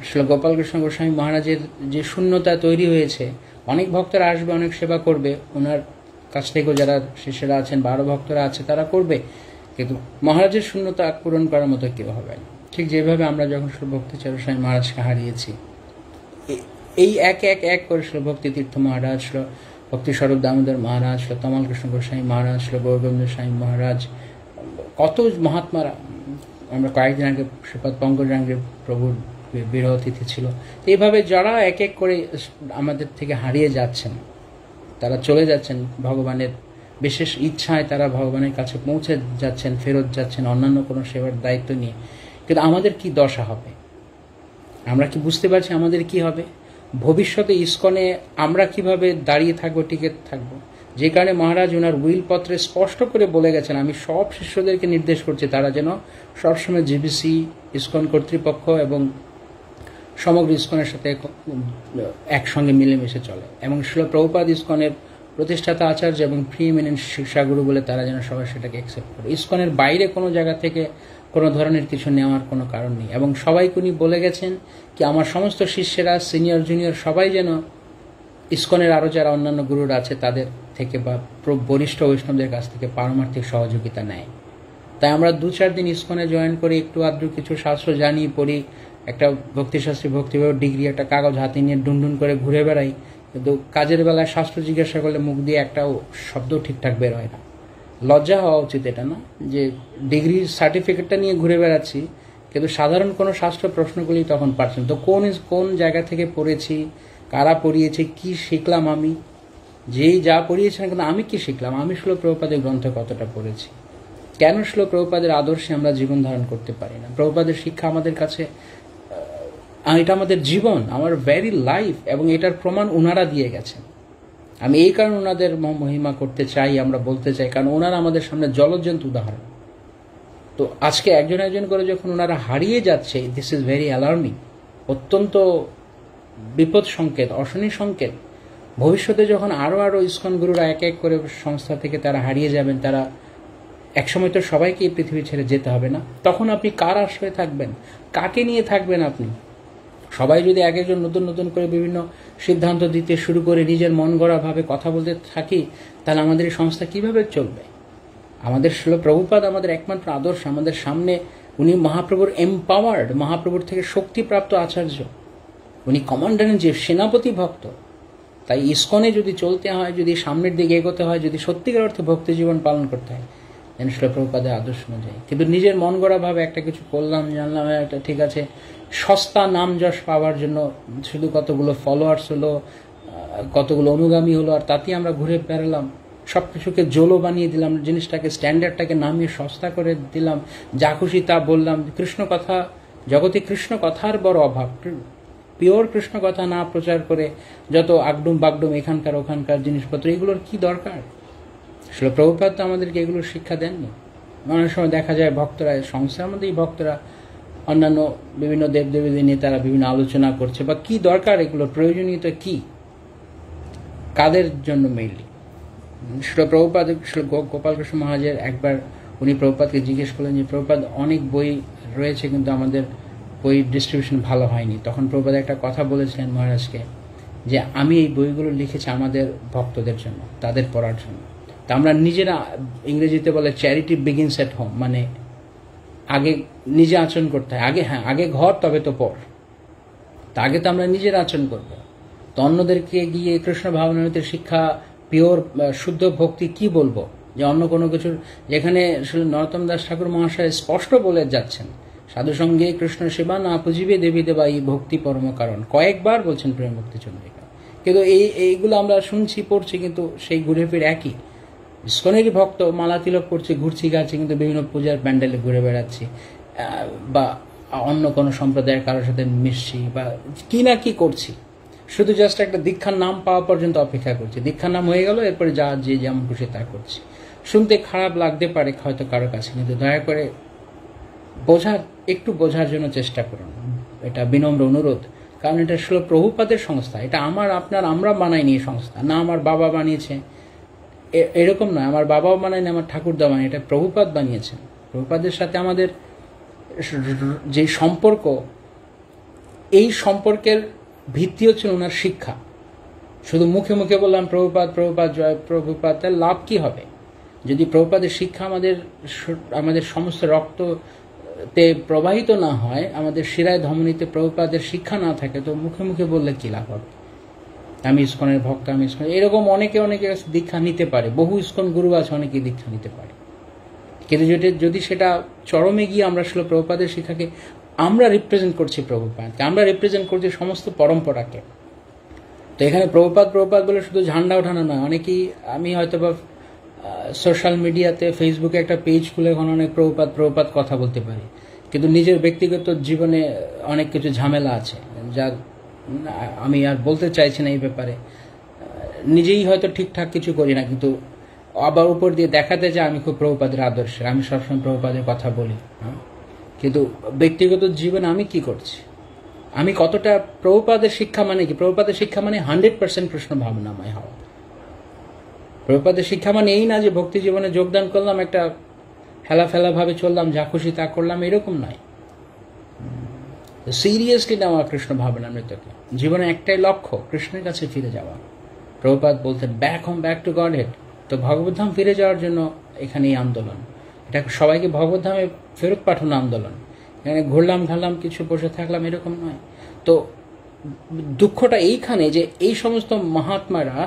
শ্রী গোপালকৃষ্ণ গোস্বামী মহারাজের যে শূন্যতা তৈরি হয়েছে, অনেক ভক্তরা আসবে, অনেক সেবা করবে, ওনার কাছ থেকেও যারা শিষ্যরা আছেন বা আরো ভক্তরা আছে তারা করবে, কিন্তু মহারাজের শূন্যতা পূরণ করার মতো কেউ হবে না। ঠিক যেভাবে আমরা যখন শ্রী ভক্তিচরণ গোস্বামী মহারাজকে হারিয়েছি, এই এক এক এক করে শ্রী ভক্তি তীর্থ মহারাজ, শ্রী ভক্তি স্বরূপ দামোদর মহারাজ, শ্রী তমাল কৃষ্ণ গোস্বামী মহারাজ, শ্রী গৌরগোবিন্দ স্বামী মহারাজ, কত মহাত্মারা, আমরা কয়েকদিন আগে শ্রীপদ পঙ্কজাঙ্গের প্রভুর বিরহ তিথি ছিল। এইভাবে যারা এক এক করে আমাদের থেকে হারিয়ে যাচ্ছেন, তারা চলে যাচ্ছেন ভগবানের বিশেষ ইচ্ছায়, তারা ভগবানের কাছে পৌঁছে যাচ্ছেন, ফেরত যাচ্ছেন অন্যান্য কোনো সেবার দায়িত্ব নিয়ে। কিন্তু আমাদের কি দশা হবে? আমরা কি বুঝতে পারছি আমাদের কি হবে? ভবিষ্যতে ইসকনে আমরা কিভাবে দাঁড়িয়ে থাকবো, টিকে থাকবো? যে কারণে মহারাজ ওনার উইল পত্রে স্পষ্ট করে বলে গেছেন, আমি সব শিষ্যদেরকে নির্দেশ করছি তারা যেন সবসময় জিবিসি, ইসকন কর্তৃপক্ষ এবং সমগ্র ইসকনের সাথে একসঙ্গে মিলেমিশে চলে, এবং শিল প্রভুপাদ ইসকনের প্রতিষ্ঠাতা আচার্য এবং প্রিএমিনেন্ট শিক্ষাগুরু বলে তারা যেন সবাই সেটাকে অ্যাকসেপ্ট করে। ইসকনের বাইরে কোনো জায়গা থেকে কোনো ধরনের কিছু নেওয়ার কোনো কারণ নেই। এবং সবাইকে উনি বলে গেছেন কি আমার সমস্ত শিষ্যেরা, সিনিয়র জুনিয়র সবাই যেন ইসকনের আরও যারা অন্যান্য গুরুরা আছে তাদের থেকে বা বরিষ্ঠ বৈষ্ণবদের কাছ থেকে পারমার্থিক সহযোগিতা নেয়। তাই আমরা 2-4 দিন ইসকনে জয়েন করি, একটু আধটু কিছু শাস্ত্র জানি, পড়ি, একটা ভক্তিশাস্ত্রী ভক্তিভাব ডিগ্রি একটা কাগজ হাতে নিয়ে ডুনডুন করে ঘুরে বেড়াই, কিন্তু কাজের বেলায় শাস্ত্র জিজ্ঞাসা করলে মুখ দিয়ে একটাও শব্দ ঠিকঠাক বের হয় না। লজ্জা হওয়া উচিত এটা, না যে ডিগ্রির সার্টিফিকেটটা নিয়ে ঘুরে বেড়াচ্ছি কিন্তু সাধারণ কোনো শাস্ত্র প্রশ্নগুলি তখন পারছেন। তো কোন জায়গা থেকে পড়েছি, কারা পড়িয়েছে, কি শিখলাম আমি, যেই যা পড়িয়েছেন কিন্তু আমি কি শিখলাম, আমি শিল প্রভুপাদের গ্রন্থ কতটা পড়েছি, কেন শিল প্রভুপাদের আদর্শে আমরা জীবন ধারণ করতে পারি না? প্রভুপাদের শিক্ষা আমাদের কাছে, এটা আমাদের জীবন, আমার ভেরি লাইফ, এবং এটার প্রমাণ ওনারা দিয়ে গেছেন। আমি এই কারণে ওনাদের মহিমা করতে চাই, আমরা বলতে চাই, কারণ ওনারা আমাদের সামনে জলজ্জন্ত উদাহরণ। তো আজকে একজন একজন করে যখন ওনারা হারিয়ে যাচ্ছে, দিস ইজ ভেরি অ্যালার্মিং, অত্যন্ত বিপদ সংকেত, অশনি সংকেত। ভবিষ্যতে যখন আরো আরো ইসকন গুরুরা এক এক করে সংস্থা থেকে তারা হারিয়ে যাবেন, তারা একসময় তো সবাইকে এই পৃথিবী ছেড়ে যেতে হবে না, তখন আপনি কার আশ্রয়ে থাকবেন, কাকে নিয়ে থাকবেন আপনি? সবাই যদি এক একজন নতুন নতুন করে বিভিন্ন সিদ্ধান্ত দিতে শুরু করে নিজের মন গড়া ভাবে কথা বলতে থাকি, তাহলে আমাদের এই সংস্থা কিভাবে চলবে? আমাদের শিল প্রভুপাদ আমাদের একমাত্র আদর্শ, আমাদের সামনে উনি মহাপ্রভুর এম্পাওয়ার্ড, মহাপ্রভুর থেকে শক্তিপ্রাপ্ত আচার্য, উনি কমান্ডার ইন চিফ, সেনাপতি ভক্ত। তাই ইসকনে যদি চলতে হয়, যদি সামনের দিকে এগোতে হয়, যদি সত্যিকার অর্থে ভক্তি জীবন পালন করতে হয়, যেন শিল প্রভুপাদের আদর্শ অনুযায়ী। কিন্তু নিজের মন গড়া ভাবে একটা কিছু করলাম, জানলাম, একটা ঠিক আছে, সস্তা নাম যশ পাওয়ার জন্য শুধু কতগুলো ফলোয়ার্স হলো, কতগুলো অনুগামী হলো, আর তাতেই আমরা ঘুরে বেড়ালাম, সবকিছুকে জোলো বানিয়ে দিলাম, জিনিসটাকে স্ট্যান্ডার্ডটাকে নামিয়ে সস্তা করে দিলাম, যা খুশি তা বললাম। কৃষ্ণ কথা, জগতে কৃষ্ণ কথার বড় অভাব, পিওর কৃষ্ণ কথা না প্রচার করে যত আগডুম বাগডুম এখানকার ওখানকার জিনিসপত্র, এগুলোর কি দরকার? শিল প্রভুপাদ তো আমাদেরকে এগুলোর শিক্ষা দেননি। অনেক সময় দেখা যায় ভক্তরা, সংস্থার মধ্যেই ভক্তরা অন্যান্য বিভিন্ন দেবদেবী নিয়ে তারা বিভিন্ন আলোচনা করছে, বা কি দরকার, এগুলোর প্রয়োজনীয়তা কি, কাদের জন্য মেইনলি? শিল প্রভুপাদ, শিল গোপালকৃষ্ণ মহারাজের একবার উনি প্রভুপাদকে জিজ্ঞেস করলেন যে প্রভুপাদ অনেক বই রয়েছে কিন্তু আমাদের বই ডিস্ট্রিবিউশন ভালো হয়নি। তখন প্রভুপাদ একটা কথা বলেছিলেন মহারাজকে, যে আমি এই বইগুলো লিখেছি আমাদের ভক্তদের জন্য, তাদের পড়ার জন্য। তা আমরা নিজেরা, ইংরেজিতে বলে চ্যারিটি বিগিনস এট হোম, মানে আগে নিজে আচরণ করতে হয়, আগে ঘর তবে তো পর। তা আগে তো আমরা নিজের আচরণ করব, তো অন্যদেরকে গিয়ে কৃষ্ণ ভাবনামৃতের শিক্ষা, পিওর শুদ্ধ ভক্তি কি বলবো? যে অন্য কোনো কিছুর, যেখানে নরোত্তম দাস ঠাকুর মহাশয় স্পষ্ট বলে যাচ্ছেন, সাধু সঙ্গে কৃষ্ণ সেবা না পুজিবে দেবী দেবা এই ভক্তি পরম কারণ, কয়েকবার বলছেন প্রেম ভক্তি চন্দ্রিকা। কিন্তু এইগুলো আমরা শুনছি, পড়ছি, কিন্তু সেই ঘুরে ফিরে একই। ইসকনেরই ভক্ত, মালা তিলক করছি, ঘুরছি গাছি, কিন্তু বিভিন্ন পূজার প্যান্ডেলে ঘুরে বেড়াচ্ছি, বা অন্য কোনো সম্প্রদায়ের কারোর সাথে মিশছি, বা কি না কি করছি, শুধু জাস্ট একটা দীক্ষার নাম পাওয়া পর্যন্ত অপেক্ষা করছি। দীক্ষার নাম হয়ে গেল, এরপরে যা যে যেমন খুশি তা করছি। শুনতে খারাপ লাগতে পারে হয়তো কারো কাছে, কিন্তু দয়া করে একটু বোঝার জন্য চেষ্টা করুন, এটা বিনম্র অনুরোধ। কারণ এটা শিল প্রভুপাদের সংস্থা, এটা আমার আপনার আমরা বানাইনি এই সংস্থা, না আমার বাবা বানিয়েছে, এরকম নয়, আমার বাবাও বানায়নি, আমার ঠাকুরদা বানায়, এটা প্রভুপাদ বানিয়েছেন। প্রভুপাদের সাথে আমাদের যে সম্পর্ক, এই সম্পর্কের ভিত্তি হচ্ছে ওনার শিক্ষা। শুধু মুখে মুখে বললাম প্রভুপাদ প্রভুপাদ জয় প্রভুপাদ, তার লাভ কি হবে যদি প্রভুপাদের শিক্ষা আমাদের সমস্ত রক্ততে প্রবাহিত না হয়, আমাদের শিরায় ধমনীতে প্রভুপাদের শিক্ষা না থাকে, তো মুখে মুখে বললে কি লাভ হবে? আমি ইসকনের ভক্ত, আমি ইসকন, এরকম অনেকে দীক্ষা নিতে পারে, বহু ইসকন গুরু আছে, অনেকে দীক্ষা নিতে পারে, কিন্তু যদি সেটা চরমে গিয়ে আমরা আসলে প্রভুপাদের শিক্ষাকে আমরা রিপ্রেজেন্ট করছি, প্রভুপাদকে আমরা রিপ্রেজেন্ট করছি সমস্ত পরম্পরাকে। তো এখানে প্রভুপাদ প্রভুপাদ বলে শুধু ঝান্ডা ওঠানো নয়। অনেকেই, আমি হয়তো বা সোশ্যাল মিডিয়াতে ফেসবুকে একটা পেজ খুলে এখন অনেক প্রভুপাদ প্রভুপাদ কথা বলতে পারি, কিন্তু নিজের ব্যক্তিগত জীবনে অনেক কিছু ঝামেলা আছে যা আমি আর বলতে চাইছি না এই ব্যাপারে। নিজেই হয়তো ঠিকঠাক কিছু করি না, কিন্তু আবার উপর দিয়ে দেখাতে যায় আমি খুব প্রভুপাদের আদর্শের, আমি সবসময় প্রভুপাদের কথা বলি, কিন্তু ব্যক্তিগত জীবনে আমি কি করছি, আমি কতটা প্রভুপাদের শিক্ষা মানে কি? প্রভুপাদের শিক্ষা মানে 100% কৃষ্ণ ভাবনাময় হওয়া। প্রভুপাদের শিক্ষা মানে এই না যে ভক্তি জীবনে যোগদান করলাম, একটা হেলাফেলা ভাবে চললাম, যা খুশি তা করলাম, এরকম নয়। সিরিয়াসলি নেওয়া কৃষ্ণ ভাবনামৃতকে। জীবনে একটাই লক্ষ্য, কৃষ্ণের কাছে ফিরে যাওয়া। প্রভুপাদ বলতেন back home, back to god head. তো ভগবদ্ধাম ফিরে যাওয়ার জন্য এখানে এই আন্দোলন, এটা সবাইকে ভগবদ্ধামে ফেরত পাঠানো আন্দোলন। এখানে ঘুরলাম ঘারলাম কিছু বসে থাকলাম এরকম নয়। তো দুঃখটা এইখানে যে এই সমস্ত মহাত্মারা,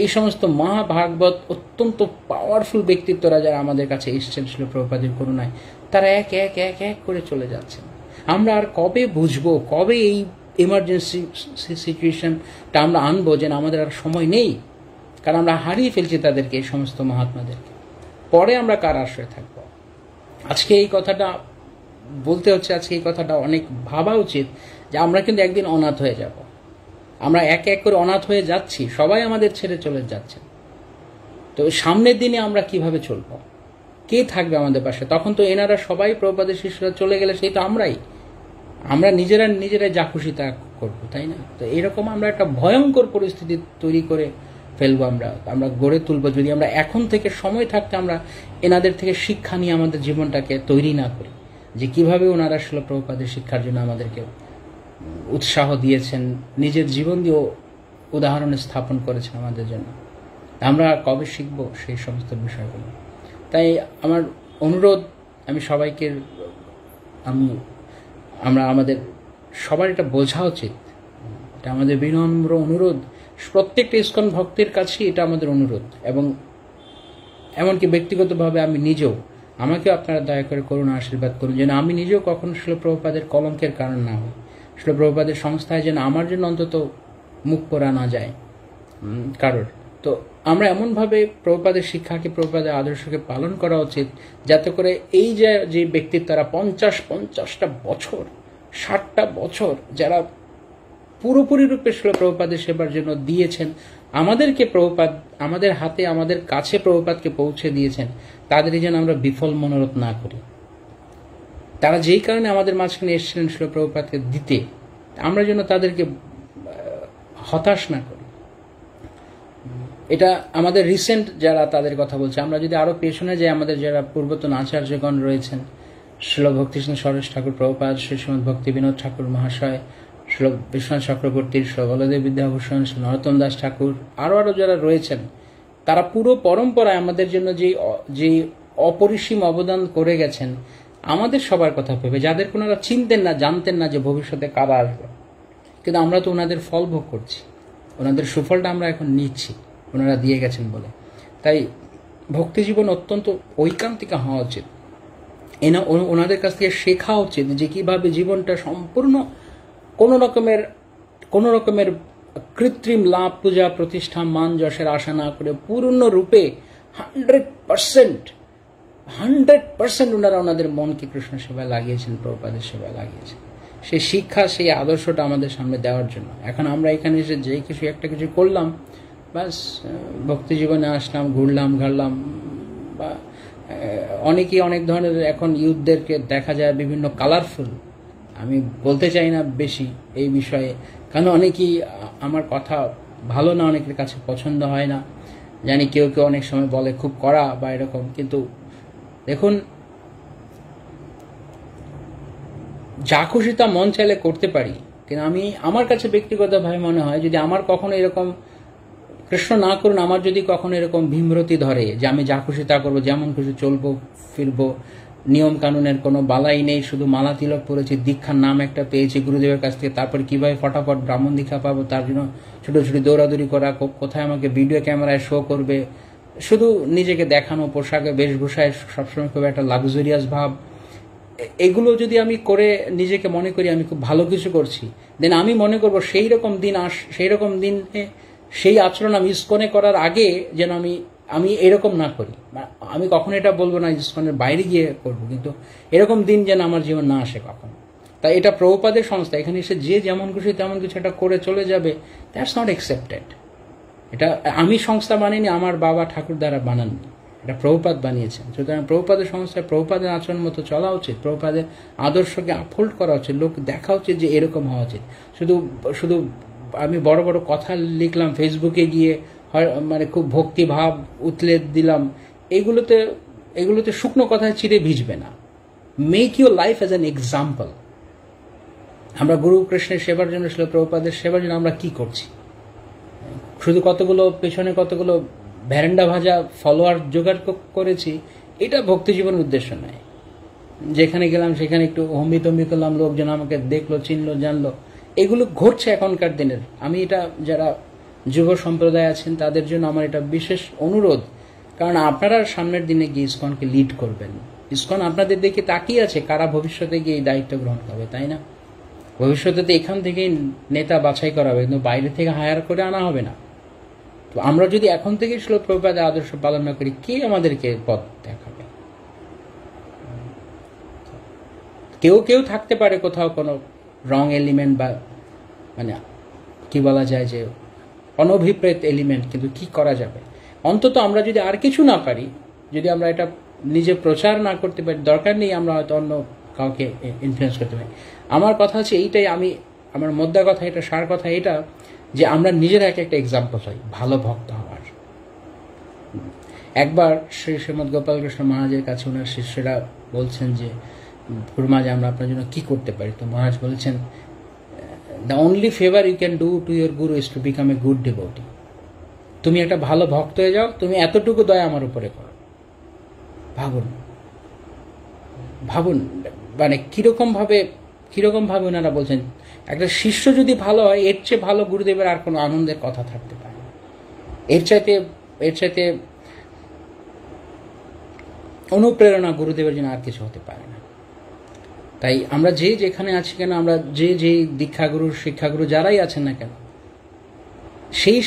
এই সমস্ত মহাভাগবত অত্যন্ত পাওয়ারফুল ব্যক্তিত্বরা যারা আমাদের কাছে এসেছেন ছিল প্রভুপাদের করুণায়, তারা এক এক এক এক করে চলে যাচ্ছেন। আমরা আর কবে বুঝবো, কবে এই ইমার্জেন্সি সিচুয়েশনটা আমরা আনবো যে আমাদের আর সময় নেই, কারণ আমরা হারিয়ে ফেলছি তাদেরকে, এই সমস্ত মহাত্মাদেরকে। পরে আমরা কার আশ্রয় থাকবো? আজকে এই কথাটা বলতে হচ্ছে, আজকে এই কথাটা অনেক ভাবা উচিত যে আমরা কিন্তু একদিন অনাথ হয়ে যাব। আমরা এক এক করে অনাথ হয়ে যাচ্ছি, সবাই আমাদের ছেড়ে চলে যাচ্ছে। তো সামনের দিনে আমরা কিভাবে চলবো? কে থাকবে আমাদের পাশে? তখন তো এনারা সবাই প্রভুপাদের শিষ্যরা চলে গেলে সেই তো আমরা নিজেরাই যা খুশি তা করবো, তাই না? তো এরকম আমরা একটা ভয়ঙ্কর পরিস্থিতি তৈরি করে ফেলবো, আমরা গড়ে তুলবো যদি আমরা এখন থেকে সময় থাকতে আমরা এনাদের থেকে শিক্ষা নিয়ে আমাদের জীবনটাকে তৈরি না করি, যে কিভাবে ওনারা আসলে প্রভুপাদের শিক্ষার জন্য আমাদেরকে উৎসাহ দিয়েছেন, নিজের জীবন দিয়েও উদাহরণে স্থাপন করেছেন আমাদের জন্য। আমরা কবে শিখবো সেই সমস্ত বিষয়গুলো? তাই আমার অনুরোধ, আমি সবাইকে, আমরা আমাদের সবার এটা বোঝা উচিত, এটা আমাদের বিনম্র অনুরোধ, প্রত্যেকটা ইসকন ভক্তের কাছে এটা আমাদের অনুরোধ। এবং এমনকি ব্যক্তিগতভাবে আমি নিজেও, আমাকেও আপনারা দয়া করে করুন, আশীর্বাদ করুন যেন আমি নিজেও কখনো শিল প্রভুপাদের কলঙ্কের কারণ না হই। শিল প্রভুপাদের সংস্থায় যেন আমার জন্য অন্তত মুখ পোড়া না যায় কারোর। তো আমরা এমনভাবে প্রভুপাদের শিক্ষাকে, প্রভুপাদের আদর্শকে পালন করা উচিত যাতে করে এই যে ব্যক্তিত্বরা 50-50টা বছর, 60টা বছর যারা পুরোপুরি রূপে শিল প্রভুপাদের সেবার জন্য দিয়েছেন, আমাদেরকে প্রভুপাদ আমাদের হাতে, আমাদের কাছে প্রভুপাদকে পৌঁছে দিয়েছেন, তাদের যেন আমরা বিফল মনোরথ না করি। তারা যেই কারণে আমাদের মাঝখানে এসেছিলেন শিল প্রভুপাদকে দিতে, আমরা যেন তাদেরকে হতাশ না করি। এটা আমাদের রিসেন্ট যারা তাদের কথা বলছে, আমরা যদি আরো পেছনে যাই, আমাদের যারা পূর্বতন আচার্যগণ রয়েছেন, শিল ভক্তিকৃষ্ণ সরেশ ঠাকুর প্রভুপাদ, শ্রী শ্রীমদ ভক্তি বিনোদ ঠাকুর মহাশয়, শিল বিশ্বনাথ চক্রবর্তী, শিল বলদেব বিদ্যাভূষণ, শিল নরোত্তম দাস ঠাকুর, আরো যারা রয়েছেন, তারা পুরো পরম্পরায় আমাদের জন্য যে অপরিসীম অবদান করে গেছেন, আমাদের সবার কথা ভেবে, যাদের ওনারা চিনতেন না, জানতেন না যে ভবিষ্যতে কারা আসবে, কিন্তু আমরা তো ওনাদের ফল ভোগ করছি, ওনাদের সুফলটা আমরা এখন নিচ্ছি, ওনারা দিয়ে গেছেন বলে। তাই ভক্তি জীবন অত্যন্ত ঐকান্তিকা হওয়া উচিত। ওনাদের কাছ থেকে শেখা উচিত যে কিভাবে জীবনটা সম্পূর্ণ কোনো রকমের কৃত্রিম লাভ, পূজা, প্রতিষ্ঠা, মান যশের আশা না করে পূর্ণরূপে 100% ওনারা ওনাদের মনকে কৃষ্ণ সেবায় লাগিয়েছেন, প্রভুপাদের সেবায় লাগিয়েছেন। সেই শিক্ষা, সেই আদর্শটা আমাদের সামনে দেওয়ার জন্য এখন আমরা এখানে এসে যে একটা কিছু করলাম, বাস ভক্তি জীবনে আসলাম, ঘুরলাম ঘারলাম। বা অনেকেই অনেক ধরনের এখন ইউথদেরকে দেখা যায় বিভিন্ন কালারফুল, আমি বলতে চাই না বেশি এই বিষয়ে, কারণ অনেকেই আমার কথা ভালো না, অনেকের কাছে পছন্দ হয় না। জানি কেউ কেউ অনেক সময় বলে খুব কড়া বা এরকম, কিন্তু দেখুন, যা খুশি তা মন চাইলে করতে পারি, কিন্তু আমার কাছে ব্যক্তিগতভাবে মনে হয় যদি আমার কখনো এরকম, কৃষ্ণ না করুন, আমার যদি কখনো এরকম ভীমরতি ধরে যে আমি যা খুশি তা করবো, যেমন খুশি চলবো ফিরবো, নিয়ম কানুনের কোনো বালাই নেই, শুধু মালা তিলক পড়েছি, দীক্ষার নাম একটা পেয়েছি গুরুদেবের কাছ থেকে, তারপর কিভাবে ফটাফট ব্রাহ্মণ দীক্ষা পাবো তার জন্য ছুটোছুটি দৌড়াদৌড়ি করা, কোথায় আমাকে ভিডিও ক্যামেরায় শো করবে, শুধু নিজেকে দেখানো, পোশাকে বেশভূষায় সবসময় খুব একটা লাক্সারিয়াস ভাব, এগুলো যদি আমি করে নিজেকে মনে করি আমি খুব ভালো কিছু করছি, দেন আমি মনে করবো সেই রকম দিনে সেই আচরণ আমি ইসকনে করার আগে যেন আমি এরকম না করি। আমি কখনো এটা বলবো না ইসকনের বাইরে গিয়ে করবো, কিন্তু এরকম দিন যেন আমার জীবন না আসে কখনো। তাই এটা প্রভুপাদের সংস্থা, এখানে এসে যে যেমন খুশি তেমন কিছু একটা করে চলে যাবে, দ্যাটস নট অ্যাকসেপ্টেড। এটা আমি সংস্থা বানিনি, আমার বাবা ঠাকুর দ্বারা বানাননি, এটা প্রভুপাদ বানিয়েছেন। সুতরাং প্রভুপাদের সংস্থায় প্রভুপাদের আচরণ মতো চলা উচিত, প্রভুপাদের আদর্শকে আপহোল্ড করা উচিত, লোক দেখা উচিত যে এরকম হওয়া উচিত। শুধু আমি বড় বড় কথা লিখলাম ফেসবুকে গিয়ে, মানে খুব ভক্তিভাব উতলে দিলাম, এগুলোতে শুকনো কথায় চিড়ে ভিজবে না। Make your life as an example. আমরা গুরু কৃষ্ণের সেবার জন্য, শিল প্রভুপাদের সেবার জন্য আমরা কি করছি? শুধু পেছনে কতগুলো ভ্যারেন্ডা ভাজা ফলোয়ার জোগাড় করেছি, এটা ভক্তি জীবনের উদ্দেশ্য নয়। যেখানে গেলাম সেখানে একটু হম্বিতম্বি করলাম, লোকজন আমাকে দেখলো, চিনলো, জানলো, এগুলো ঘটছে এখনকার দিনের। আমি এটা, যারা যুব সম্প্রদায় আছেন তাদের জন্য আমার এটা বিশেষ অনুরোধ, কারণ আপনারা সামনের দিনে গিয়ে ইসকনকে লিড করবেন। ইসকন আপনাদের দেখে তাকিয়ে আছে কারা ভবিষ্যতে গিয়ে এই দায়িত্ব গ্রহণ করবে, তাই না? ভবিষ্যতে তো এখান থেকেই নেতা বাছাই করা হবে, কিন্তু বাইরে থেকে হায়ার করে আনা হবে না। তো আমরা যদি এখন থেকে শিল প্রভুপাদের আদর্শ পালন না করি, কে আমাদেরকে পথ দেখাবে? কেউ থাকতে পারে কোথাও কোনো রং এলিমেন্ট, বা মানে কি বলা যায় যে অনভিপ্রেত এলিমেন্ট, কিন্তু কি করা যাবে? অন্তত আমরা যদি আর কিছু না পারি, যদি আমরা এটা নিজে প্রচার না করতে পারি, দরকার নেই আমরা হয়তো অন্য কাউকে ইনফ্লুয়েন্স করতে পারি। আমার কথা হচ্ছে এইটাই, আমার মোদ্দা কথা এটা, সার কথা এটা, যে আমরা নিজেরা একটা এক্সাম্পল হই ভালো ভক্ত হওয়ার। একবার শ্রীমদ গোপালকৃষ্ণ মহারাজের কাছে ওনার শিষ্যরা বলছেন যে গুরুমা, আমরা আপনার জন্য কি করতে পারি? তো মহারাজ বলেছেন, the only favour you can do to your guru is to become a good devotee. তুমি একটা ভালো ভক্ত হয়ে যাও, তুমি এতটুকু দয়া আমার উপরে করো। ভাবুন মানে কিরকম ভাবে ওনারা বলছেন। একটা শিষ্য যদি ভালো হয়, এর চেয়ে ভালো গুরুদেবের আর কোনো আনন্দের কথা থাকতে পারে না। এর চাইতে অনুপ্রেরণা গুরুদেবের জন্য আর কিছু হতে পারে না। তাই আমরা যেখানে আছি কেন, আমরা যে দীক্ষাগুরু শিক্ষাগুরু যারাই আছেন না কেন,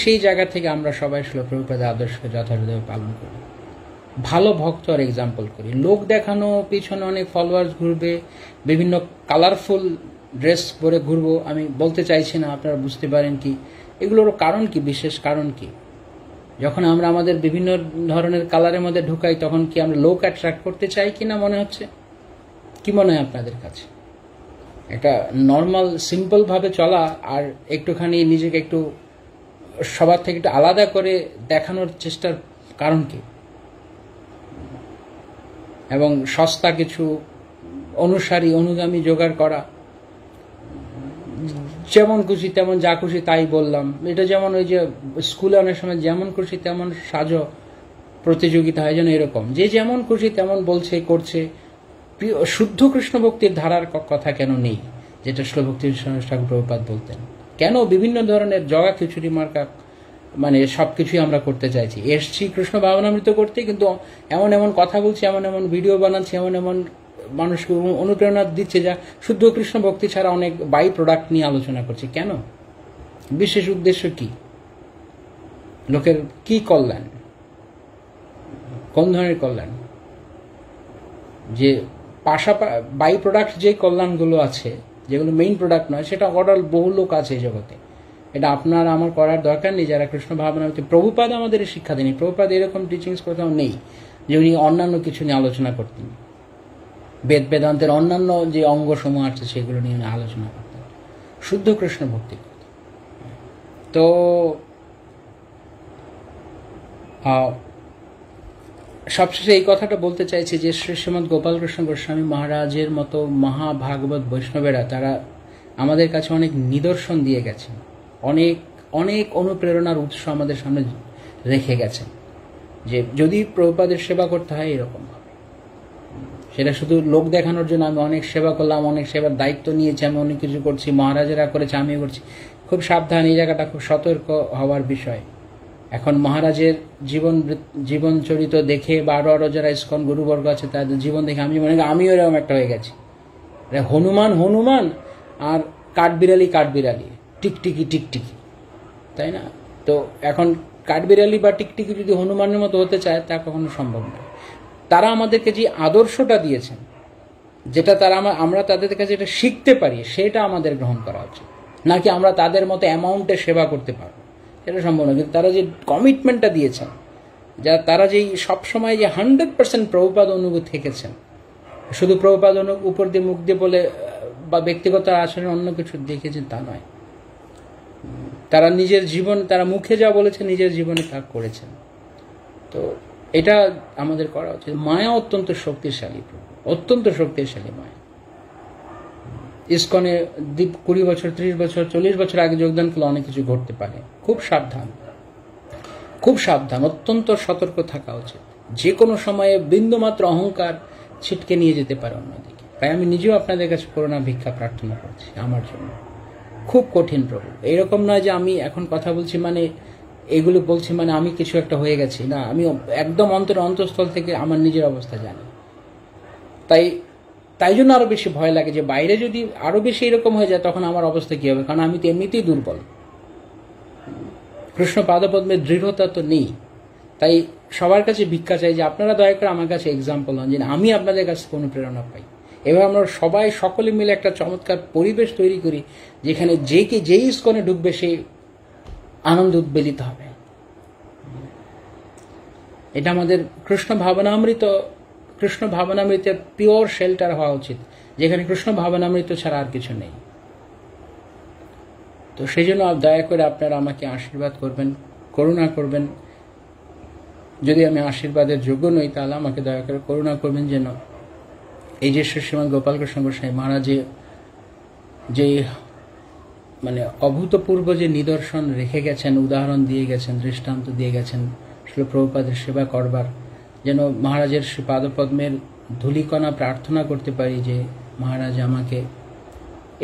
সেই জায়গা থেকে আমরা সবাই শিল প্রভুপাদের আদর্শকে যথাযথভাবে পালন করি, ভালো ভক্ত আর এক্সাম্পল করি। লোক দেখানো পিছনে অনেক ফলোয়ার্স ঘুরবে, বিভিন্ন কালারফুল ড্রেস পরে ঘুরবো, আমি বলতে চাইছি না, আপনারা বুঝতে পারেন কি এগুলোর কারণ কি, বিশেষ কারণ কি? যখন আমরা আমাদের বিভিন্ন ধরনের কালারের মধ্যে ঢুকাই, তখন কি আমরা লোক অ্যাট্রাক্ট করতে চাই কিনা মনে হচ্ছে? কি মনে হয় আপনাদের কাছে? একটা নর্মাল সিম্পল ভাবে চলা আর একটুখানি নিজেকে একটু সবার থেকে একটু আলাদা করে দেখানোর চেষ্টার কারণ কি? এবং সস্তা কিছু অনুগামী জোগাড় করা, যেমন খুশি তেমন যা খুশি তাই বললাম। এটা যেমন ওই যে স্কুলে অনেক সময় যেমন খুশি তেমন সাজো প্রতিযোগিতা হয়, যেন এরকম যে যেমন খুশি তেমন বলছে করছে। শুদ্ধ কৃষ্ণ ভক্তির ধারার কথা কেন নেই, যেটা শিল ভক্তি ঠাকুর প্রভুপাদ বলতেন? কেন বিভিন্ন ধরনের জগা খিচুড়ি মার্কা মানে সবকিছুই আমরা করতে চাইছি? এসছি কৃষ্ণ ভাবনামৃত করতে, কিন্তু এমন কথা বলছি, এমন ভিডিও বানাচ্ছি, এমন মানুষকে অনুপ্রেরণা দিচ্ছে যা শুদ্ধ কৃষ্ণ ভক্তি ছাড়া অনেক বাই প্রোডাক্ট নিয়ে আলোচনা করছি। কেন? বিশেষ উদ্দেশ্য কি? লোকের কি কল্যাণ? কোন ধরনের কল্যাণ? যে বাই প্রোডাক্ট যে কল্যাণগুলো আছে, যেগুলো মেইন প্রোডাক্ট নয়, সেটা অর্ডার বহু লোক আছে এই জগতে। এটা আপনার আমার করার দরকার নেই। যারা কৃষ্ণ ভাবনামৃত, প্রভুপাদ আমাদের শিক্ষা দেয়নি। প্রভুপাদ এরকম টিচিংস কোথাও নেই যে উনি অন্যান্য কিছু নিয়ে আলোচনা করতেন। বেদান্তের অন্যান্য যে অঙ্গসমূহ আছে সেগুলো নিয়ে আলোচনা করতেন, শুদ্ধ কৃষ্ণ ভক্তি করতেন। তো সবশেষে এই কথাটা বলতে চাইছি যে শ্রী শ্রীমৎ গোপালকৃষ্ণ গোস্বামী মহারাজের মতো মহাভাগবত বৈষ্ণবেরা তারা আমাদের কাছে অনেক নিদর্শন দিয়ে গেছেন, অনেক অনেক অনুপ্রেরণার উৎস আমাদের সামনে রেখে গেছেন যে যদি প্রভুপাদের সেবা করতে হয় এরকম হবে। সেটা শুধু লোক দেখানোর জন্য আমি অনেক সেবা করলাম, অনেক সেবার দায়িত্ব নিয়েছি, আমি অনেক কিছু করছি, মহারাজেরা করেছে আমিও করছি, খুব সাবধান, এই জায়গাটা খুব সতর্ক হওয়ার বিষয়। এখন মহারাজের জীবন চরিত দেখে বা আরো আরো যারা ইসকন গুরুবর্গ আছে তাদের জীবন দেখে আমি মনে করি আমিও এরকম একটা হয়ে গেছি, হনুমান আর কাঠবিড়ালি টিকটিকি, তাই না? তো এখন কাঠবিড়ালি বা টিকটিকি যদি হনুমানের মতো হতে চায় তা কখনো সম্ভব নয়। তারা আমাদেরকে যে আদর্শটা দিয়েছেন, যেটা আমরা তাদের কাছে যেটা শিখতে পারি সেটা আমাদের গ্রহণ করা উচিত, নাকি আমরা তাদের মতো অ্যামাউন্টে সেবা করতে পারবো সেটা সম্ভব নয়। কিন্তু তারা যে কমিটমেন্টটা দিয়েছেন, তারা যেই সবসময় যে 100% প্রভুপাদ অনুভূত থেকেছেন, শুধু প্রভুপাদ উপর দিয়ে মুখ দিয়ে বলে বা ব্যক্তিগত আচরণে অন্য কিছু দেখেছেন তা নয়। তারা নিজের জীবন, তারা মুখে যা বলেছে নিজের জীবনে তা করেছেন। তো এটা আমাদের করা উচিত। মায়া অত্যন্ত শক্তিশালী, অত্যন্ত শক্তিশালী মায়া। ইসকনে 20 বছর 30 বছর 40 বছর আগে যোগদান করলে অনেক কিছু ঘটতে পারে। খুব সাবধান, অত্যন্ত সতর্ক থাকা উচিত। যে কোনো সময়ে বিন্দুমাত্র অহংকার ছিটকে নিয়ে যেতে পারে অন্যদিকে। তাই আমি নিজেও আপনাদের কাছে করুণা ভিক্ষা প্রার্থনা করছি আমার জন্য। খুব কঠিন প্রভু, এইরকম নয় যে আমি এখন কথা বলছি মানে এগুলো বলছি মানে আমি কিছু একটা হয়ে গেছি, না, আমি একদম অন্তঃস্থল থেকে আমার নিজের অবস্থা জানি। তাই জন্য আরো বেশি ভয় লাগে যে বাইরে যদি আরো বেশি এরকম হয়ে যায় তখন আমার অবস্থা কি হবে, কারণ আমি তো এমনিতেই দুর্বল, কৃষ্ণ পাদপদ্মের দৃঢ়তা তো নেই। তাই সবার কাছে ভিক্ষা চাই যে আপনারা দয়া করে আমার কাছে এক্সাম্পল হন, যে আমি আপনাদের কাছে কোনো প্রেরণা পাই। এবার আমরা সকলে মিলে একটা চমৎকার পরিবেশ তৈরি করি যেখানে যেই ইসকনে ঢুকবে সে আনন্দ উদ্বেলিত হবে। এটা আমাদের কৃষ্ণ ভাবনামৃতের পিওর শেল্টার হওয়া উচিত, যেখানে কৃষ্ণ ভাবনামৃত ছাড়া আর কিছু নেই। তো সেই জন্য দয়া করে আপনারা আমাকে আশীর্বাদ করবেন, করুণা করবেন। যদি আমি আশীর্বাদের যোগ্য নই তাহলে আমাকে দয়া করে করুণা করবেন, যেন এই যে শ্রীমৎ গোপালকৃষ্ণ গোস্বামী মহারাজে যে মানে অভূতপূর্ব যে নিদর্শন রেখে গেছেন, উদাহরণ দিয়ে গেছেন, দৃষ্টান্ত দিয়ে গেছেন শ্রীল প্রভুপাদের সেবা করবার, যেন মহারাজের শ্রী পাদপদ্মের ধূলিকণা প্রার্থনা করতে পারি যে মহারাজ আমাকে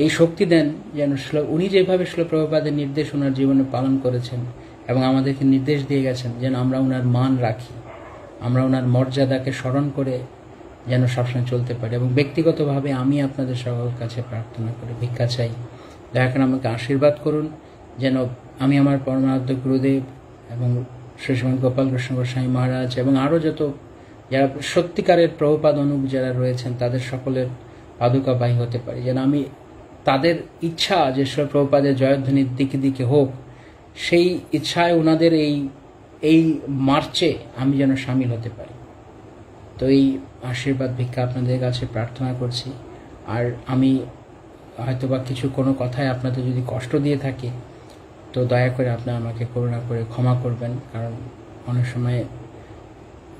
এই শক্তি দেন, যেন উনি যেভাবে শ্রীল প্রভুপাদের নির্দেশ ওনার জীবনে পালন করেছেন এবং আমাদেরকে নির্দেশ দিয়ে গেছেন, যেন আমরা ওনার মান রাখি, আমরা ওনার মর্যাদাকে স্মরণ করে যেন সবসময় চলতে পারি। এবং ব্যক্তিগতভাবে আমি আপনাদের সকল কাছে প্রার্থনা করে ভিক্ষা চাই, দয়া করে আমাকে আশীর্বাদ করুন যেন আমি আমার পরমারাধ্য গুরুদেব এবং শ্রী শ্রীমৎ গোপালকৃষ্ণ গোস্বামী মহারাজ এবং আরও যত যারা সত্যিকারের প্রভুপাদ অনুগ যারা রয়েছেন তাদের সকলের পাদুকাবাহী হতে পারি, যেন আমি তাদের ইচ্ছা যে প্রভুপাদের জয়ধ্বনির দিকে দিকে হোক, সেই ইচ্ছায় ওনাদের এই মার্চে আমি যেন সামিল হতে পারি। তো এই আশীর্বাদ ভিক্ষা আপনাদের কাছে প্রার্থনা করছি। আর আমি হয়তোবা কোনো কথায় আপনাদের যদি কষ্ট দিয়ে থাকি তো দয়া করে আপনারা আমাকে করুণা করে ক্ষমা করবেন, কারণ অনেক সময়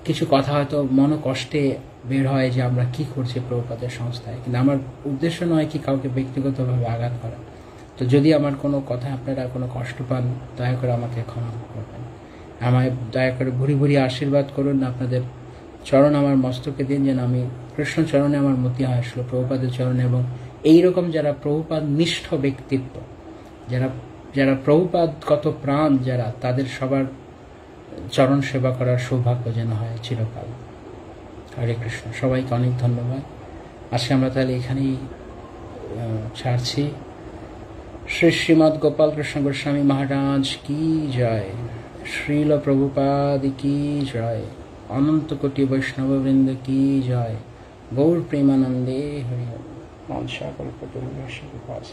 কিছু কথা হয়তো মনোকষ্টে বের হয় যে আমরা কি করছি প্রভুপাদের সংস্থায়, কিন্তু আমার উদ্দেশ্য নয় কি কাউকে ব্যক্তিগতভাবে আঘাত করা। তো যদি আমার কোনো কথা আপনারা কোনো কষ্ট পান দয়া করে আমাকে ক্ষমা করবেন, আমায় দয়া করে ভুরি ভুরি আশীর্বাদ করুন, আপনাদের চরণ আমার মস্তকে দিন যেন আমি কৃষ্ণ চরণে আমার মতি হয় আসলো প্রভুপাদের চরণে, এবং এইরকম যারা প্রভুপাদ নিষ্ঠ ব্যক্তিত্ব, যারা প্রভুপাদ কত প্রাণ যারা, তাদের সবার চরণ সেবা করার সৌভাগ্য যেন হয় চিরকাল। হরে কৃষ্ণ। সবাইকে অনেক ধন্যবাদ। আজকে আমরা তাহলে এখানেই ছাড়ছি। শ্রী শ্রীমৎ গোপাল কৃষ্ণ গোস্বামী মহারাজ কি জয়, শ্রীল প্রভুপাদ কি জয়, অনন্ত কোটি বৈষ্ণববৃন্দ কি জয়, গৌর প্রেমানন্দে হরি ওম। সকল প্রভুপাদ